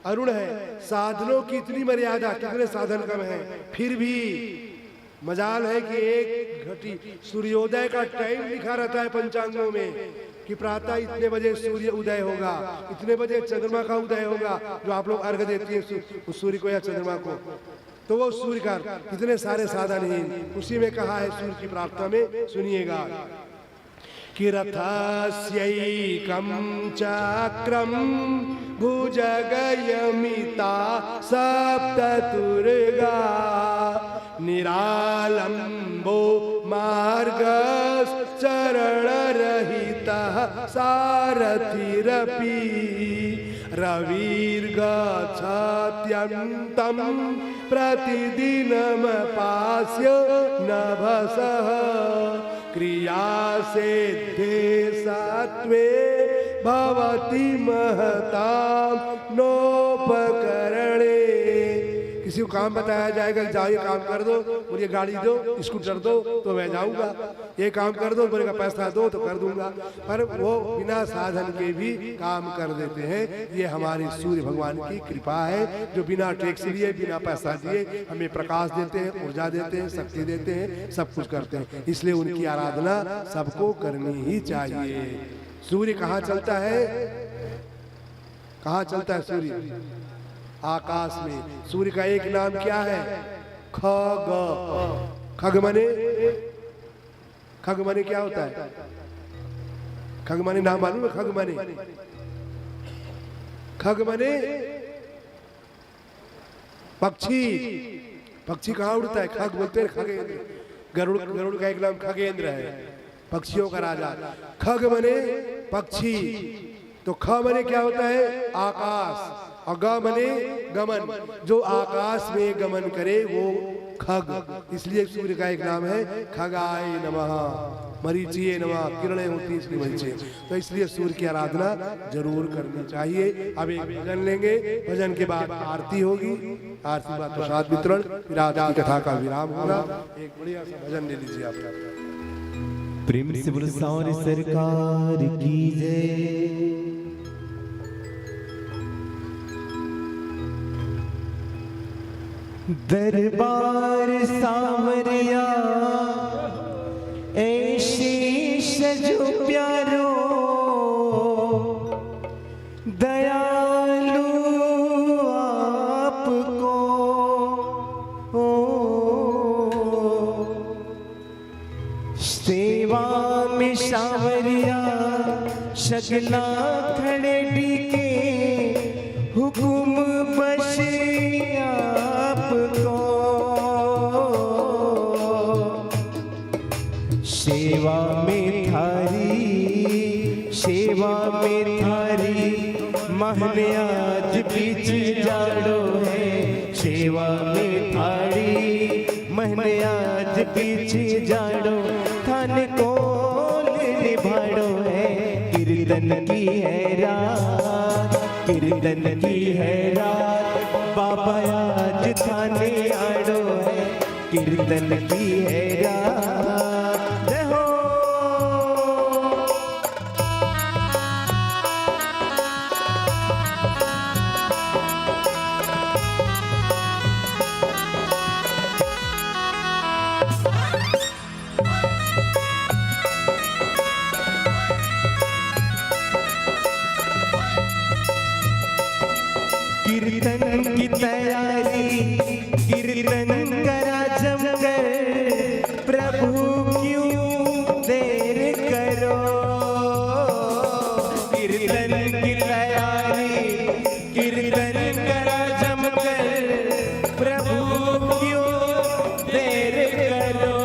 अरुण है। साधनों की इतनी मर्यादा, कितने साधन कम है, फिर भी मजाल है कि एक घटी सूर्योदय का टाइम लिखा रहता है पंचांगों में कि प्रातः इतने बजे सूर्य उदय होगा, इतने बजे चंद्रमा का उदय होगा, जो आप लोग अर्घ देती है उस सूर्य को या चंद्रमा को, तो वो सूर्य का कितने सारे साधन हैं। उसी में कहा है सूर्य की प्रार्थना में, सुनिएगा कि रथस्यैकं चक्रं भुजगयमिता सप्ततुर्गा निरालम्बो मार्गश्चरणरहितः सारथिरपि रविर्गच्छत्यन्तं प्रतिदिनमपास्य नभसः क्रियासिद्धे सत्वे भवति महतां नोपकरणे। किसी को काम बताया जाएगा, जाओ ये काम कर दो, मुझे गाड़ी दो, स्कूटर दो तो मैं जाऊंगा, ये काम कर दो, बोलेगा पैसा दो तो कर दूंगा, पर वो बिना साधन के भी काम कर देते हैं। ये हमारे सूर्य भगवान की कृपा है, जो बिना टैक्स लिए, बिना पैसा दिए हमें प्रकाश देते हैं, ऊर्जा देते हैं, शक्ति देते हैं, सब कुछ करते हैं। इसलिए उनकी आराधना सबको करनी ही चाहिए। सूर्य कहाँ चलता है? कहाँ चलता है सूर्य? आकाश में। सूर्य का एक नाम क्या है? खग। खग माने, खग माने क्या होता है? खग माने नाम मालूम है? खग माने, खग माने पक्षी। पक्षी कहाँ उड़ता है? खग बोलते हैं, खगेंद्र। गरुड़, गरुड़ का एक नाम खगेंद्र है, पक्षियों का राजा। खग माने पक्षी। तो ख माने क्या होता है? आकाश। और ग माने गमन, जो आकाश में गमन करे वो खग। इसलिए सूर्य का एक नाम है खगाय नमः, मरीचिये नमः, किरणें होती इसलिए मरीचिये। तो इसलिए सूर्य की आराधना जरूर करनी चाहिए। अब एक भजन लेंगे, भजन के बाद आरती होगी, आरती के बाद प्रसाद वितरण, फिर आज की कथा का विराम होगा। एक बढ़िया सा भजन ले लीजिए आप। प्रेम से बोलो सारी सरकार की जय। दरबार सावरिया ऐसी सजो प्यारो, दयालु आपको सेवा में सावरिया शगला खड़े टीके, हुकुम बशे आपको सेवा में थारी, सेवा में थारी महने आज बीच जाड़ो है। सेवा में थारी महने आज बीच जाड़ो, थान को निभाड़ो है। कीर्तन की है रात, कीर्तन की है रात, बाबा आज थाने आड़ो है। कीर्तन की है रात, जय हो। कीर्तन की तैयारी, कीर्तन करा जमकर, प्रभु क्यों देर करो। कीर्तन की तैयारी, कीर्तन करा जमकर, प्रभु क्यों देर करो।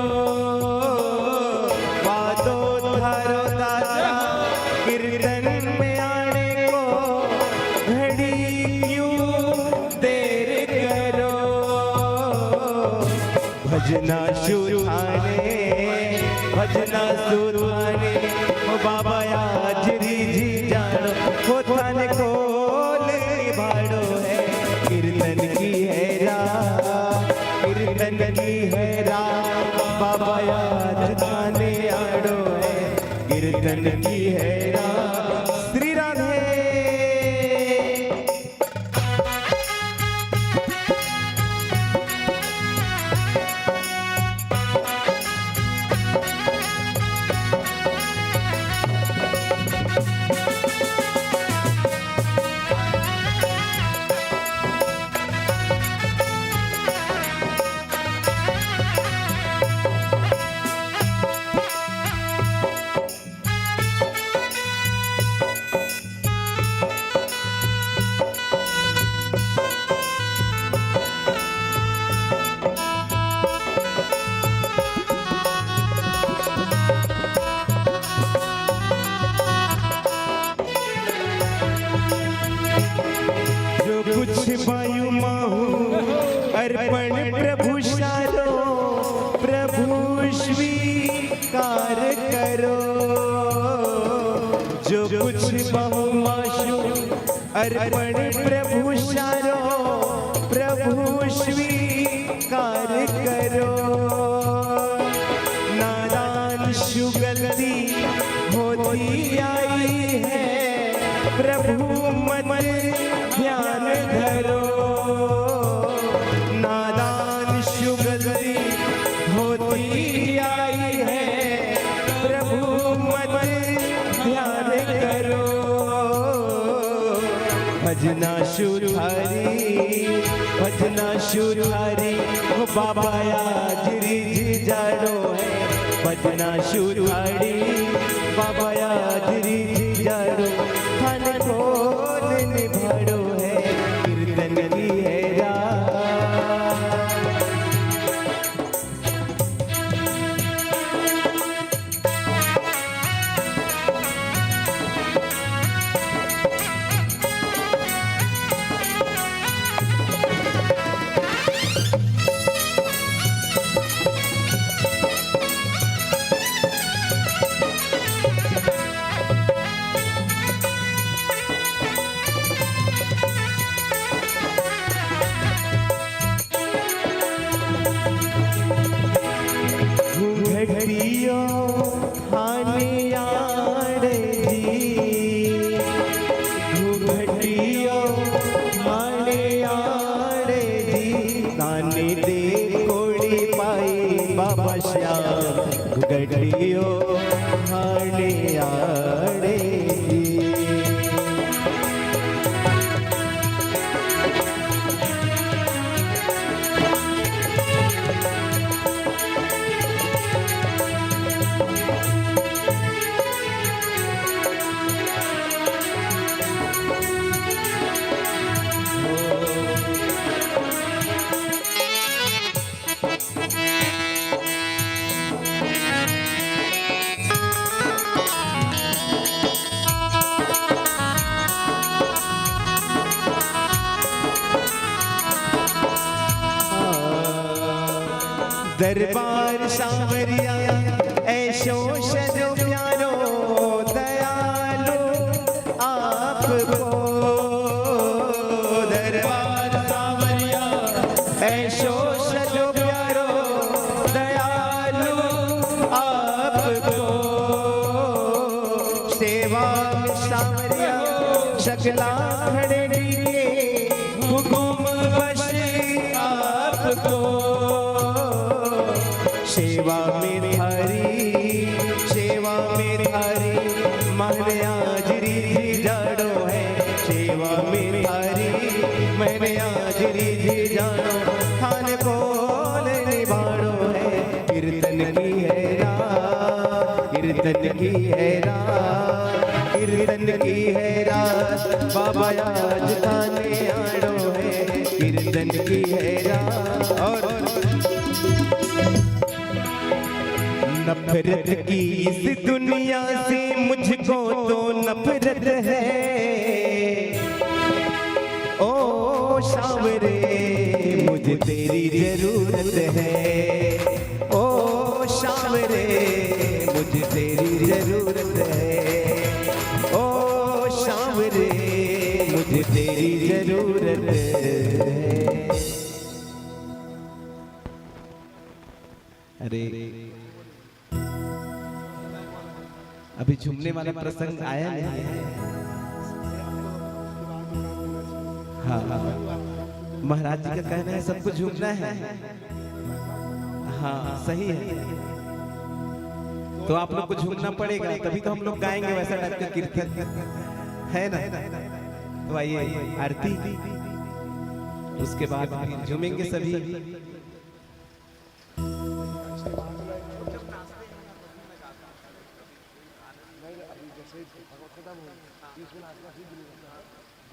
वादो धारो दादा कीर्तन में आने को, घड़ी भजना सुधाने, भजना सुधाने, ओ बाबा आज रीझी जानो, हो थाने कोल निभाड़ो है। कीर्तन की है रात, कीर्तन की है रात, बाबा आज थाने आड़ो है। कीर्तन की है रात। श्री राधे। अर्पण प्रभु सारो प्रभु स्वीकार करो, जो कुछ बहुमाशु अर्पण प्रभु सारो प्रभु स्वीकार करो। नादान शुगलती होती आई है, प्रभु मत ध्यान धरो। नादान शुगलती होती आई है, प्रभु मत ध्यान करो। भजना शुधारी भजना शुधारी वो बाबा याजरी जी जाड़ो है। भजना शुधारी बाबा याजरी जी जाड़ो, थान खोल निभाड़ो है, कीर्तन की है रात। घटियो थाने यार जी, घटियो थाने यार जी, ताने दे कोड़ी पाई बाबा श्याम। घटियो थाने यार जी, दरबार सांवरिया ऐशो शजो प्यारो, दयालु आपको। दरबार सांवरिया ऐशो शजो प्यारो, दयालु आपको। सेवा में सांवरिया शकला खड़े दिए, हुकुम बश आपको। सेवा में थारी मन हाजरी जाड़ो है। सेवा में थारी मन हाजरी जाड़ो, थान बोल निभाड़ो है, कीर्तन की है रात, कीर्तन की है रात, कीर्तन की है रात। बाबा आज थाने आड़ो है, कीर्तन की है रात। और नफरत की इस दुनिया से मुझको तो नफरत है, ओ सांवरे मुझे तेरी जरूरत है। ओ सांवरे मुझे तेरी जरूरत है। ओ सांवरे मुझे तेरी जरूरत है। अरे अभी झूमने वाला प्रसंग आया नहीं है। हाँ महाराज जी का कहना है सबको झूमना है। हाँ सही है, तो आप लोग को झूमना पड़ेगा, तभी तो हम लोग गाएंगे वैसा टाइप का कीर्तन, है ना। तो आइए आरती, उसके बाद झूमेंगे सभी।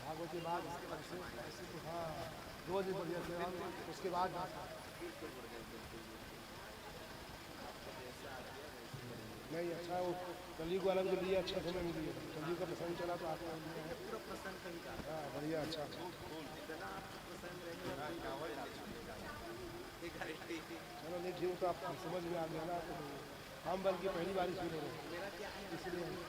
भागवत के बाद हाँ रोज बढ़िया से, उसके बाद नहीं अच्छा वो कलयुग वाला जो लिया अच्छा समय में दिया, कलयुग का प्रसंग चला तो आपका हाँ बढ़िया अच्छा। चलो नहीं ठीक तो आप समझ में आ गया ना, तो हम बल्कि पहली बार सुन रहे हैं इसलिए नहीं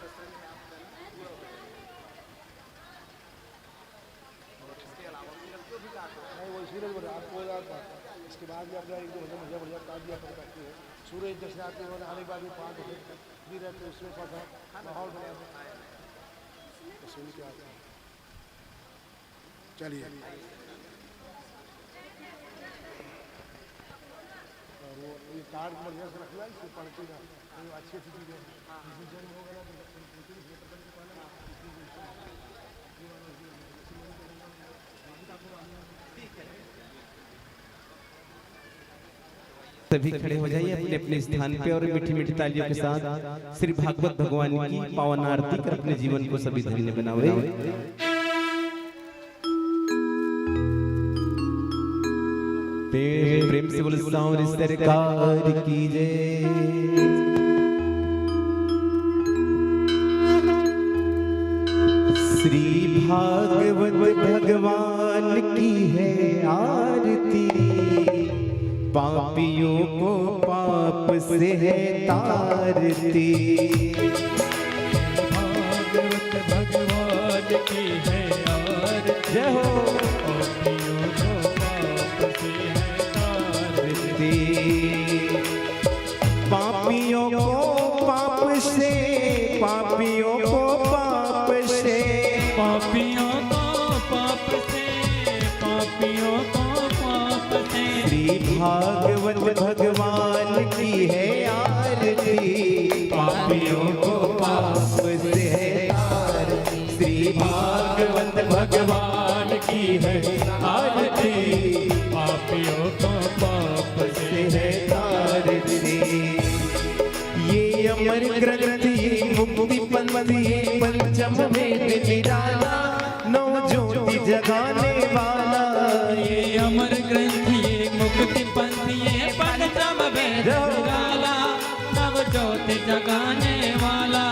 वो सूरज बोल रहा आपको इसके बाद भी अपना एक दो घंटे बढ़िया बढ़िया काम दिया कर सकते हैं। सूरज जैसे आते हैं आने के बाद भी 5 घंटे भी रहते हैं, उसमें थोड़ा माहौल बना तो सुन के आते हैं। चलिए और वो ये कार्ड बढ़िया से रखना, इससे पढ़ती ना अच्छी अच्छी चीज़ें डिसीजन होगा ना सभी खड़े हो जाइए अपने अपने स्थान पे और मीठी मीठी तालियों के साथ श्री भागवत भगवान की पावन आरती कर अपने जीवन को सभी धन्य बनावे। प्रेम से बोल सांवरी सरकार की जय। श्री भागवत भगवान की है आरती, पापियों को पाप से है तारती। भागवत भगवान की है आरती, जय हो। पापियों को पाप से है तारती। पापियों को पाप से, पापियों को पाप से, पापियों को पाप से, पापियों को पाप से। श्री भागवत भगवान की है आरती, पापियों को पाप से है तारती। श्री भागवत भगवान की है आरती, पापियों को पाप से है तारती। ये अमर ग्रंथ ये मुक्ति पंथ ये पंचम वेद निराला, नौ ज्योति जगाने वाला। ये अमर ग्रंथ ये मुक्ति पंथ ये पंचम वेद निराला, नव ज्योति जगाने वाला।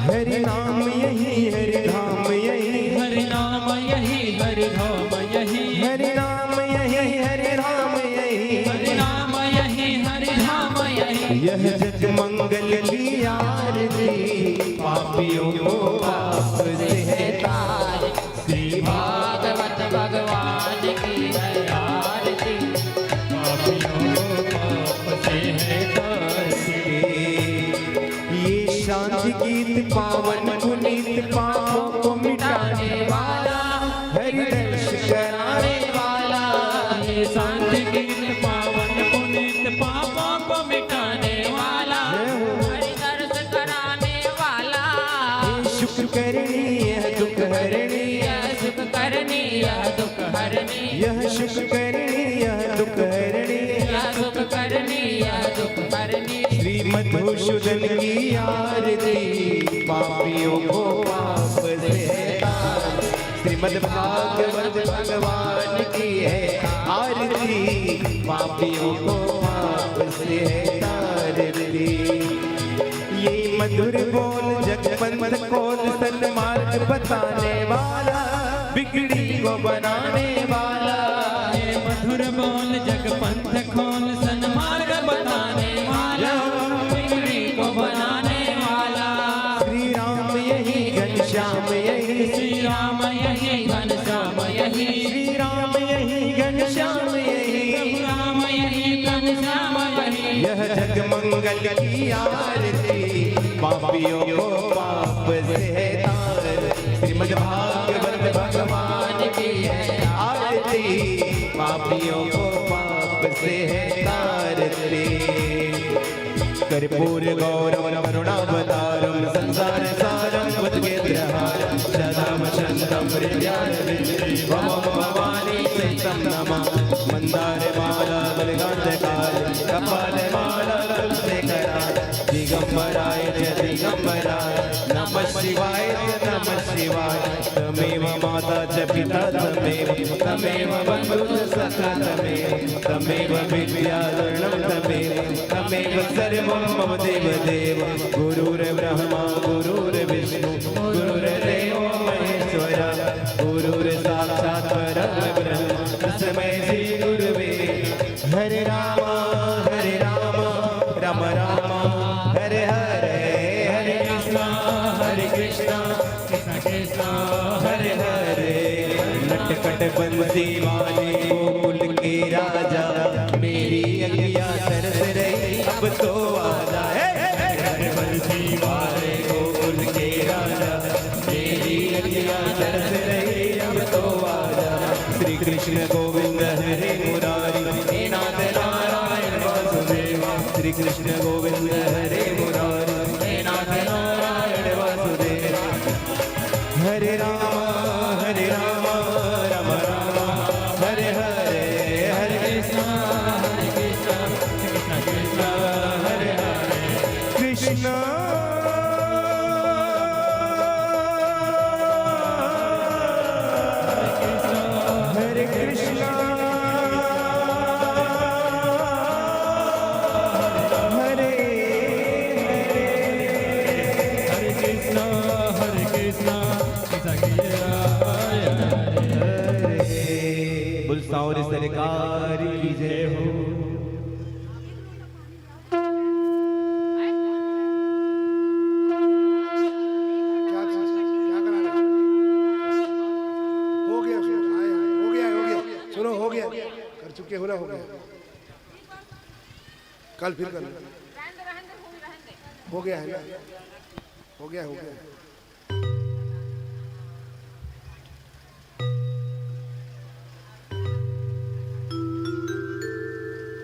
हरि नाम यही हरि धाम यही, हरि नाम यही हरि धाम यही, हरि नाम यही हरि धाम यही, हरि नाम यही हरि धाम यही। यह जग मंगल की आरती, पापियों को पाप से है तारती। श्री भागवत भगवान की है आरती, पापियों को पाप से है तारती। ये शांति गीत पावन पुनीत पापों को मिटाने वाला, हरि दर्श कराने वाला। ये शांति गीत पावन पुनीत पापों को मिटाने वाला, हरि दर्श कराने वाला। शुक्र करनी यह दुख हरणी, यह सुख करनी यह दुख हरनी, यह शुक्र करनी यह दुख हरणी। यह सुख करनी यह दुख हरनी। श्री मधुसूदन की आरती, पापियों को पाप से है तारती। श्रीमद् भागवत भगवान की है आरती, पापियों को पाप से है तारती। ये मधुर बोल जगपंथ कौन सन्मार्ग बताने वाला, बिगड़ी को बनाने वाला। ये मधुर बोल जगपंथ खोल सन्मार्ग बताने वाला, बिगड़ी को बनाने वाला। श्री राम यही घनश्याम यही, श्री राम यही घनश्याम यही, श्री राम यही घनश्याम यही, राम यही घनश्याम यही। यह जग मंगल की आरती, पापियों को पाप से है तारती। श्रीमद् भागवत भगवान की है आरती, पापियों को पाप से है तारती। कर्पूर गौरव करुणावतारम संसार सारम भुजगेन्द्रहारम सदा वसन्तं हृदयारविन्दं भवानी सहितं नमामि। मंदारमाला बलगांधकार कपालमाला तुलसीकराय, दिगंबराय जय दिगंबराय, नमः शिवाय नमः शिवाय। तमेव माता च पिता तमेव, तमेव बन्धुः सखा तमेव, तमेव विद्याधरणं तमेव, तमेव सर्वं मम देवदेव। गुरुर्ब्रह्मा गुरुर्विष्णु गुरुर्देवो महेश्वरः, गुरुर्साक्षात् परब्रह्म तस्मै श्री गुरवे। हरे राम हरे हरे नटखट बंसी वाले गोकुल के राजा मेरी अखियाँ तरस रही अब तो आजा हरे बंसी वाले गोकुल के राजा मेरी अखियाँ तरस रही अब तो आजा श्री कृष्ण गोविंद हरे मुरारी हे नाथ नारायण वासुदेवा श्री कृष्ण गोविंद हरे मुरारी हे नाथ नारायण वासुदेवा हरे राम राम राम हरे हरे हरे कृष्ण कृष्ण कृष्ण हरे हरे कृष्ण हरे कृष्ण हरे हरे कृष्ण बुलसावर सरकार की जय हो। क्या करा रहे हो गया हो गया सुनो हो गया कर चुके हो ना हो गया कल फिर कर हो गया है ना हो गया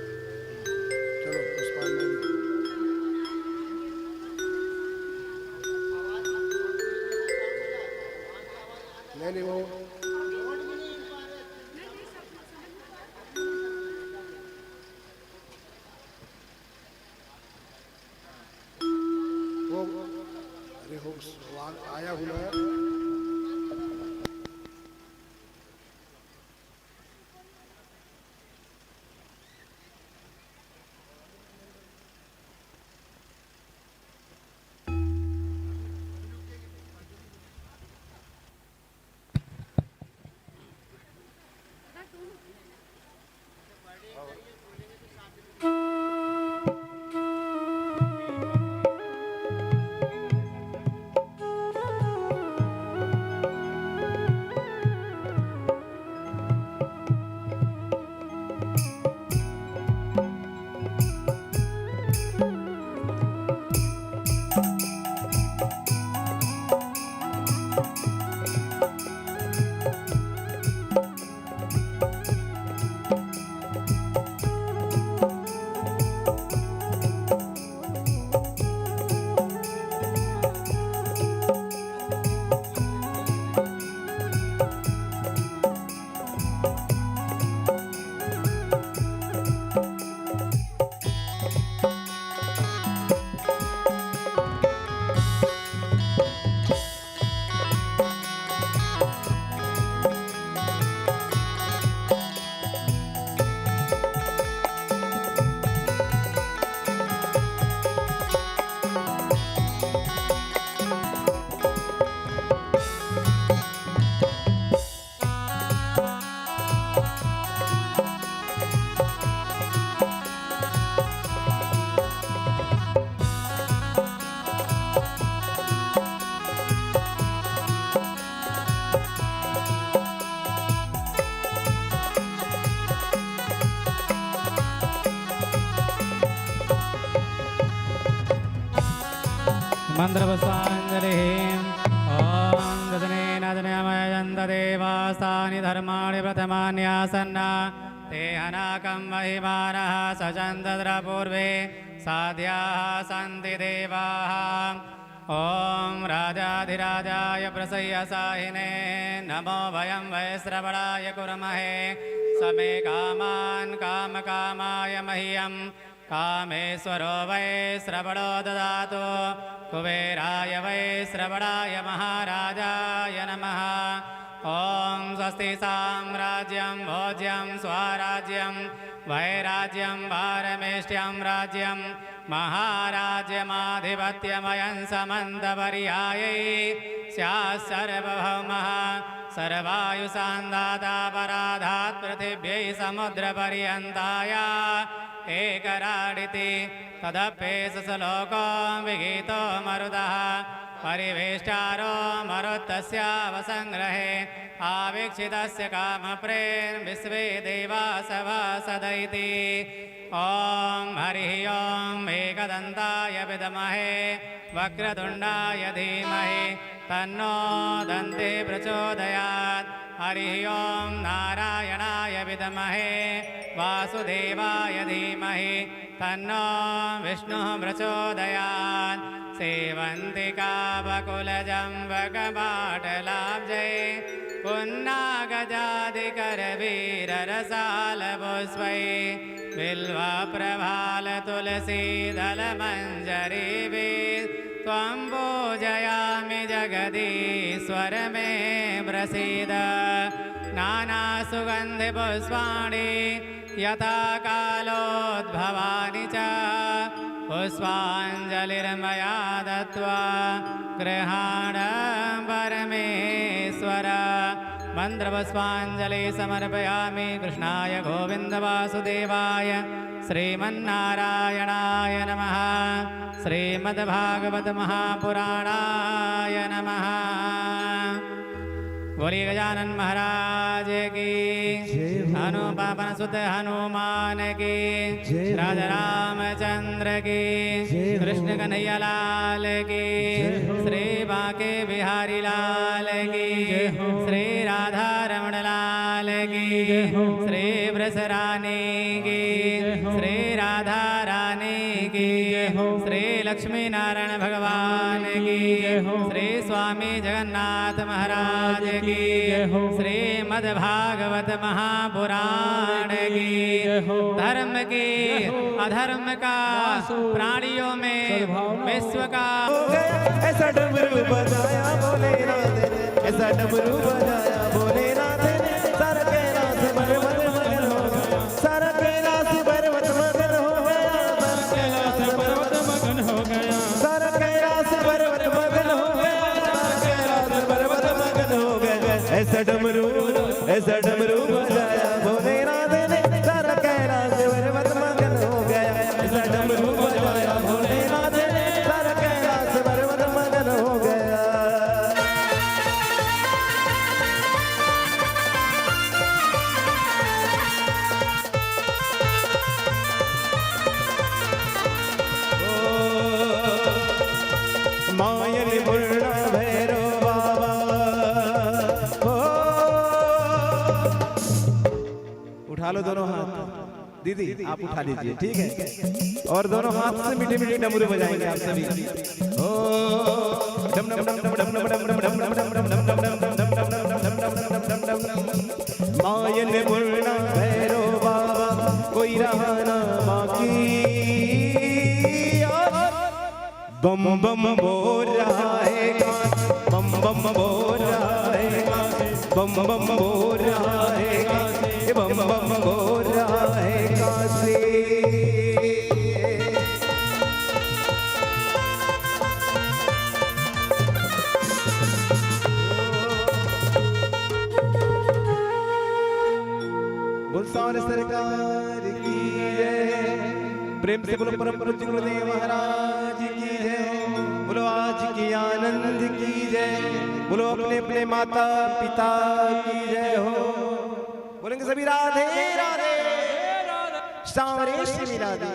चलो पुष्पांजलि नहीं वो अरे हो आया हूँ ना मन्त्रपुष्पाञ्जलिः ॐ दशनेन देवास्तानि धर्माणि प्रथमान्यासन्ना ते अनाकं महिमानः सचन्दद्रपूर्वे साध्याः सन्ति देवाः ॐ राजाधिराजाय प्रसय्यसाहिने नमो वयं वै श्रवणाय कुर्महे समे कामान् कामकामाय मह्यम् कामेश्वरो वै श्रवणो ददातु कुबेराय वै श्रवणाय महाराजाय नमः ॐ स्वस्ति साम्राज्यं भोज्यं स्वराज्यं वैराज्यं पारमेष्ट्यं राज्यं महाराज्यमाधिपत्यमयं समन्तपर्यायै स्यात् सर्वभौमः सर्वायुषान्दाता पराधात् पृथिव्यै समुद्रपर्यन्ताय एकराडिति तदप्येष श्लोको विगीतो मरुदः परिवेष्टारो मरुत्तस्य वसंग्रहे आवीक्षितस्य कामप्रेम विश्वे देवा सभासदैति ॐ हरिः ॐ एकदन्ताय विद्महे वक्रतुण्डाय धीमहि तन्नो दन्ति प्रचोदयात् हरिः ॐ नारायणाय विद्महे वासुदेवाय धीमहि तन्नो विष्णुः प्रचोदयात् सेवन्तिका बकुलजम्बकपाटलाब्जै पुन्नागजादिकरवीररसालपुष्पै बिल्वप्रभालतुलसीदलमञ्जरीभिः त्वं पूजयामि जगदीश्वर मे प्रसीद नानासुगन्धिपुष्पाणि यथा कालोद्भवानि च पुष्पाञ्जलिर्मया दत्त्वा गृहाण परमेश्वर मन्त्रपुष्पाञ्जलि समर्पयामि कृष्णाय गोविन्दवासुदेवाय श्रीमन्नारायणाय नमः श्रीमद्भागवत महापुराणाय नमः। बोलिए गजानन महाराज की हनुमान सुत हनुमान की राजा रामचंद्र की कृष्ण कन्हैया लाल की श्री बांके बिहारी लाल की श्री राधा रमण लाल की श्री वृषरानी की श्री राधा रानी की श्री लक्ष्मी नारायण भगवान की श्री स्वामी जगन्नाथ महाराज की श्रीमद् भागवत महापुराण की धर्म की अधर्म का प्राणियों में विश्व का ऐसा डमरू बजाया भोलेनाथ ने, ऐसा डमरू बजाया भोलेनाथ ने, सारा कैलाश पर्वत मगन हो गया, सारा कैलाश पर्वत मगन हो गया, कैलाश पर्वत मगन हो गया, सारा कैलाश पर्वत मगन हो गया, कैलाश पर्वत मगन हो गया। ऐसा डमरू बजाया भोलेनाथ ने, सारा कैलाश पर्वत मगन हो गया, ऐसा डमरू बजाया भोलेनाथ ने, सारा कैलाश पर्वत मगन हो गया। मायल मुर्रा भैरव बाबा हो। उठा लो दोनों हाथ, दीदी आप उठा लीजिए, ठीक है, और दोनों हाथ से मीठे मीठे डमरू बजाएंगे आप सभी। ओ डम डम डम डम डम डम डम डम डम डम डम डम डम डम डम। मायल मुर्रा भैरव बाबा कोई रहा ना बाकी, बम बम बोल रहा है काश, बम बम बोल रहा है काश, बम बम बोल रहा है काश, बम बम बोल रहा है काशी। बोल सारे सरकार की जय, प्रेम से बोलो परम पूज्य गुरुदेव महाराज की जय, बोलो आज की आनंद की जय, बोलो अपने अपने माता पिता की जय हो। बोलेंगे सभी राधे राधे, सावरे श्री राधे।